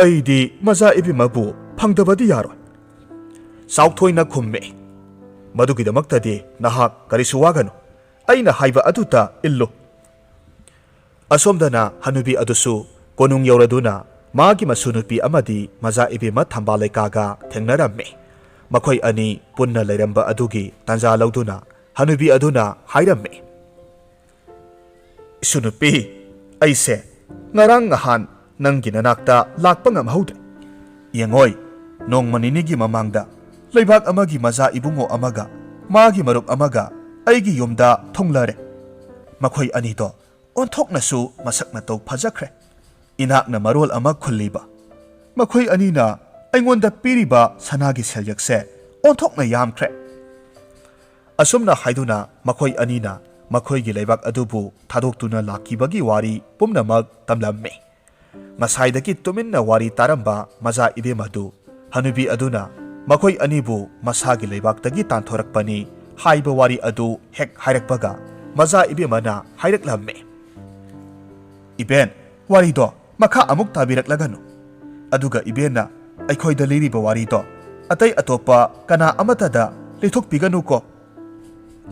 ꯑꯩꯗꯤ ꯃꯆꯥ ꯏꯕꯦꯝꯃꯕꯨ ꯐꯪꯗꯕꯗꯤ ꯌꯥꯔꯣꯏ꯫ ꯆꯥꯎꯊꯣꯏꯅ ꯈꯨꯝꯃꯤ, ꯃꯗꯨꯒꯤꯗꯃꯛꯇꯗꯤ ꯅꯍꯥꯛ ꯀꯔꯤꯁꯨ ꯋꯥꯒꯅꯨ꯫ ꯑꯩꯅ ꯍꯥꯏꯕ ꯑꯗꯨꯇ ꯏꯜꯂꯨ꯫ ꯑꯁꯣꯝꯗꯅ ꯍꯅꯨꯕꯤ ꯑꯗꯨꯁꯨ ꯀꯣꯅꯨꯡ ꯌꯧꯔꯗꯨꯅ ꯃꯥꯒꯤ ꯃꯁꯨꯅꯨꯄꯤ ꯑꯃꯗꯤ ꯃꯆꯥ ꯏꯕꯦꯝꯃ ꯊꯝꯕꯥꯂꯩꯀꯥꯒ ꯊꯦꯡꯅꯔꯝꯃꯤ꯫ ꯃꯈꯣꯏ ꯑꯅꯤ ꯄꯨꯟꯅ ꯂꯩꯔꯝꯕ ꯑꯗꯨꯒꯤ ꯇꯥꯟꯖꯥ ꯂꯧꯗꯨꯅ ꯍꯅꯨꯕꯤ ꯑꯗꯨꯅ ꯍꯥꯏꯔꯝꯃꯤ, ꯏꯁꯨꯅꯨꯄꯤ, ꯑꯩꯁꯦ ꯉꯔꯥꯡ ꯅꯍꯥꯟ ꯅꯪꯒꯤ ꯅꯅꯥꯛꯇ ꯂꯥꯛꯄ ꯉꯝꯍꯧꯗ꯭ꯔꯦ꯫ ꯌꯦꯡꯉꯣꯏ, ꯅꯣꯡꯃ ꯅꯤꯅꯤꯒꯤ ꯃꯃꯥꯡꯗ ꯂꯩꯕꯥꯛ ꯑꯃꯒꯤ ꯃꯆꯥ ꯏꯕꯨꯡꯉꯣ ꯑꯃꯒ ꯃꯥꯒꯤ ꯃꯔꯨꯞ ꯑꯃꯒ ꯑꯩꯒꯤ ꯌꯨꯝꯗ ꯊꯨꯡꯂꯔꯦ꯫ ꯃꯈꯣꯏ ꯑꯅꯤꯗꯣ ꯑꯣꯟꯊꯣꯛꯅꯁꯨ ꯃꯁꯛ ꯃꯇꯧ ꯐꯖꯈ꯭ꯔꯦ꯫ ꯏꯅꯥꯛꯅ ꯃꯔꯣꯜ ꯑꯃ ꯈꯨꯜꯂꯤꯕ꯫ ꯃꯈꯣꯏ ꯑꯅꯤꯅ ꯑꯩꯉꯣꯟꯗ ꯄꯤꯔꯤꯕ ꯁꯅꯥꯒꯤ ꯁꯦꯜꯌꯦꯛꯁꯦ ꯑꯣꯟꯊꯣꯛꯅ ꯌꯥꯝꯈ꯭ꯔꯦ꯫ ꯑꯁꯨꯝꯅ ꯍꯥꯏꯗꯨꯅ ꯃꯈꯣꯏ ꯑꯅꯤꯅ ꯃꯈꯣꯏꯒꯤ ꯂꯩꯕꯥꯛ ꯑꯗꯨꯕꯨ ꯊꯥꯗꯣꯛꯇꯨꯅ ꯂꯥꯛꯈꯤꯕꯒꯤ ꯋꯥꯔꯤ ꯄꯨꯝꯅꯃꯛ ꯇꯝꯂꯝꯃꯤ꯫ ꯉꯁꯥꯏꯗꯒꯤ ꯇꯨꯃꯤꯟꯅ ꯋꯥꯔꯤ ꯇꯥꯔꯝꯕ ꯃꯆꯥ ꯏꯕꯦꯝ ꯑꯗꯨ ꯍꯅꯨꯕꯤ ꯑꯗꯨꯅ ꯃꯈꯣꯏ ꯑꯅꯤꯕꯨ ꯃꯁꯥꯒꯤ ꯂꯩꯕꯥꯛꯇꯒꯤ ꯇꯥꯟꯊꯣꯔꯛꯄꯅꯤ ꯍꯥꯏꯕ ꯋꯥꯔꯤ ꯑꯗꯨ ꯍꯦꯛ ꯍꯥꯏꯔꯛꯄꯒ ꯃꯆꯥ ꯏꯕꯦꯝꯃꯅ ꯍꯥꯏꯔꯛꯂꯝꯃꯤ, ꯏꯕꯦꯟ, ꯋꯥꯔꯤꯗꯣ ꯃꯈꯥ ꯑꯃꯨꯛ ꯇꯥꯕꯤꯔꯛꯂꯒꯅꯨ꯫ ꯑꯗꯨꯒ ꯏꯕꯦꯟꯅ ꯑꯩꯈꯣꯏꯗ ꯂꯤꯔꯤꯕ ꯋꯥꯔꯤꯗꯣ ꯑꯇꯩ ꯑꯇꯣꯞꯄ ꯀꯅꯥ ꯑꯃꯠꯇꯗ ꯂꯤꯊꯣꯛꯄꯤꯒꯅꯨꯀꯣ꯫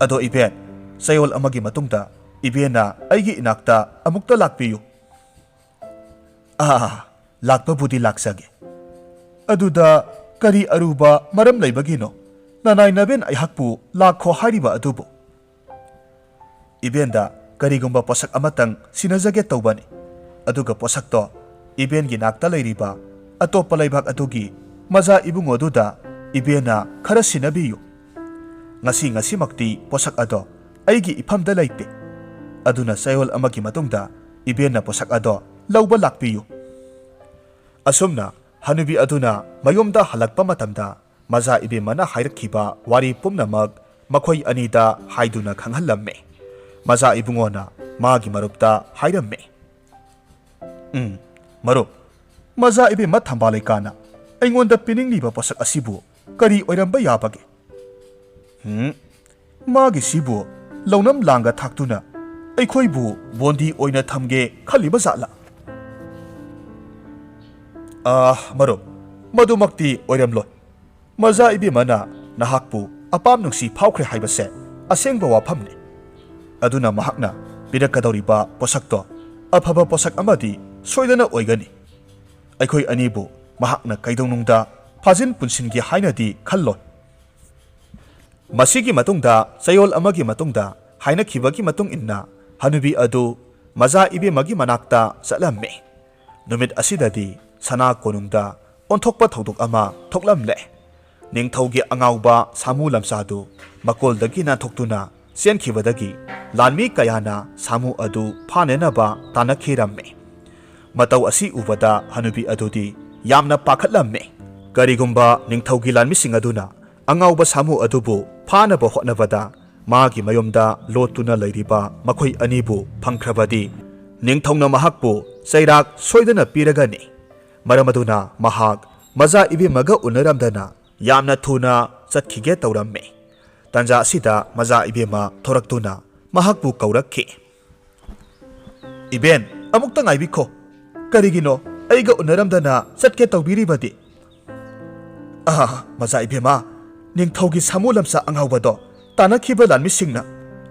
ꯑꯗꯣ ꯏꯕꯦꯟ, ꯆꯌꯣꯜ ꯑꯃꯒꯤ ꯃꯇꯨꯡꯗ ꯏꯕꯦꯟꯅ ꯑꯩꯒꯤ ꯏꯅꯥꯛꯇ ꯑꯃꯨꯛꯇ ꯂꯥꯛꯄꯤꯌꯨ꯫ ꯂꯥꯛꯄꯕꯨꯗꯤ ꯂꯥꯛꯆꯒꯦ꯫ ꯑꯗꯨꯗ ꯀꯔꯤ ꯑꯔꯨꯕ ꯃꯔꯝ ꯂꯩꯕꯒꯤꯅꯣ ꯅꯅꯥꯏ ꯅꯕꯦꯟ ꯑꯩꯍꯥꯛꯄꯨ ꯂꯥꯛꯈꯣ ꯍꯥꯏꯔꯤꯕ ꯑꯗꯨꯕꯨ? ꯏꯕꯦꯟꯗ ꯀꯔꯤꯒꯨꯝꯕ ꯄꯣꯠꯁꯛ ꯑꯃꯇꯪ ꯁꯤꯟꯅꯖꯒꯦ ꯇꯧꯕꯅꯤ꯫ ꯑꯗꯨꯒ ꯄꯣꯠꯁꯛꯇꯣ ꯏꯕꯦꯟꯒꯤ ꯅꯥꯛꯇ ꯂꯩꯔꯤꯕ ꯑꯇꯣꯞꯄ ꯂꯩꯕꯥꯛ ꯑꯗꯨꯒꯤ ꯃꯆꯥ ꯏꯕꯨꯡꯉꯣꯗꯨꯗ ꯏꯕꯦꯟꯅ ꯈꯔ ꯁꯤꯟꯅꯕꯤꯌꯨ꯫ ꯉꯁꯤꯃꯛꯇꯤ ꯄꯣꯠꯁꯛ ꯑꯗꯣ ꯑꯩꯒꯤ ꯏꯐꯝꯗ ꯂꯩꯇꯦ꯫ ꯑꯗꯨꯅ ꯆꯌꯣꯜ ꯑꯃꯒꯤ ꯃꯇꯨꯡꯗ ꯏꯕꯦꯟꯅ ꯄꯣꯠꯁꯛ ꯑꯗꯣ ꯂꯧꯕ ꯂꯥꯛꯄꯤꯌꯨ꯫ ꯑꯁꯨꯝꯅ ꯍꯅꯨꯕꯤ ꯑꯗꯨꯅ ꯃꯌꯨꯝꯗ ꯍꯜꯂꯛꯄ ꯃꯇꯝꯗ ꯃꯆꯥ ꯏꯕꯦꯝꯃꯅ ꯍꯥꯏꯔꯛꯈꯤꯕ ꯋꯥꯔꯤ ꯄꯨꯝꯅꯃꯛ ꯃꯈꯣꯏ ꯑꯅꯤꯗ ꯍꯥꯏꯗꯨꯅ ꯈꯪꯍꯜꯂꯝꯃꯤ꯫ ꯃꯆꯥ ꯏꯕꯨꯡꯉꯣꯅ ꯃꯥꯒꯤ ꯃꯔꯨꯞꯇ ꯍꯥꯏꯔꯝꯃꯤ, ꯃꯔꯨꯞ, ꯃꯆꯥ ꯏꯕꯦꯝꯃ ꯊꯝꯕꯥꯂꯩꯀꯥꯅ ꯑꯩꯉꯣꯟꯗ ꯄꯤꯅꯤꯡꯂꯤꯕ ꯄꯣꯠꯁꯛ ꯑꯁꯤꯕꯨ ꯀꯔꯤ ꯑꯣꯏꯔꯝꯕ ꯌꯥꯕꯒꯦ? ꯃꯥꯒꯤꯁꯤꯕꯨ ꯂꯧꯅꯝ ꯂꯥꯡꯒ ꯊꯥꯛꯇꯨꯅ ꯑꯩꯈꯣꯏꯕꯨ ꯕꯣꯟꯗꯤ ꯑꯣꯏꯅ ꯊꯝꯒꯦ ꯈꯜꯂꯤꯕ ꯖꯥꯠꯂꯥ? ꯃꯔꯨꯞ, ꯃꯗꯨꯃꯛꯇꯤ ꯑꯣꯏꯔꯝꯂꯣꯏ꯫ ꯃꯆꯥ ꯏꯕꯦꯝꯃꯅ ꯅꯍꯥꯛꯄꯨ ꯑꯄꯥꯝ ꯅꯨꯡꯁꯤ ꯐꯥꯎꯈ꯭ꯔꯦ ꯍꯥꯏꯕꯁꯦ ꯑꯁꯦꯡꯕ ꯋꯥꯐꯝꯅꯤ꯫ ꯑꯗꯨꯅ ꯃꯍꯥꯛꯅ ꯄꯤꯔꯛꯀꯗꯧꯔꯤꯕ ꯄꯣꯠꯁꯛꯇꯣ ꯑꯐꯕ ꯄꯣꯠꯁꯛ ꯑꯃꯗꯤ ꯁꯣꯏꯗꯅ ꯑꯣꯏꯒꯅꯤ꯫ ꯑꯩꯈꯣই ꯑꯅꯤꯕꯨ ꯃꯍꯥꯛꯅ ꯀꯩꯗꯧꯅꯨꯡꯗ ꯐꯥꯖꯤꯟ ꯄꯨꯟꯁꯤꯟꯒꯦ ꯍꯥꯏꯅꯗꯤ ꯈꯜꯂꯣꯏ꯫ ꯃꯁꯤꯒꯤ ꯃꯇꯨꯡꯗ ꯆꯌꯣꯜ ꯑꯃꯒꯤ ꯃꯇꯨꯡꯗ ꯍꯥꯏꯅꯈꯤꯕꯒꯤ ꯃꯇꯨꯡ ꯏꯟꯅ ꯍꯅꯨꯕꯤ ꯑꯗꯨ ꯃꯆꯥ ꯏꯕꯦꯝꯃꯒꯤ ꯃꯅꯥꯛꯇ ꯆꯠꯂꯝꯃꯤ꯫ ꯅꯨꯃꯤꯠ ꯑꯁꯤꯗꯗꯤ ꯁꯅꯥ ꯀꯣꯅꯨꯡꯗ ꯑꯣꯟꯊꯣꯛꯄ ꯊꯧꯗꯣꯛ ꯑꯃ ꯊꯣꯛꯂꯝꯂꯦ꯫ ꯅꯤꯡꯊꯧꯒꯤ ꯑꯉꯥꯎꯕ ꯁꯥꯃꯨ ꯂꯝꯆꯥꯗꯨ ꯃꯀꯣꯜꯗꯒꯤ ꯅꯥꯟꯊꯣꯛꯇꯨꯅ ꯆꯦꯟꯈꯤꯕꯗꯒꯤ ꯂꯥꯟꯃꯤ ꯀꯌꯥꯅ ꯁꯥꯃꯨ ꯑꯗꯨ ꯐꯥꯅꯅꯕ ꯇꯥꯟꯅꯈꯤꯔꯝꯃꯤ꯫ ꯃꯇꯧ ꯑꯁꯤ ꯎꯕꯗ ꯍꯅꯨꯕꯤ ꯑꯗꯨꯗꯤ ꯌꯥꯝꯅ ꯄꯥꯈꯠꯂꯝꯃꯤ꯫ ꯀꯔꯤꯒꯨꯝꯕ ꯅꯤꯡꯊꯧꯒꯤ ꯂꯥꯟꯃꯤꯁꯤꯡ ꯑꯗꯨꯅ ꯑꯉꯥꯎꯕ ꯁꯥꯃꯨ ꯑꯗꯨꯕꯨ ꯐꯥꯅꯕ ꯍꯣꯠꯅꯕꯗ ꯃꯥꯒꯤ ꯃꯌꯨꯝꯗ ꯂꯣꯠꯇꯨꯅ ꯂꯩꯔꯤꯕ ꯃꯈꯣꯏ ꯑꯅꯤꯕꯨ ꯐꯪꯈ꯭ꯔꯕꯗꯤ ꯅꯤꯡꯊꯧꯅ ꯃꯍꯥꯛꯄꯨ ꯆꯩꯔꯥꯛ ꯁꯣꯏꯗꯅ ꯄꯤꯔꯒꯅꯤ꯫ ꯃꯔꯝ ꯑꯗꯨꯅ ꯃꯍꯥꯛ ꯃꯆꯥ ꯏꯕꯦꯝꯃꯒ ꯎꯅꯔꯝꯗꯅ ꯌꯥꯝꯅ ꯊꯨꯅ ꯆꯠꯈꯤꯒꯦ ꯇꯧꯔꯝꯃꯤ꯫ ꯇꯥꯟꯖꯥ ꯑꯁꯤꯗ ꯃꯖꯥ ꯏꯕꯦꯝꯃ ꯊꯣꯔꯛꯇꯨꯅ ꯃꯍꯥꯛꯄꯨ ꯀꯧꯔꯛꯈꯤ꯫ "ꯏꯕꯦꯟ, ꯑꯃꯨꯛꯇ ꯉꯥꯏꯕꯤꯈꯣ꯫ ꯀꯔꯤꯒꯤꯅꯣ ꯑꯩꯒ ꯎꯅꯔꯝꯗꯅ ꯆꯠꯀꯦ ꯇꯧꯕꯤꯔꯤꯕꯗꯤ?" "ꯃꯖꯥ ꯏꯕꯦꯝꯃ, ꯅꯤꯡꯊꯧꯒꯤ ꯁꯥꯃꯨ ꯂꯝꯆꯥ ꯑꯉꯥꯎꯕꯗꯣ ꯇꯥꯟꯅꯈꯤꯕ ꯂꯥꯟꯃꯤꯁꯤꯡꯅ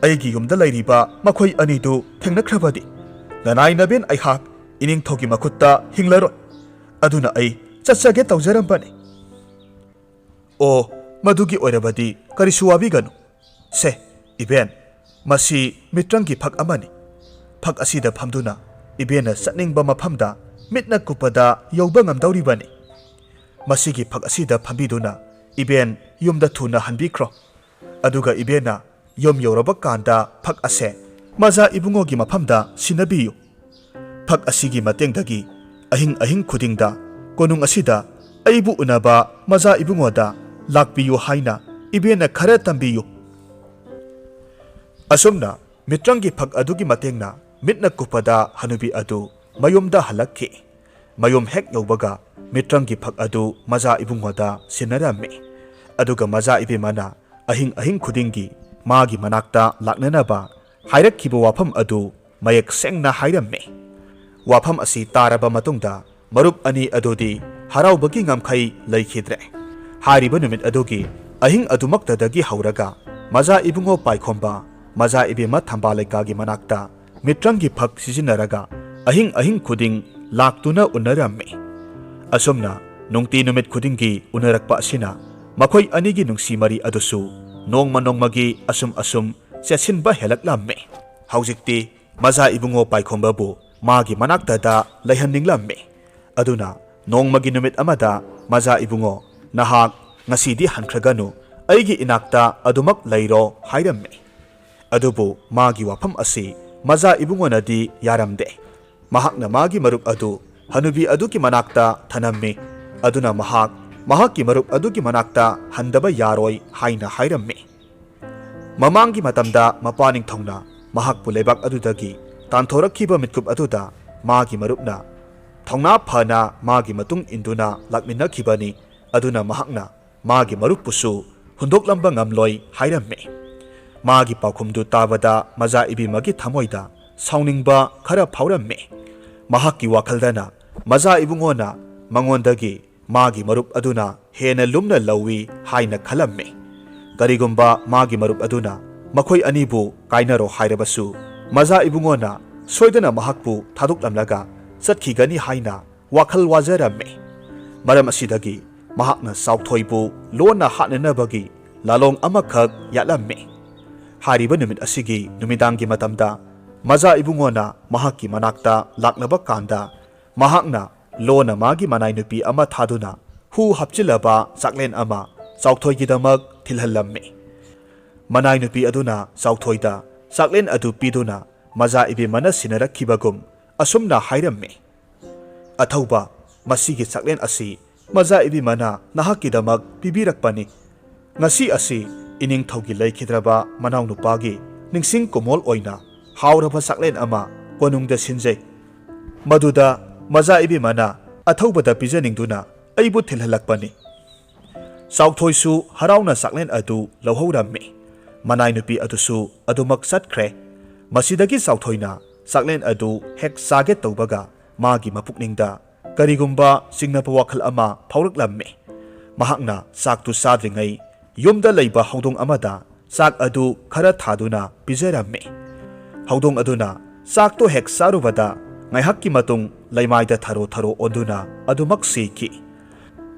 ꯑꯩꯒꯤ ꯌꯨꯝꯗ ꯂꯩꯔꯤꯕ ꯃꯈꯣꯏ ꯑꯅꯤꯗꯨ ꯊꯦꯡꯅꯈ꯭ꯔꯕꯗꯤ ꯅꯅꯥꯏ ꯅꯕꯦꯟ ꯑꯩꯍꯥꯛ ꯏꯅꯤꯡꯊꯧꯒꯤ ꯃꯈꯨꯠꯇ ꯍꯤꯡꯂꯔꯣꯏ꯫ ꯑꯗꯨꯅ ꯑꯩ ꯆꯠꯆꯒꯦ ꯇꯧꯖꯔꯝꯕꯅꯤ." "ꯑꯣ, ꯃꯗꯨꯒꯤ ꯑꯣꯏꯔꯕꯗꯤ ꯀꯔꯤꯁꯨ ꯋꯥꯕꯤꯒꯅꯨ꯫ ꯁꯦ ꯏꯕꯦꯟ, ꯃꯁꯤ ꯃꯤꯇ꯭ꯔꯪꯒꯤ ꯐꯛ ꯑꯃꯅꯤ꯫ ꯐꯛ ꯑꯁꯤꯗ ꯐꯝꯗꯨꯅ ꯏꯕꯦꯟꯅ ꯆꯠꯅꯤꯡꯕ ꯃꯐꯝꯗ ꯃꯤꯠꯅ ꯀꯨꯞꯄꯗ ꯌꯧꯕ ꯉꯝꯗꯧꯔꯤꯕꯅꯤ꯫ ꯃꯁꯤꯒꯤ ꯐꯛ ꯑꯁꯤꯗ ꯐꯝꯕꯤꯗꯨꯅ ꯏꯕꯦꯟ ꯌꯨꯝꯗ ꯊꯨꯅ ꯍꯟꯕꯤꯈ꯭ꯔꯣ꯫ ꯑꯗꯨꯒ ꯏꯕꯦꯟꯅ ꯌꯨꯝ ꯌꯧꯔꯕ ꯀꯥꯟꯗ ꯐꯛ ꯑꯁꯦ ꯃꯖꯥ ꯏꯕꯨꯡꯉꯣꯒꯤ ꯃꯐꯝꯗ ꯁꯤꯟꯅꯕꯤꯌꯨ꯫ ꯐꯛ ꯑꯁꯤꯒꯤ ꯃꯇꯦꯡꯗꯒꯤ ꯑꯍꯤꯡ ꯑꯍꯤꯡ ꯈꯨꯗꯤꯡꯗ ꯀꯣꯅꯨꯡ ꯑꯁꯤꯗ ꯑꯩꯕꯨ ꯎꯅꯕ ꯃꯖꯥ ꯏꯕꯨꯡꯉꯣꯗ ꯂꯥꯛꯄꯤꯌꯨ ꯍꯥꯏꯅ ꯏꯕꯦꯟꯅ ꯈꯔ ꯇꯝꯕꯤꯌꯨ." ꯑꯁꯨꯝꯅ ꯃꯤꯇ꯭ꯔꯪꯒꯤ ꯐꯛ ꯑꯗꯨꯒꯤ ꯃꯇꯦꯡꯅ ꯃꯤꯠꯅ ꯀꯨꯞꯄꯗ ꯍꯅꯨꯕꯤ ꯑꯗꯨ ꯃꯌꯨꯝꯗ ꯍꯜꯂꯛꯈꯤ꯫ ꯃꯌꯨꯝ ꯍꯦꯛ ꯌꯧꯕꯒ ꯃꯤꯇ꯭ꯔꯪꯒꯤ ꯐꯛ ꯑꯗꯨ ꯃꯖꯥ ꯏꯕꯨꯡꯉꯣꯗ ꯁꯤꯟꯅꯔꯝꯃꯤ꯫ ꯑꯗꯨꯒ ꯃꯖꯥ ꯏꯕꯦꯝꯃꯅ ꯑꯍꯤꯡ ꯑꯍꯤꯡ ꯈꯨꯗꯤꯡꯒꯤ ꯃꯥꯒꯤ ꯃꯅꯥꯛꯇ ꯂꯥꯛꯅꯅꯕ ꯍꯥꯏꯔꯛꯈꯤꯕ ꯋꯥꯐꯝ ꯑꯗꯨ ꯃꯌꯦꯛ ꯁꯦꯡꯅ ꯍꯥꯏꯔꯝꯃꯤ꯫ ꯋꯥꯐꯝ ꯑꯁꯤ ꯇꯥꯔꯕ ꯃꯇꯨꯡꯗ ꯃꯔꯨꯞ ꯑꯅꯤ ꯑꯗꯨꯗꯤ ꯍꯔꯥꯎꯕꯒꯤ ꯉꯝꯈꯩ ꯂꯩꯈꯤꯗ꯭ꯔꯦ꯫ ꯍꯥꯏꯔꯤꯕ ꯅꯨꯃꯤꯠ ꯑꯗꯨꯒꯤ ꯑꯍꯤꯡ ꯑꯗꯨꯃꯛꯇꯗꯒꯤ ꯍꯧꯔꯒ ꯃꯖꯥ ꯏꯕꯨꯡꯉꯣ ꯄꯥꯏꯈꯣꯝꯕ ꯃꯖꯥ ꯏꯕꯦꯝꯃ ꯊꯝꯕꯥꯜ ꯂꯩꯀꯥꯒꯤ ꯃꯅꯥꯛꯇ ꯃꯤꯇ꯭ꯔꯪꯒꯤ ꯐꯛ ꯁꯤꯖꯤꯟꯅꯔꯒ ꯑꯍꯤꯡ ꯑꯍꯤꯡ ꯈꯨꯗꯤꯡ ꯂꯥꯛꯇꯨꯅ ꯎꯅꯔꯝꯃꯤ꯫ ꯑꯁꯨꯝꯅ ꯅꯨꯡꯇꯤ ꯅꯨꯃꯤꯠ ꯈꯨꯗꯤꯡꯒꯤ ꯎꯅꯔꯛꯄ ꯑꯁꯤꯅ ꯃꯈꯣꯏ ꯑꯅꯤꯒꯤ ꯅꯨꯡꯁꯤ ꯃꯔꯤ ꯑꯗꯨꯁꯨ ꯅꯣꯡꯃ ꯅꯣꯡꯃꯒꯤ ꯑꯁꯨꯝ ꯆꯦꯠꯁꯤꯟꯕ ꯍꯦꯜꯂꯛꯂꯝꯃꯤ꯫ ꯍꯧꯖꯤꯛꯇꯤ ꯃꯖꯥ ꯏꯕꯨꯡꯉꯣ ꯄꯥꯏꯈꯣꯝꯕꯕꯨ ꯃꯥꯒꯤ ꯃꯅꯥꯛꯇꯗ ꯂꯩꯍꯟꯅꯤꯡꯂꯝꯃꯤ꯫ ꯑꯗꯨꯅ ꯅꯣꯡꯃꯒꯤ ꯅꯨꯃꯤꯠ ꯑꯃꯗ ꯃꯖꯥ ꯏꯕꯨꯡꯉꯣ, "ꯅꯍꯥꯛ ꯉꯁꯤꯗꯤ ꯍꯟꯈ꯭ꯔꯒꯅꯨ, ꯑꯩꯒꯤ ꯏꯅꯥꯛꯇ ꯑꯗꯨꯃꯛ ꯂꯩꯔꯣ" ꯍꯥꯏꯔꯝꯃꯤ꯫ ꯑꯗꯨꯕꯨ ꯃꯥꯒꯤ ꯋꯥꯐꯝ ꯑꯁꯤ ꯃꯖꯥ ꯏꯕꯨꯡꯉꯣꯅꯗꯤ ꯌꯥꯔꯝꯗꯦ꯫ ꯃꯍꯥꯛꯅ ꯃꯥꯒꯤ ꯃꯔꯨꯞ ꯑꯗꯨ ꯍꯅꯨꯕꯤ ꯑꯗꯨꯒꯤ ꯃꯅꯥꯛꯇ ꯊꯅꯝꯃꯤ꯫ ꯑꯗꯨꯅ ꯃꯍꯥꯛꯀꯤ ꯃꯔꯨꯞ ꯑꯗꯨꯒꯤ ꯃꯅꯥꯛꯇ ꯍꯟꯗꯕ ꯌꯥꯔꯣꯏ ꯍꯥꯏꯅ ꯍꯥꯏꯔꯝꯃꯤ꯫ ꯃꯃꯥꯡꯒꯤ ꯃꯇꯝꯗ ꯃꯄꯥꯅꯤꯡꯊꯧꯅ ꯃꯍꯥꯛꯄꯨ ꯂꯩꯕꯥꯛ ꯑꯗꯨꯗꯒꯤ ꯇꯥꯟꯊꯣꯔꯛꯈꯤꯕ ꯃꯤꯠꯀꯨꯞ ꯑꯗꯨꯗ ꯃꯥꯒꯤ ꯃꯔꯨꯞꯅ ꯊꯧꯅꯥ ꯐꯅ ꯃꯥꯒꯤ ꯃꯇꯨꯡ ꯏꯟꯗꯨꯅ ꯂꯥꯛꯃꯤꯟꯅꯈꯤꯕꯅꯤ꯫ ꯑꯗꯨꯅ ꯃꯍꯥꯛꯅ ꯃꯥꯒꯤ ꯃꯔꯨꯞꯄꯨꯁꯨ ꯍꯨꯟꯗꯣꯛꯂꯝꯕ ꯉꯝꯂꯣꯏ ꯍꯥꯏꯔꯝꯃꯤ꯫ ꯃꯥꯒꯤ ꯄꯥꯎꯈꯨꯝꯗꯨ ꯇꯥꯕꯗ ꯃꯖꯥ ꯏꯕꯦꯝꯃꯒꯤ ꯊꯃꯣꯏꯗ ꯁꯥꯎꯅꯤꯡꯕ ꯈꯔ ꯐꯥꯎꯔꯝꯃꯤ꯫ ꯃꯍꯥꯛꯀꯤ ꯋꯥꯈꯜꯗꯅ ꯃꯖꯥ ꯏꯕꯨꯡꯉꯣꯅ ꯃꯉꯣꯟꯗꯒꯤ ꯃꯥꯒꯤ ꯃꯔꯨꯞ ꯑꯗꯨꯅ ꯍꯦꯟꯅ ꯂꯨꯝꯅ ꯂꯧꯏ ꯍꯥꯏꯅ ꯈꯜꯂꯝꯃꯤ꯫ ꯀꯔꯤꯒꯨꯝꯕ ꯃꯥꯒꯤ ꯃꯔꯨꯞ ꯑꯗꯨꯅ ꯃꯈꯣꯏ ꯑꯅꯤꯕꯨ ꯀꯥꯏꯅꯔꯣ ꯍꯥꯏꯔꯕꯁꯨ ꯃꯖꯥ ꯏꯕꯨꯡꯉꯣꯅ ꯁꯣꯏꯗꯅ ꯃꯍꯥꯛꯄꯨ ꯊꯥꯗꯣꯛꯂꯝꯂꯒ ꯆꯠꯈꯤꯒꯅꯤ ꯍꯥꯏꯅ ꯋꯥꯈꯜ ꯋꯥꯖꯔꯝꯃꯤ꯫ ꯃꯔꯝ ꯑꯁꯤꯗꯒꯤ ꯃꯍꯥꯛꯅ ꯆꯥꯎꯊꯣꯏꯕꯨ ꯂꯣꯟꯅ ꯍꯥꯠꯅꯅꯕꯒꯤ ꯂꯥꯂꯣꯡ ꯑꯃꯈꯛ ꯌꯥꯠꯂꯝꯃꯤ꯫ ꯍꯥꯏꯔꯤꯕ ꯅꯨꯃꯤꯠ ꯑꯁꯤꯒꯤ ꯅꯨꯃꯤꯗꯥꯡꯒꯤ ꯃꯇꯝꯗ ꯃꯖꯥ ꯏꯕꯨꯡꯉꯣꯅ ꯃꯍꯥꯛꯀꯤ ꯃꯅꯥꯛꯇ ꯂꯥꯛꯂꯕ ꯀꯥꯟꯗ ꯃꯍꯥꯛꯅ ꯂꯣꯟꯅ ꯃꯥꯒꯤ ꯃꯅꯥꯏ ꯅꯨꯄꯤ ꯑꯃ ꯊꯥꯗꯨꯅ ꯍꯨ ꯍꯥꯞꯆꯤꯜꯂꯕ ꯆꯥꯛꯂꯦꯟ ꯑꯃ ꯆꯥꯎꯊꯣꯏꯒꯤꯗꯃꯛ ꯊꯤꯜꯍꯜꯂꯝꯃꯤ꯫ ꯃꯅꯥꯏ ꯅꯨꯄꯤ ꯑꯗꯨꯅ ꯆꯥꯎꯊꯣꯏꯗ ꯆꯥꯛꯂꯦꯟ ꯑꯗꯨ ꯄꯤꯗꯨꯅ ꯃꯖꯥ ꯏꯕꯦꯝꯃꯅ ꯁꯤꯟꯅꯔꯛꯈꯤꯕꯒꯨꯝ ꯑꯁꯨꯝꯅ ꯍꯥꯏꯔꯝꯃꯤ꯫ "ꯑꯊꯧꯕ, ꯃꯁꯤꯒꯤ ꯆꯥꯛꯂꯦꯟ ꯑꯁꯤ ꯃꯖꯥ ꯏꯕꯦꯝꯃꯅ ꯅꯍꯥꯛꯀꯤꯗꯃꯛ ꯄꯤꯕꯤꯔꯛꯄꯅꯤ꯫ ꯉꯁꯤ ꯑꯁꯤ ꯏꯅꯤꯡꯊꯧꯒꯤ ꯂꯩꯈꯤꯗ꯭ꯔꯕ ꯃꯅꯥꯎꯅꯨꯄꯥꯒꯤ ꯅꯤꯡꯁꯤꯡ ꯀꯨꯝꯑꯣꯜ ꯑꯣꯏꯅ ꯍꯥꯎꯔꯕ ꯆꯥꯛꯂꯦꯟ ꯑꯃ ꯀꯣꯅꯨꯡꯗ ꯁꯤꯟꯖꯩ꯫ ꯃꯗꯨꯗ ꯃꯖꯥ ꯏꯕꯦꯝꯃꯅ ꯑꯊꯧꯕꯗ ꯄꯤꯖꯅꯤꯡꯗꯨꯅ ꯑꯩꯕꯨ ꯊꯤꯜꯍꯜꯂꯛꯄꯅꯤ꯫ ꯆꯥꯎꯊꯣꯏꯁꯨ ꯍꯔꯥꯎꯅ ꯆꯥꯛꯂꯦꯟ ꯑꯗꯨ ꯂꯧꯍꯧꯔꯝꯃꯤ꯫ ꯃꯅꯥꯏ ꯅꯨꯄꯤ ꯑꯗꯨꯁꯨ ꯑꯗꯨꯃꯛ ꯆꯠꯈ꯭ꯔꯦ꯫ ꯃꯁꯤꯗꯒꯤ ꯆꯥꯎꯊꯣꯏꯅ ꯆꯥꯛꯂꯦꯟ ꯑꯗꯨ ꯍꯦꯛ ꯆꯥꯒꯦ ꯇꯧꯕꯒ ꯃꯥꯒꯤ ꯃꯄꯨꯛꯅꯤꯡꯗ ꯀꯔꯤꯒꯨꯝꯕ ꯆꯤꯡꯅꯕ ꯋꯥꯈꯜ ꯑꯃ ꯐꯥꯎꯔꯛꯂꯝꯃꯤ꯫ ꯃꯍꯥꯛꯅ ꯆꯥꯛꯇꯨ ꯆꯥꯗ꯭ꯔꯤꯉꯩ ꯌꯨꯝꯗ ꯂꯩꯕ ꯍꯧꯗꯣꯡ ꯑꯃꯗ ꯆꯥꯛ ꯑꯗꯨ ꯈꯔ ꯊꯥꯗꯨꯅ ꯄꯤꯖꯔꯝꯃꯤ꯫ ꯍꯧꯗꯣꯡ ꯑꯗꯨꯅ ꯆꯥꯛꯇꯨ ꯍꯦꯛ ꯆꯥꯔꯨꯕꯗ ꯉꯥꯏꯍꯥꯛꯀꯤ ꯃꯇꯨꯡ ꯂꯩꯃꯥꯏꯗ ꯊꯔꯣ ꯊꯔꯣ ꯑꯣꯟꯗꯨꯅ ꯑꯗꯨꯃꯛ ꯁꯤꯈꯤ꯫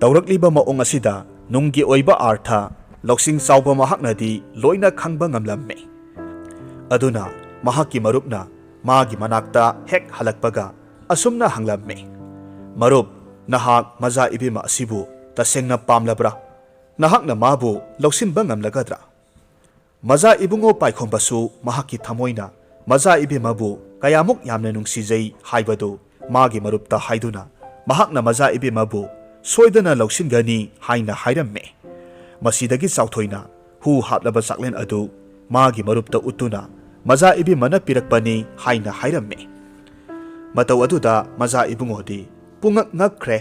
ꯇꯧꯔꯛꯂꯤꯕ ꯃꯑꯣꯡ ꯑꯁꯤꯗ ꯅꯨꯡꯒꯤ ꯑꯣꯏꯕ ꯑꯥꯔꯊ, ꯂꯧꯁꯤꯡ ꯆꯥꯎꯕ ꯃꯍꯥꯛꯅꯗꯤ ꯂꯣꯏꯅ ꯈꯪꯕ ꯉꯝꯂꯝꯃꯤ꯫ ꯑꯗꯨꯅ ꯃꯍꯥꯛꯀꯤ ꯃꯔꯨꯞꯅ ꯃꯥꯒꯤ ꯃꯅꯥꯛꯇ ꯍꯦꯛ ꯍꯜꯂꯛꯄꯒ ꯑꯁꯨꯝꯅ ꯍꯪꯂꯝꯃꯤ꯫ "ꯃꯔꯨꯞ, ꯅꯍꯥꯛ ꯃꯖꯥ ꯏꯕꯦꯝꯃ ꯑꯁꯤꯕꯨ ꯇꯁꯦꯡꯅ ꯄꯥꯝꯂꯕ꯭ꯔꯥ? ꯅꯍꯥꯛꯅ ꯃꯥꯕꯨ ꯂꯧꯁꯤꯟꯕ ꯉꯝꯂꯒꯗ꯭ꯔꯥ?" ꯃꯖꯥ ꯏꯕꯨꯡꯉꯣ ꯄꯥꯏꯈꯣꯝꯕꯁꯨ ꯃꯍꯥꯛꯀꯤ ꯊꯃꯣꯏꯅ ꯃꯖꯥ ꯏꯕꯦꯝꯃꯕꯨ ꯀꯌꯥꯃꯨꯛ ꯌꯥꯝꯅ ꯅꯨꯡꯁꯤꯖꯩ ꯍꯥꯏꯕꯗꯨ ꯃꯥꯒꯤ ꯃꯔꯨꯞꯇ ꯍꯥꯏꯗꯨꯅ ꯃꯍꯥꯛꯅ ꯃꯖꯥ ꯏꯕꯦꯝꯃꯕꯨ ꯁꯣꯏꯗꯅ ꯂꯧꯁꯤꯟꯒꯅꯤ ꯍꯥꯏꯅ ꯍꯥꯏꯔꯝꯃꯤ꯫ ꯃꯁꯤꯗꯒꯤ ꯆꯥꯎꯊꯣꯏꯅ ꯍꯨ ꯍꯥꯞꯂꯕ ꯆꯥꯛꯂꯦꯟ ꯑꯗꯨ ꯃꯥꯒꯤ ꯃꯔꯨꯞꯇ ꯎꯠꯇꯨꯅ ꯃꯖꯥ ꯏꯕꯦꯝꯃꯅ ꯄꯤꯔꯛꯄꯅꯤ ꯍꯥꯏꯅ ꯍꯥꯏꯔꯝꯃꯤ꯫ ꯃꯇꯧ ꯑꯗꯨꯗ ꯃꯖꯥ ꯏꯕꯨꯡꯉꯣꯗꯤ ꯄꯨꯡꯉꯛ ꯉꯛꯈ꯭ꯔꯦ꯫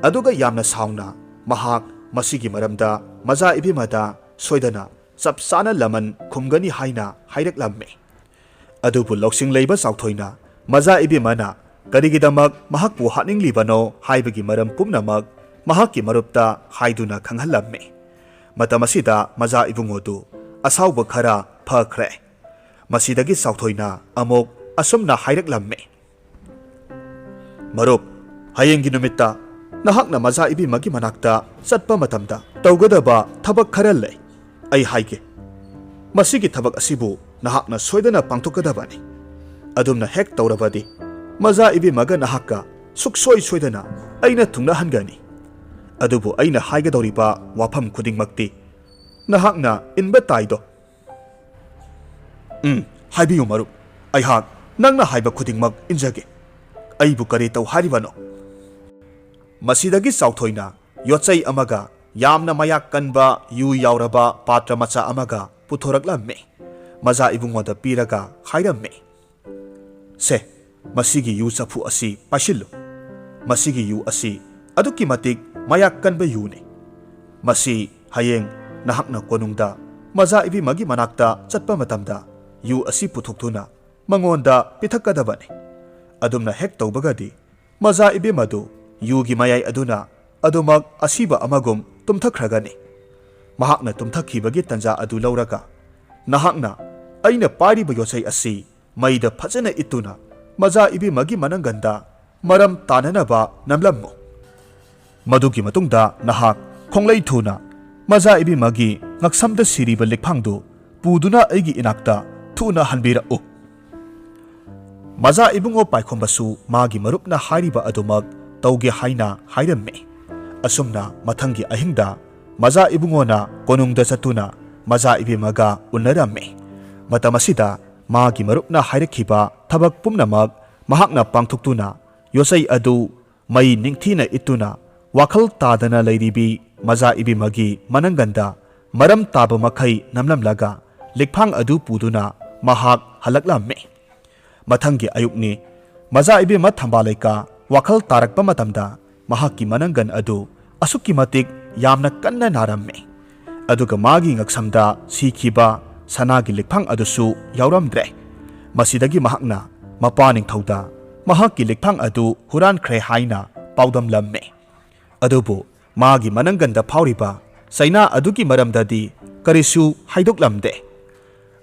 ꯑꯗꯨꯒ ꯌꯥꯝꯅ ꯁꯥꯎꯅ ꯃꯍꯥꯛ ꯃꯁꯤꯒꯤ ꯃꯔꯝꯗ ꯃꯖꯥ ꯏꯕꯦꯝꯃꯗ ꯁꯣꯏꯗꯅ ꯆꯞ ꯆꯥꯅ ꯂꯃꯟ ꯈꯨꯝꯒꯅꯤ ꯍꯥꯏꯅ ꯍꯥꯏꯔꯛꯂꯝꯃꯤ꯫ ꯑꯗꯨꯕꯨ ꯂꯧꯁꯤꯡ ꯂꯩꯕ ꯆꯥꯎꯊꯣꯏꯅ ꯃꯖꯥ ꯏꯕꯦꯝꯃꯅ ꯀꯔꯤꯒꯤꯗꯃꯛ ꯃꯍꯥꯛꯄꯨ ꯍꯥꯠꯅꯤꯡꯂꯤꯕꯅꯣ ꯍꯥꯏꯕꯒꯤ ꯃꯔꯝ ꯄꯨꯝꯅꯃꯛ ꯃꯍꯥꯛꯀꯤ ꯃꯔꯨꯞꯇ ꯍꯥꯏꯗꯨꯅ ꯈꯪꯍꯜꯂꯝꯃꯤ꯫ ꯃꯇꯝ ꯑꯁꯤꯗ ꯃꯖꯥ ꯏꯕꯨꯡꯉꯣꯗꯨ ꯑꯁꯥꯎꯕ ꯈꯔ ꯐꯈ꯭ꯔꯦ꯫ ꯃꯁꯤꯗꯒꯤ ꯆꯥꯎꯊꯣꯏꯅ ꯑꯃꯨꯛ ꯑꯁꯨꯝꯅ ꯍꯥꯏꯔꯛꯂꯝꯃꯤ꯫ ꯃꯔꯨꯞ, ꯍꯌꯦꯡꯒꯤ ꯅꯨꯃꯤꯠꯇ ꯅꯍꯥꯛꯅ ꯃꯖꯥ ꯏꯕꯦꯝꯃꯒꯤ ꯃꯅꯥꯛꯇ ꯆꯠꯄ ꯃꯇꯝꯗ ꯇꯧꯒꯗꯕ ꯊꯕꯛ ꯈꯔ ꯂꯩ꯫ ꯑꯩ ꯍꯥꯏꯒꯦ, ꯃꯁꯤꯒꯤ ꯊꯕꯛ ꯑꯁꯤꯕꯨ ꯅꯍꯥꯛꯅ ꯁꯣꯏꯗꯅ ꯄꯥꯡꯊꯣꯛꯀꯗꯕꯅꯤ꯫ ꯑꯗꯨꯝꯅ ꯍꯦꯛ ꯇꯧꯔꯕꯗꯤ ꯃꯖꯥ ꯏꯕꯦꯝꯃꯒ ꯅꯍꯥꯛꯀ ꯁꯨꯛꯁꯣꯏ ꯁꯣꯏꯗꯅ ꯑꯩꯅ ꯊꯨꯡꯅꯍꯟꯒꯅꯤ꯫ ꯑꯗꯨꯕꯨ ꯑꯩꯅ ꯍꯥꯏꯒꯗꯧꯔꯤꯕ ꯋꯥꯐꯝ ꯈꯨꯗꯤꯡꯃꯛꯇꯤ ꯅꯍꯥꯛꯅ ꯏꯟꯕ ꯇꯥꯏꯗꯣ꯫ ꯍꯥꯏꯕꯤꯌꯨ ꯃꯔꯨꯞ, ꯑꯩꯍꯥꯛ ꯅꯪꯅ ꯍꯥꯏꯕ ꯈꯨꯗꯤꯡꯃꯛ ꯏꯟꯖꯒꯦ꯫ ꯑꯩꯕꯨ ꯀꯔꯤ ꯇꯧ ꯍꯥꯏꯔꯤꯕꯅꯣ? ꯃꯁꯤꯗꯒꯤ ꯆꯥꯎꯊꯣꯏꯅ ꯌꯣꯠꯆꯩ ꯑꯃꯒ ꯌꯥꯝꯅ ꯃꯌꯥꯛ ꯀꯟꯕ ꯌꯨ ꯌꯥꯎꯔꯕ ꯄꯥꯇ꯭ꯔ ꯃꯆꯥ ꯑꯃꯒ ꯄꯨꯊꯣꯔꯛꯂꯝꯃꯤ꯫ ꯃꯖꯥ ꯏꯕꯨꯡꯉꯣꯗ ꯄꯤꯔꯒ ꯍꯥꯏꯔꯝꯃꯤ, ꯁꯦ, ꯃꯁꯤꯒꯤ ꯌꯨ ꯆꯐꯨ ꯑꯁꯤ ꯄꯥꯏꯁꯤꯜꯂꯨ꯫ ꯃꯁꯤꯒꯤ ꯌꯨ ꯑꯁꯤ ꯑꯗꯨꯛꯀꯤ ꯃꯇꯤꯛ ꯃꯌꯥꯛ ꯀꯟꯕ ꯌꯨꯅꯤ꯫ ꯃꯁꯤ ꯍꯌꯦꯡ ꯅꯍꯥꯛꯅ ꯀꯣꯅꯨꯡꯗ ꯃꯖꯥ ꯏꯕꯦꯝꯃꯒꯤ ꯃꯅꯥꯛꯇ ꯆꯠꯄ ꯃꯇꯝꯗ ꯌꯨ ꯑꯁꯤ ꯄꯨꯊꯣꯛꯇꯨꯅ ꯃꯉꯣꯟꯗ ꯄꯤꯊꯛꯀꯗꯕꯅꯤ꯫ ꯑꯗꯨꯝꯅ ꯍꯦꯛ ꯇꯧꯕꯒꯗꯤ ꯃꯖꯥ ꯏꯕꯦꯝꯃꯗꯨ ꯌꯨꯒꯤ ꯃꯌꯥꯏ ꯑꯗꯨꯅ ꯑꯗꯨꯃꯛ ꯑꯁꯤꯕ ꯑꯃꯒꯨꯝ ꯇꯨꯝꯊꯈ꯭ꯔꯒꯅꯤ꯫ ꯃꯍꯥꯛꯅ ꯇꯨꯝꯊꯈꯤꯕꯒꯤ ꯇꯟꯖꯥ ꯑꯗꯨ ꯂꯧꯔꯒ ꯅꯍꯥꯛꯅ ꯑꯩꯅ ꯄꯥꯏꯔꯤꯕ ꯌꯣꯠꯆꯩ ꯑꯁꯤ ꯃꯩꯗ ꯐꯖꯅ ꯏꯠꯇꯨꯅ ꯃꯖꯥ ꯏꯕꯦꯝꯃꯒꯤ ꯃꯅꯪꯒꯟꯗ ꯃꯔꯝ ꯇꯥꯅꯅꯕ ꯅꯝꯂꯝꯃꯨ꯫ ꯃꯗꯨꯒꯤ ꯃꯇꯨꯡꯗ ꯅꯍꯥꯛ ꯈꯣꯡꯂꯩ ꯊꯨꯅ ꯃꯖꯥ ꯏꯕꯦꯝꯃꯒꯤ ꯉꯛꯁꯝꯗ ꯁꯤꯔꯤꯕ ꯂꯤꯛꯐꯥꯡꯗꯨ ꯄꯨꯗꯨꯅ ꯑꯩꯒꯤ ꯏꯅꯥꯛꯇ ꯊꯨꯅ ꯍꯟꯕꯤꯔꯛꯎ꯫ ꯃꯖꯥ ꯏꯕꯨꯡꯉꯣ ꯄꯥꯏꯈꯣꯝꯕꯁꯨ ꯃꯥꯒꯤ ꯃꯔꯨꯞꯅ ꯍꯥꯏꯔꯤꯕ ꯑꯗꯨꯃꯛ ꯇꯧꯒꯦ ꯍꯥꯏꯅ ꯍꯥꯏꯔꯝꯃꯤ꯫ ꯑꯁꯨꯝꯅ ꯃꯊꯪꯒꯤ ꯑꯍꯤꯡꯗ ꯃꯖꯥ ꯏꯕꯨꯡꯉꯣꯅ ꯀꯣꯅꯨꯡꯗ ꯆꯠꯇꯨꯅ ꯃꯖꯥ ꯏꯕꯦꯝꯃꯒ ꯎꯅꯔꯝꯃꯤ꯫ ꯃꯇꯝ ꯑꯁꯤꯗ ꯃꯥꯒꯤ ꯃꯔꯨꯞꯅ ꯍꯥꯏꯔꯛꯈꯤꯕ ꯊꯕꯛ ꯄꯨꯝꯅꯃꯛ ꯃꯍꯥꯛꯅ ꯄꯥꯡꯊꯣꯛꯇꯨꯅ ꯌꯣꯠꯆꯩ ꯑꯗꯨ ꯃꯩ ꯅꯤꯡꯊꯤꯅ ꯏꯠꯇꯨꯅ ꯋꯥꯈꯜ ꯇꯥꯗꯅ ꯂꯩꯔꯤꯕꯤ ꯃꯖꯥ ꯏꯕꯦꯝꯃꯒꯤ ꯃꯅꯪꯒꯟꯗ ꯃꯔꯝ ꯇꯥꯕ ꯃꯈꯩ ꯅꯝꯂꯝꯂꯒ ꯂꯤꯛꯐꯥꯡ ꯑꯗꯨ ꯄꯨꯗꯨꯅ ꯃꯍꯥꯛ ꯍꯜꯂꯛꯂꯝꯃꯤ꯫ ꯃꯊꯪꯒꯤ ꯑꯌꯨꯛꯅꯤ꯫ ꯃꯖꯥ ꯏꯕꯦꯝꯃ ꯊꯝꯕꯥꯂꯩꯀꯥ ꯋꯥꯈꯜ ꯇꯥꯔꯛꯄ ꯃꯇꯝꯗ ꯃꯍꯥꯛꯀꯤ ꯃꯅꯪꯒꯟ ꯑꯗꯨ ꯑꯁꯨꯛꯀꯤ ꯃꯇꯤꯛ ꯌꯥꯝꯅ ꯀꯟꯅ ꯅꯥꯔꯝꯃꯤ꯫ ꯑꯗꯨꯒ ꯃꯥꯒꯤ ꯉꯛꯁꯝꯗ ꯁꯤꯈꯤꯕ ꯁꯅꯥꯒꯤ ꯂꯤꯛꯐꯥꯡ ꯑꯗꯨꯁꯨ ꯌꯥꯎꯔꯝꯗ꯭ꯔꯦ꯫ ꯃꯁꯤꯗꯒꯤ ꯃꯍꯥꯛꯅ ꯃꯄꯥ ꯅꯤꯡꯊꯧꯗ ꯃꯍꯥꯛꯀꯤ ꯂꯤꯛꯐꯥꯡ ꯑꯗꯨ ꯍꯨꯔꯥꯟꯈ꯭ꯔꯦ ꯍꯥꯏꯅ ꯄꯥꯎꯗꯝꯂꯝꯃꯤ꯫ ꯑꯗꯨꯕꯨ ꯃꯥꯒꯤ ꯃꯅꯪꯒꯟꯗ ꯐꯥꯎꯔꯤꯕ ꯆꯩꯅꯥ ꯑꯗꯨꯒꯤ ꯃꯔꯝꯗꯗꯤ ꯀꯔꯤꯁꯨ ꯍꯥꯏꯗꯣꯛꯂꯝꯗꯦ꯫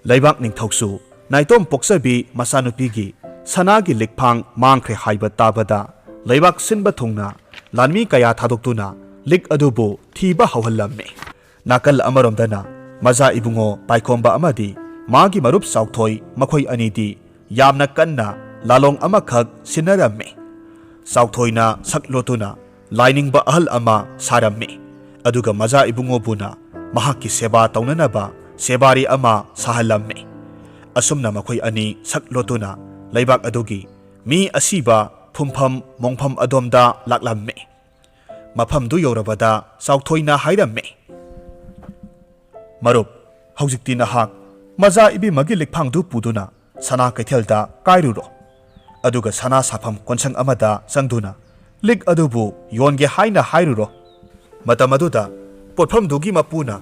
ꯂꯩꯕꯥꯛ ꯅꯤꯡꯊꯧꯁꯨ ꯅꯥꯏꯇꯣꯝ ꯄꯣꯛꯆꯕꯤ ꯃꯆꯥꯅꯨꯄꯤꯒꯤ ꯁꯅꯥꯒꯤ ꯂꯤꯛꯐꯥꯡ ꯃꯥꯡꯈ꯭ꯔꯦ ꯍꯥꯏꯕ ꯇꯥꯕꯗ ꯂꯩꯕꯥꯛ ꯁꯤꯟꯕ ꯊꯨꯡꯅ ꯂꯥꯟꯃꯤ ꯀꯌꯥ ꯊꯥꯗꯣꯛꯇꯨꯅ ꯂꯤꯛ ꯑꯗꯨꯕꯨ ꯊꯤꯕ ꯍꯧꯍꯜꯂꯝꯃꯤ꯫ ꯅꯥꯀꯜ ꯑꯃꯔꯣꯝꯗꯅ ꯃꯖꯥ ꯏꯕꯨꯡꯉꯣ ꯄꯥꯏꯈꯣꯝꯕ ꯑꯃꯗꯤ ꯃꯥꯒꯤ ꯃꯔꯨꯞ ꯆꯥꯎꯊꯣꯏ, ꯃꯈꯣꯏ ꯑꯅꯤꯗꯤ ꯌꯥꯝꯅ ꯀꯟꯅ ꯂꯥꯂꯣꯡ ꯑꯃꯈꯛ ꯁꯤꯟꯅꯔꯝꯃꯤ꯫ ꯆꯥꯎꯊꯣꯏꯅ ꯁꯛ ꯂꯣꯠꯇꯨꯅ ꯂꯥꯏꯅꯤꯡꯕ ꯑꯍꯜ ꯑꯃ ꯁꯥꯔꯝꯃꯤ꯫ ꯑꯗꯨꯒ ꯃꯖꯥ ꯏꯕꯨꯡꯉꯣꯕꯨꯅ ꯃꯍꯥꯛꯀꯤ ꯁꯦꯕꯥ ꯇꯧꯅꯅꯕ ꯁꯦꯕꯥꯔꯤ ꯑꯃ ꯁꯥꯍꯜꯂꯝꯃꯤ꯫ ꯑꯁꯨꯝꯅ ꯃꯈꯣꯏ ꯑꯅꯤ ꯁꯛ ꯂꯣꯠꯇꯨꯅ ꯂꯩꯕꯥꯛ ꯑꯗꯨꯒꯤ ꯃꯤ ꯑꯁꯤꯕ ꯐꯨꯝꯐꯝ ꯃꯣꯡꯐꯝ ꯑꯗꯣꯝꯗ ꯂꯥꯛꯂꯝꯃꯤ꯫ ꯃꯐꯝꯗꯨ ꯌꯧꯔꯕꯗ ꯆꯥꯎꯊꯣꯏꯅ ꯍꯥꯏꯔꯝꯃꯤ, ꯃꯔꯨꯞ, ꯍꯧꯖꯤꯛꯇꯤ ꯅꯍꯥꯛ ꯃꯖꯥ ꯏꯕꯦꯝꯃꯒꯤ ꯂꯤꯛꯐꯥꯡꯗꯨ ꯄꯨꯗꯨꯅ ꯁꯅꯥ ꯀꯩꯊꯦꯜꯗ ꯀꯥꯏꯔꯨꯔꯣ꯫ ꯑꯗꯨꯒ ꯁꯅꯥ ꯁꯥꯐꯝ ꯀꯣꯟꯁꯪ ꯑꯃꯗ ꯆꯪꯗꯨꯅ ꯂꯤꯛ ꯑꯗꯨꯕꯨ ꯌꯣꯟꯒꯦ ꯍꯥꯏꯅ ꯍꯥꯏꯔꯨꯔꯣ꯫ ꯃꯇꯝ ꯑꯗꯨꯗ ꯄꯣꯠꯐꯝꯗꯨꯒꯤ ꯃꯄꯨꯅ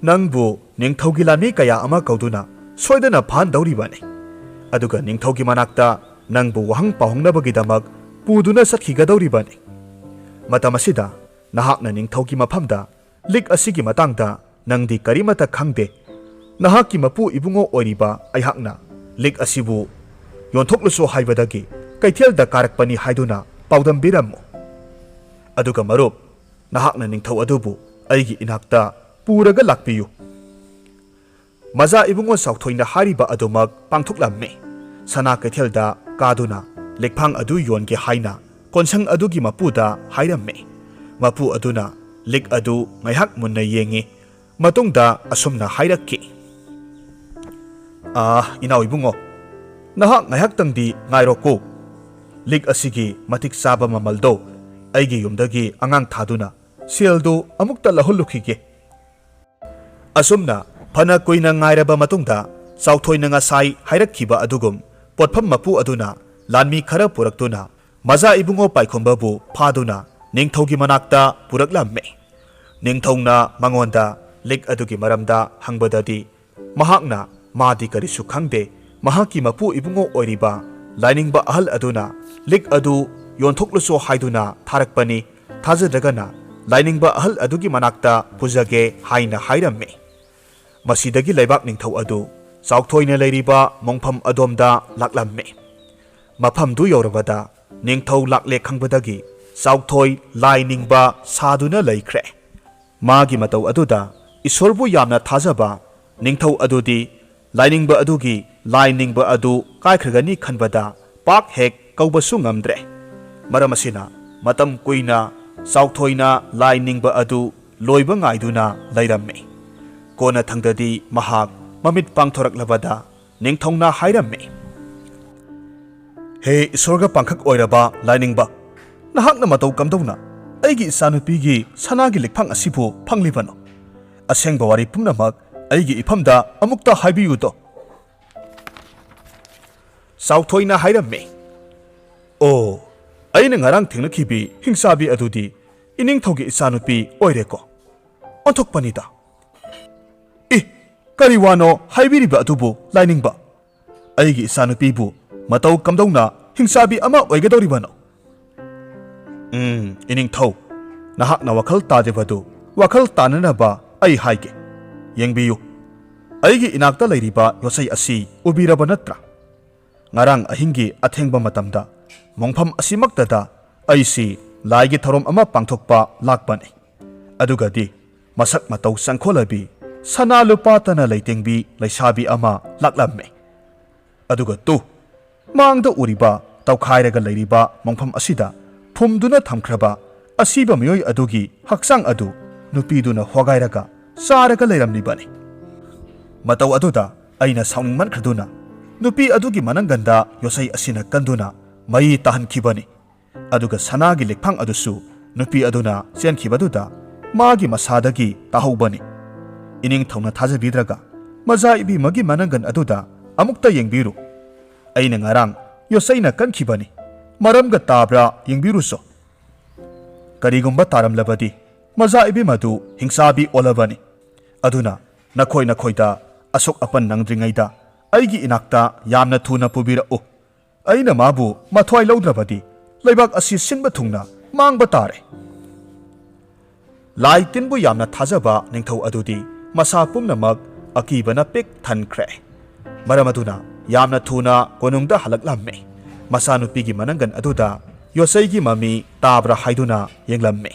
ꯅꯪꯕꯨ ꯅꯤꯡꯊꯧꯒꯤ ꯂꯥꯟꯃꯤ ꯀꯌꯥ ꯑꯃ ꯀꯧꯗꯨꯅ ꯁꯣꯏꯗꯅ ꯐꯥꯍꯟꯗꯧꯔꯤꯕꯅꯤ꯫ ꯑꯗꯨꯒ ꯅꯤꯡꯊꯧꯒꯤ ꯃꯅꯥꯛꯇ ꯅꯪꯕꯨ ꯋꯥꯍꯪ ꯄꯥꯎꯍꯪꯅꯕꯒꯤꯗꯃꯛ ꯄꯨꯗꯨꯅ ꯆꯠꯈꯤꯒꯗꯧꯔꯤꯕꯅꯤ꯫ ꯃꯇꯝ ꯑꯁꯤꯗ ꯅꯍꯥꯛꯅ ꯅꯤꯡꯊꯧꯒꯤ ꯃꯐꯝꯗ ꯂꯤꯛ ꯑꯁꯤꯒꯤ ꯃꯇꯥꯡꯗ ꯅꯪꯗꯤ ꯀꯔꯤꯃꯠꯇ ꯈꯪꯗꯦ꯫ ꯅꯍꯥꯛꯀꯤ ꯃꯄꯨ ꯏꯕꯨꯡꯉꯣ ꯑꯣꯏꯔꯤꯕ ꯑꯩꯍꯥꯛꯅ ꯂꯤꯛ ꯑꯁꯤꯕꯨ ꯌꯣꯟꯊꯣꯛꯂꯨꯁꯣ ꯍꯥꯏꯕꯗꯒꯤ ꯀꯩꯊꯦꯜꯗ ꯀꯥꯔꯛꯄꯅꯤ ꯍꯥꯏꯗꯨꯅ ꯄꯥꯎꯗꯝꯕꯤꯔꯝꯃꯨ꯫ ꯑꯗꯨꯒ ꯃꯔꯨꯞ, ꯅꯍꯥꯛꯅ ꯅꯤꯡꯊꯧ ꯑꯗꯨꯕꯨ ꯑꯩꯒꯤ ꯏꯅꯥꯛꯇ ꯄꯨꯔꯒ ꯂꯥꯛꯄꯤꯌꯨ꯫ ꯃꯖꯥ ꯏꯕꯨꯡꯉꯣ ꯆꯥꯎꯊꯣꯏꯅ ꯍꯥꯏꯔꯤꯕ ꯑꯗꯨꯃꯛ ꯄꯥꯡꯊꯣꯛꯂꯝꯃꯤ꯫ ꯁꯅꯥ ꯀꯩꯊꯦꯜꯗ ꯀꯥꯗꯨꯅ ꯂꯤꯛꯐꯥꯡ ꯑꯗꯨ ꯌꯣꯟꯒꯦ ꯍꯥꯏꯅ ꯀꯣꯟꯁꯪ ꯑꯗꯨꯒꯤ ꯃꯄꯨꯗ ꯍꯥꯏꯔꯝꯃꯤ꯫ ꯃꯄꯨ ꯑꯗꯨꯅ ꯂꯤꯛ ꯑꯗꯨ ꯉꯥꯏꯍꯥꯛ ꯃꯨꯟꯅ ꯌꯦꯡꯉꯤ꯫ ꯃꯇꯨꯡꯗ ꯑꯁꯨꯝꯅ ꯍꯥꯏꯔꯛꯈꯤ, ꯏꯅꯥꯎ ꯏꯕꯨꯡꯉꯣ, ꯅꯍꯥꯛ ꯉꯥꯏꯍꯥꯛꯇꯪꯗꯤ ꯉꯥꯏꯔꯣꯀꯣ꯫ ꯂꯤꯛ ꯑꯁꯤꯒꯤ ꯃꯇꯤꯛ ꯆꯥꯕ ꯃꯃꯜꯗꯣ ꯑꯩꯒꯤ ꯌꯨꯝꯗꯒꯤ ꯑꯉꯥꯡ ꯊꯥꯗꯨꯅ ꯁꯦꯜꯗꯨ ꯑꯃꯨꯛꯇ ꯂꯧꯍꯜꯂꯨꯈꯤꯒꯦ꯫ ꯑꯁꯨꯝꯅ ꯐꯅ ꯀꯨꯏꯅ ꯉꯥꯏꯔꯕ ꯃꯇꯨꯡꯗ ꯆꯥꯎꯊꯣꯏꯅ ꯉꯁꯥꯏ ꯍꯥꯏꯔꯛꯈꯤꯕ ꯑꯗꯨꯒꯨꯝ ꯄꯣꯠꯐꯝ ꯃꯄꯨ ꯑꯗꯨꯅ ꯂꯥꯟꯃꯤ ꯈꯔ ꯄꯨꯔꯛꯇꯨꯅ ꯃꯖꯥ ꯏꯕꯨꯡꯉꯣ ꯄꯥꯏꯈꯣꯝꯕꯕꯨ ꯐꯥꯗꯨꯅ ꯅꯤꯡꯊꯧꯒꯤ ꯃꯅꯥꯛꯇ ꯄꯨꯔꯛꯂꯝꯃꯤ꯫ ꯅꯤꯡꯊꯧꯅ ꯃꯉꯣꯟꯗ ꯂꯤꯛ ꯑꯗꯨꯒꯤ ꯃꯔꯝꯗ ꯍꯪꯕꯗꯗꯤ ꯃꯍꯥꯛꯅ ꯃꯥꯗꯤ ꯀꯔꯤꯁꯨ ꯈꯪꯗꯦ, ꯃꯍꯥꯛꯀꯤ ꯃꯄꯨ ꯏꯕꯨꯡꯉꯣ ꯑꯣꯏꯔꯤꯕ ꯂꯥꯏꯅꯤꯡꯕ ꯑꯍꯜ ꯑꯗꯨꯅ ꯂꯤꯛ ꯑꯗꯨ ꯌꯣꯟꯊꯣꯛꯂꯨꯆꯣ ꯍꯥꯏꯗꯨꯅ ꯊꯥꯔꯛꯄꯅꯤ, ꯊꯥꯖꯗ꯭ꯔꯒꯅ ꯂꯥꯏꯅꯤꯡꯕ ꯑꯍꯜ ꯑꯗꯨꯒꯤ ꯃꯅꯥꯛꯇ ꯄꯨꯖꯒꯦ ꯍꯥꯏꯅ ꯍꯥꯏꯔꯝꯃꯤ꯫ ꯃꯁꯤꯗꯒꯤ ꯂꯩꯕꯥꯛ ꯅꯤꯡꯊꯧ ꯑꯗꯨ ꯆꯥꯎꯊꯣꯏꯅ ꯂꯩꯔꯤꯕ ꯃꯣꯡꯐꯝ ꯑꯗꯣꯝꯗ ꯂꯥꯛꯂꯝꯃꯤ꯫ ꯃꯐꯝꯗꯨ ꯌꯧꯔꯕꯗ ꯅꯤꯡꯊꯧ ꯂꯥꯛꯂꯦ ꯈꯪꯕꯗꯒꯤ ꯆꯥꯎꯊꯣꯏ ꯂꯥꯏ ꯅꯤꯡꯕ ꯁꯥꯗꯨꯅ ꯂꯩꯈ꯭ꯔꯦ꯫ ꯃꯥꯒꯤ ꯃꯇꯧ ꯑꯗꯨꯗ ꯏꯁꯣꯔꯕꯨ ꯌꯥꯝꯅ ꯊꯥꯖꯕ ꯅꯤꯡꯊꯧ ꯑꯗꯨꯗꯤ ꯂꯥꯏꯅꯤꯡꯕ ꯑꯗꯨꯒꯤ ꯂꯥꯏ ꯅꯤꯡꯕ ꯑꯗꯨ ꯀꯥꯏꯈ꯭ꯔꯒꯅꯤ ꯈꯟꯕꯗ ꯄꯥꯛ ꯍꯦꯛ ꯀꯧꯕꯁꯨ ꯉꯝꯗ꯭ꯔꯦ꯫ ꯃꯔꯝ ꯑꯁꯤꯅ ꯃꯇꯝ ꯀꯨꯏꯅ ꯆꯥꯎꯊꯣꯏꯅ ꯂꯥꯏ ꯅꯤꯡꯕ ꯑꯗꯨ ꯂꯣꯏꯕ ꯉꯥꯏꯗꯨꯅ ꯂꯩꯔꯝꯃꯤ꯫ ꯀꯣꯟꯅ ꯊꯪꯗꯗꯤ ꯃꯍꯥꯛ ꯃꯃꯤꯠ ꯄꯥꯡꯊꯣꯔꯛꯂꯕꯗ ꯅꯤꯡꯊꯧꯅ ꯍꯥꯏꯔꯝꯃꯤ, ꯍꯦ ꯏꯁꯣꯔꯒ ꯄꯥꯡꯈꯛ ꯑꯣꯏꯔꯕ ꯂꯥꯏꯅꯤꯡꯕ, ꯅꯍꯥꯛꯅ ꯃꯇꯧ ꯀꯝꯗꯧꯅ ꯑꯩꯒꯤ ꯏꯆꯥꯅꯨꯄꯤꯒꯤ ꯁꯅꯥꯒꯤ ꯂꯤꯛꯐꯥꯡ ꯑꯁꯤꯕꯨ ꯐꯪꯂꯤꯕꯅꯣ? ꯑꯁꯦꯡꯕ ꯋꯥꯔꯤ ꯄꯨꯝꯅꯃꯛ ꯑꯩꯒꯤ ꯏꯐꯝꯗ ꯑꯃꯨꯛꯇ ꯍꯥꯏꯕꯤꯌꯨꯗꯣ꯫ ꯆꯥꯎꯊꯣꯏꯅ ꯍꯥꯏꯔꯝꯃꯤ, ꯑꯣ, ꯑꯩꯅ ꯉꯔꯥꯡ ꯊꯦꯡꯅꯈꯤꯕꯤ ꯍꯤꯡꯆꯥꯕꯤ ꯑꯗꯨꯗꯤ ꯏꯅꯤꯡꯊꯧꯒꯤ ꯏꯆꯥꯅꯨꯄꯤ ꯑꯣꯏꯔꯦꯀꯣ? ꯑꯣꯟꯊꯣꯛꯄꯅꯤꯗ! ꯀꯔꯤ ꯋꯥꯅꯣ ꯍꯥꯏꯕꯤꯔꯤꯕ ꯑꯗꯨꯕꯨ ꯂꯥꯏꯅꯤꯡꯕ? ꯑꯩꯒꯤ ꯏꯆꯥꯅꯨꯄꯤꯕꯨ ꯃꯇꯧ ꯀꯝꯗꯧꯅ ꯍꯤꯡꯆꯥꯕꯤ ꯑꯃ ꯑꯣꯏꯒꯗꯧꯔꯤꯕꯅꯣ? ꯏꯅꯤꯡꯊꯧ, ꯅꯍꯥꯛꯅ ꯋꯥꯈꯜ ꯇꯥꯗ꯭ꯔꯤꯕꯗꯨ ꯋꯥꯈꯜ ꯇꯥꯅꯅꯕ ꯑꯩ ꯍꯥꯏꯒꯦ꯫ ꯌꯦꯡꯕꯤꯌꯨ, ꯑꯩꯒꯤ ꯏꯅꯥꯛꯇ ꯂꯩꯔꯤꯕ ꯌꯣꯠꯆꯩ ꯑꯁꯤ ꯎꯕꯤꯔꯕ ꯅꯠꯇ꯭ꯔꯥ? ꯉꯔꯥꯡ ꯑꯍꯤꯡꯒꯤ ꯑꯊꯦꯡꯕ ꯃꯇꯝꯗ ꯃꯣꯡꯐꯝ ꯑꯁꯤꯃꯛꯇꯗ ꯑꯩꯁꯤ ꯂꯥꯏꯒꯤ ꯊꯧꯔꯝ ꯑꯃ ꯄꯥꯡꯊꯣꯛꯄ ꯂꯥꯛꯄꯅꯤ꯫ ꯑꯗꯨꯒꯗꯤ ꯃꯁꯛ ꯃꯇꯧ ꯆꯪꯈꯣꯜꯂꯕꯤ, ꯁꯅꯥ ꯂꯨꯄꯥꯇꯅ ꯂꯩꯇꯦꯡꯕꯤ ꯂꯩꯁꯥꯕꯤ ꯑꯃ ꯂꯥꯛꯂꯝꯃꯤ꯫ ꯑꯗꯨꯒ ꯃꯥꯡꯗ ꯎꯔꯤꯕ ꯇꯧꯈꯥꯏꯔꯒ ꯂꯩꯔꯤꯕ ꯃꯣꯡꯐꯝ ꯑꯁꯤꯗ ꯐꯨꯝꯗꯨꯅ ꯊꯝꯈ꯭ꯔꯕ ꯑꯁꯤꯕ ꯃꯤꯑꯣꯏ ꯑꯗꯨꯒꯤ ꯍꯛꯆꯥꯡ ꯑꯗꯨ ꯅꯨꯄꯤꯗꯨꯅ ꯍꯣꯒꯥꯏꯔꯒ ꯆꯥꯔꯒ ꯂꯩꯔꯝꯂꯤꯕꯅꯤ꯫ ꯃꯇꯧ ꯑꯗꯨꯗ ꯑꯩꯅ ꯁꯥꯎꯅꯤꯡꯃꯟꯈ꯭ꯔꯗꯨꯅ ꯅꯨꯄꯤ ꯑꯗꯨꯒꯤ ꯃꯅꯪꯒꯟꯗ ꯌꯣꯠꯆꯩ ꯑꯁꯤꯅ ꯀꯟꯗꯨꯅ ꯃꯩ ꯇꯥꯍꯟꯈꯤꯕꯅꯤ꯫ ꯑꯗꯨꯒ ꯁꯅꯥꯒꯤ ꯂꯤꯛꯐꯥꯡ ꯑꯗꯨꯁꯨ ꯅꯨꯄꯤ ꯑꯗꯨꯅ ꯆꯦꯟꯈꯤꯕꯗꯨꯗ ꯃꯥꯒꯤ ꯃꯁꯥꯗꯒꯤ ꯇꯥꯍꯧꯕꯅꯤ꯫ ꯏꯅꯤꯡꯊꯧꯅ ꯊꯥꯖꯕꯤꯗ꯭ꯔꯒ ꯃꯆꯥ ꯏꯕꯤꯃꯒꯤ ꯃꯅꯪꯒꯟ ꯑꯗꯨꯗ ꯑꯃꯨꯛꯇ ꯌꯦꯡꯕꯤꯔꯨ꯫ ꯑꯩꯅ ꯉꯔꯥꯡ ꯌꯣꯠꯆꯩꯅ ꯀꯟꯈꯤꯕꯅꯤ, ꯃꯔꯝꯒ ꯇꯥꯕ꯭ꯔꯥ ꯌꯦꯡꯕꯤꯔꯨꯆꯣ꯫ ꯀꯔꯤꯒꯨꯝꯕ ꯇꯥꯔꯝꯂꯕꯗꯤ ꯃꯆꯥ ꯏꯕꯤꯃꯗꯨ ꯍꯤꯡꯆꯥꯕꯤ ꯑꯣꯜꯂꯕꯅꯤ꯫ ꯑꯗꯨꯅ ꯅꯈꯣꯏꯗ ꯑꯁꯣꯛ ꯑꯄꯟ ꯅꯪꯗ꯭ꯔꯤꯉꯩꯗ ꯑꯩꯒꯤ ꯏꯅꯥꯛꯇ ꯌꯥꯝꯅ ꯊꯨꯅ ꯄꯨꯕꯤꯔꯛꯎ꯫ ꯑꯩꯅ ꯃꯥꯕꯨ ꯃꯊ꯭ꯋꯥꯏ ꯂꯧꯗ꯭ꯔꯕꯗꯤ ꯂꯩꯕꯥꯛ ꯑꯁꯤ ꯁꯤꯟꯕ ꯊꯨꯡꯅ ꯃꯥꯡꯕ ꯇꯥꯔꯦ꯫ ꯂꯥꯏ ꯇꯤꯟꯕꯨ ꯌꯥꯝꯅ ꯊꯥꯖꯕ ꯅꯤꯡꯊꯧ ꯑꯗꯨꯗꯤ ꯃꯁꯥ ꯄꯨꯝꯅꯃꯛ ꯑꯀꯤꯕꯅ ꯄꯤꯛ ꯊꯟꯈ꯭ꯔꯦ꯫ ꯃꯔꯝ ꯑꯗꯨꯅ ꯌꯥꯝꯅ ꯊꯨꯅ ꯀꯣꯅꯨꯡꯗ ꯍꯜꯂꯛꯂꯝꯃꯤ꯫ ꯃꯆꯥꯅꯨꯄꯤꯒꯤ ꯃꯅꯪꯒꯟ ꯑꯗꯨꯗ ꯌꯣꯠꯆꯩꯒꯤ ꯃꯃꯤ ꯇꯥꯕ꯭ꯔꯥ ꯍꯥꯏꯗꯨꯅ ꯌꯦꯡꯂꯝꯃꯤ꯫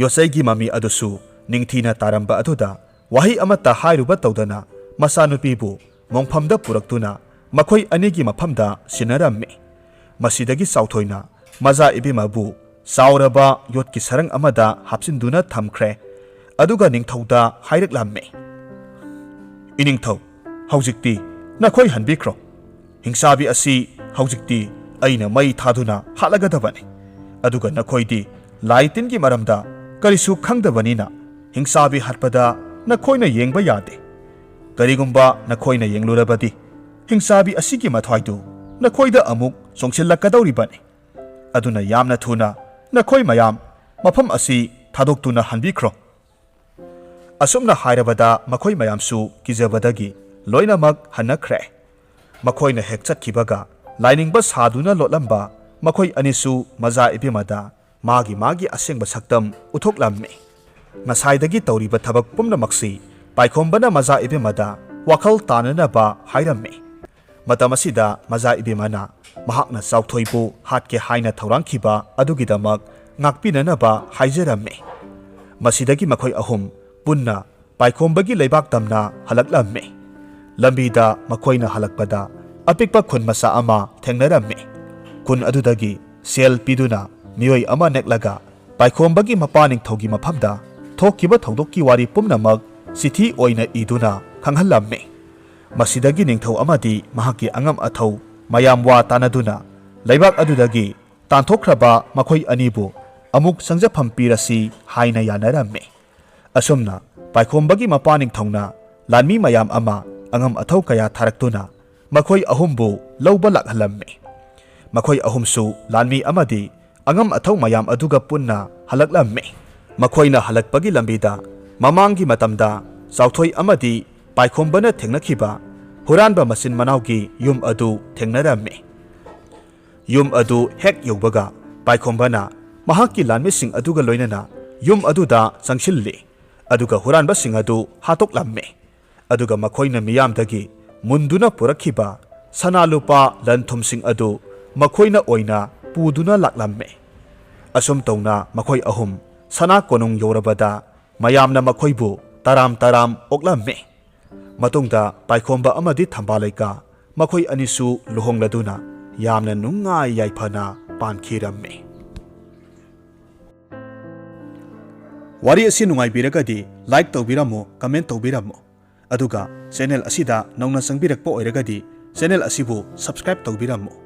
ꯌꯣꯠꯆꯩꯒꯤ ꯃꯃꯤ ꯑꯗꯨꯁꯨ ꯅꯤꯡꯊꯤꯅ ꯇꯥꯔꯝꯕ ꯑꯗꯨꯗ ꯋꯥꯍꯩ ꯑꯃꯠꯇ ꯍꯥꯏꯔꯨꯕ ꯇꯧꯗꯅ ꯃꯆꯥꯅꯨꯄꯤꯕꯨ ꯃꯣꯡꯐꯝꯗ ꯄꯨꯔꯛꯇꯨꯅ ꯃꯈꯣꯏ ꯑꯅꯤꯒꯤ ꯃꯐꯝꯗ ꯁꯤꯟꯅꯔꯝꯃꯤ꯫ ꯃꯁꯤꯗꯒꯤ ꯆꯥꯎꯊꯣꯏꯅ ꯃꯆꯥ ꯏꯕꯦꯝꯃꯕꯨ ꯆꯥꯎꯔꯕ ꯌꯣꯠꯀꯤ ꯁꯔꯪ ꯑꯃꯗ ꯍꯥꯞꯆꯤꯟꯗꯨꯅ ꯊꯝꯈ꯭ꯔꯦ꯫ ꯑꯗꯨꯒ ꯅꯤꯡꯊꯧꯗ ꯍꯥꯏꯔꯛꯂꯝꯃꯤ, ꯏꯅꯤꯡꯊꯧ, ꯍꯧꯖꯤꯛꯇꯤ ꯅꯈꯣꯏ ꯍꯟꯕꯤꯈ꯭ꯔꯣ꯫ ꯍꯤꯡꯆꯥꯕꯤ ꯑꯁꯤ ꯍꯧꯖꯤꯛꯇꯤ ꯑꯩꯅ ꯃꯩ ꯊꯥꯗꯨꯅ ꯍꯥꯠꯂꯒꯗꯕꯅꯤ꯫ ꯑꯗꯨꯒ ꯅꯈꯣꯏꯗꯤ ꯂꯥꯏ ꯇꯤꯟꯒꯤ ꯃꯔꯝꯗ ꯀꯔꯤꯁꯨ ꯈꯪꯗꯕꯅꯤꯅ ꯍꯤꯡꯆꯥꯕꯤ ꯍꯥꯠꯄꯗ ꯅꯈꯣꯏꯅ ꯌꯦꯡꯕ ꯌꯥꯗꯦ꯫ ꯀꯔꯤꯒꯨꯝꯕ ꯅꯈꯣꯏꯅ ꯌꯦꯡꯂꯨꯔꯕꯗꯤ ꯍꯤꯡꯆꯥꯕꯤ ꯑꯁꯤꯒꯤ ꯃꯊ꯭ꯋꯥꯏꯗꯨ ꯅꯈꯣꯏꯗ ꯑꯃꯨꯛ ꯆꯣꯡꯁꯤꯜꯂꯛꯀꯗꯧꯔꯤꯕꯅꯤ꯫ ꯑꯗꯨꯅ ꯌꯥꯝꯅ ꯊꯨꯅ ꯅꯈꯣꯏ ꯃꯌꯥꯝ ꯃꯐꯝ ꯑꯁꯤ ꯊꯥꯗꯣꯛꯇꯨꯅ ꯍꯟꯕꯤꯈ꯭ꯔꯣ꯫ ꯑꯁꯨꯝꯅ ꯍꯥꯏꯔꯕꯗ ꯃꯈꯣꯏ ꯃꯌꯥꯝꯁꯨ ꯀꯤꯖꯕꯗꯒꯤ ꯂꯣꯏꯅꯃꯛ ꯍꯟꯅꯈ꯭ꯔꯦ꯫ ꯃꯈꯣꯏꯅ ꯍꯦꯛ ꯆꯠꯈꯤꯕꯒ ꯂꯥꯏꯅꯤꯡꯕ ꯁꯥꯗꯨꯅ ꯂꯣꯠꯂꯝꯕ ꯃꯈꯣꯏ ꯑꯅꯤꯁꯨ ꯃꯆꯥ ꯏꯕꯦꯝꯃꯗ ꯃꯥꯒꯤ ꯑꯁꯦꯡꯕ ꯁꯛꯇꯝ ꯎꯠꯊꯣꯛꯂꯝꯃꯤ꯫ ꯉꯁꯥꯏꯗꯒꯤ ꯇꯧꯔꯤꯕ ꯊꯕꯛ ꯄꯨꯝꯅꯃꯛꯁꯤ ꯄꯥꯏꯈꯣꯝꯕꯅ ꯃꯆꯥ ꯏꯕꯦꯝꯃꯗ ꯋꯥꯈꯜ ꯇꯥꯅꯅꯕ ꯍꯥꯏꯔꯝꯃꯤ꯫ ꯃꯇꯝ ꯑꯁꯤꯗ ꯃꯆꯥ ꯏꯕꯦꯝꯃꯅ ꯃꯍꯥꯛꯅ ꯆꯥꯎꯊꯣꯏꯕꯨ ꯍꯥꯠꯀꯦ ꯍꯥꯏꯅ ꯊꯧꯔꯥꯡꯈꯤꯕ ꯑꯗꯨꯒꯤꯗꯃꯛ ꯉꯥꯛꯄꯤꯅꯅꯕ ꯍꯥꯏꯖꯔꯝꯃꯤ꯫ ꯃꯁꯤꯗꯒꯤ ꯃꯈꯣꯏ ꯑꯍꯨꯝ ꯄꯨꯟꯅ ꯄꯥꯏꯈꯣꯝꯕꯒꯤ ꯂꯩꯕꯥꯛ ꯇꯝꯅ ꯍꯜꯂꯛꯂꯝꯃꯤ꯫ ꯂꯝꯕꯤꯗ ꯃꯈꯣꯏꯅ ꯍꯜꯂꯛꯄꯗ ꯑꯄꯤꯛꯄ ꯈꯨꯟ ꯃꯆꯥ ꯑꯃ ꯊꯦꯡꯅꯔꯝꯃꯤ꯫ ꯈꯨꯟ ꯑꯗꯨꯗꯒꯤ ꯁꯦꯜ ꯄꯤꯗꯨꯅ ꯃꯤꯑꯣꯏ ꯑꯃ ꯅꯦꯛꯂꯒ ꯄꯥꯏꯈꯣꯝꯕꯒꯤ ꯃꯄꯥꯅꯤꯡꯊꯧꯒꯤ ꯃꯐꯝꯗ ꯊꯣꯛꯈꯤꯕ ꯊꯧꯗꯣꯛꯀꯤ ꯋꯥꯔꯤ ꯄꯨꯝꯅꯃꯛ ꯆꯤꯊꯤ ꯑꯣꯏꯅ ꯏꯗꯨꯅ ꯈꯪꯍꯜꯂꯝꯃꯤ꯫ ꯃꯁꯤꯗꯒꯤ ꯅꯤꯡꯊꯧ ꯑꯃꯗꯤ ꯃꯍꯥꯛꯀꯤ ꯑꯉꯝ ꯑꯊꯧ ꯃꯌꯥꯝ ꯋꯥ ꯇꯥꯅꯗꯨꯅ ꯂꯩꯕꯥꯛ ꯑꯗꯨꯗꯒꯤ ꯇꯥꯟꯊꯣꯛꯈ꯭ꯔꯕ ꯃꯈꯣꯏ ꯑꯅꯤꯕꯨ ꯑꯃꯨꯛ ꯆꯪꯖꯐꯝ ꯄꯤꯔꯁꯤ ꯍꯥꯏꯅ ꯌꯥꯅꯔꯝꯃꯤ꯫ ꯑꯁꯨꯝꯅ ꯄꯥꯏꯈꯣꯝꯕꯒꯤ ꯃꯄꯥꯅꯤꯡꯊꯧꯅ ꯂꯥꯟꯃꯤ ꯃꯌꯥꯝ ꯑꯃ ꯑꯉꯝ ꯑꯊꯧ ꯀꯌా ꯊꯥꯔꯛꯇꯨꯅ ꯃꯈꯣꯏ ꯑꯍꯨꯝꯕꯨ ꯂꯧꯕ ꯂꯥꯛꯍꯜꯂꯝꯃꯤ꯫ ꯃꯈꯣꯏ ꯑꯍꯨꯝꯁꯨ ꯂꯥꯟꯃꯤ ꯑꯃꯗꯤ ꯑꯉꯝ ꯑꯊꯧ ꯃꯌꯥꯝ ꯑꯗꯨꯒ ꯄꯨꯟꯅ ꯍꯜꯂꯛꯂꯝꯃꯤ꯫ ꯃꯈꯣꯏꯅ ꯍꯜꯂꯛꯄꯒꯤ ꯂꯝꯕꯤꯗ ꯃꯃꯥꯡꯒꯤ ꯃꯇꯝꯗ ꯆꯥꯎꯊꯣꯏ ꯑꯃꯗꯤ ꯄꯥꯏꯈꯣꯝꯕꯅ ꯊꯦꯡꯅꯈꯤꯕ ꯍꯨꯔꯥꯟꯕ ꯃꯆꯤꯟ ꯃꯅꯥꯎꯒꯤ ꯌꯨꯝ ꯑꯗꯨ ꯊꯦꯡꯅꯔꯝꯃꯤ꯫ ꯌꯨꯝ ꯑꯗꯨ ꯍꯦꯛ ꯌꯧꯕꯒ ꯄꯥꯏꯈꯣꯝꯕꯅ ꯃꯍꯥꯛꯀꯤ ꯂꯥꯟꯃꯤꯁꯤꯡ ꯑꯗꯨꯒ ꯂꯣꯏꯅꯅ ꯌꯨꯝ ꯑꯗꯨꯗ ꯆꯪꯁꯤꯜꯂꯤ ꯑꯗꯨꯒ ꯍꯨꯔꯥꯟꯕꯁꯤꯡ ꯑꯗꯨ ꯍꯥꯠꯇꯣꯛꯂꯝꯃꯤ꯫ ꯑꯗꯨꯒ ꯃꯈꯣꯏꯅ ꯃꯤꯌꯥꯝꯗꯒꯤ ꯃꯨꯟꯗꯨꯅ ꯄꯨꯔꯛꯈꯤꯕ ꯁꯅꯥ ꯂꯨꯄꯥ ꯂꯟ ꯊꯨꯝꯁꯤꯡ ꯑꯗꯨ ꯃꯈꯣꯏꯅ ꯑꯣꯏꯅ ꯄꯨꯗꯨꯅ ꯂꯥꯛꯂꯝꯃꯤ꯫ ꯑꯁꯨꯝ ꯇꯧꯅ ꯃꯈꯣꯏ ꯑꯍꯨꯝ ꯁꯅꯥ ꯀꯣꯅꯨꯡ ꯌꯧꯔꯕꯗ ꯃꯌꯥꯝꯅ ꯃꯈꯣꯏꯕꯨ ꯇꯔꯥꯝ ꯇꯔꯥꯝ ꯑꯣꯛꯂꯝꯃꯤ꯫ ꯃꯇꯨꯡꯗ ꯄꯥꯏꯈꯣꯝꯕ ꯑꯃꯗꯤ ꯊꯝꯕꯥꯂꯩꯀꯥ ꯃꯈꯣꯏ ꯑꯅꯤꯁꯨ ꯂꯨꯍꯣꯡꯂꯗꯨꯅ ꯌꯥꯝꯅ ꯅꯨꯡꯉꯥꯏ ꯌꯥꯏꯐꯅ ꯄꯥꯟꯈꯤꯔꯝꯃꯤ꯫ ꯋꯥꯔꯤ ꯑꯁꯤ ꯅꯨꯡꯉꯥꯏꯕꯤꯔꯒꯗꯤ ꯂꯥꯏꯛ ꯇꯧꯕꯤꯔꯝꯃꯨ, ꯀꯃꯦꯟꯠ ꯇꯧꯕꯤꯔꯝꯃꯨ, ꯑꯗꯨꯒ ꯆꯦꯅꯦꯜ ꯑꯁꯤꯗ ꯅꯧꯅ ꯆꯪꯕꯤꯔꯛꯄ ꯑꯣꯏꯔꯒꯗꯤ ꯆꯦꯅꯦꯜ ꯑꯁꯤꯕꯨ ꯁꯕꯁꯀ꯭ꯔꯥꯏꯕ ꯇꯧꯕꯤꯔꯝꯃꯨ꯫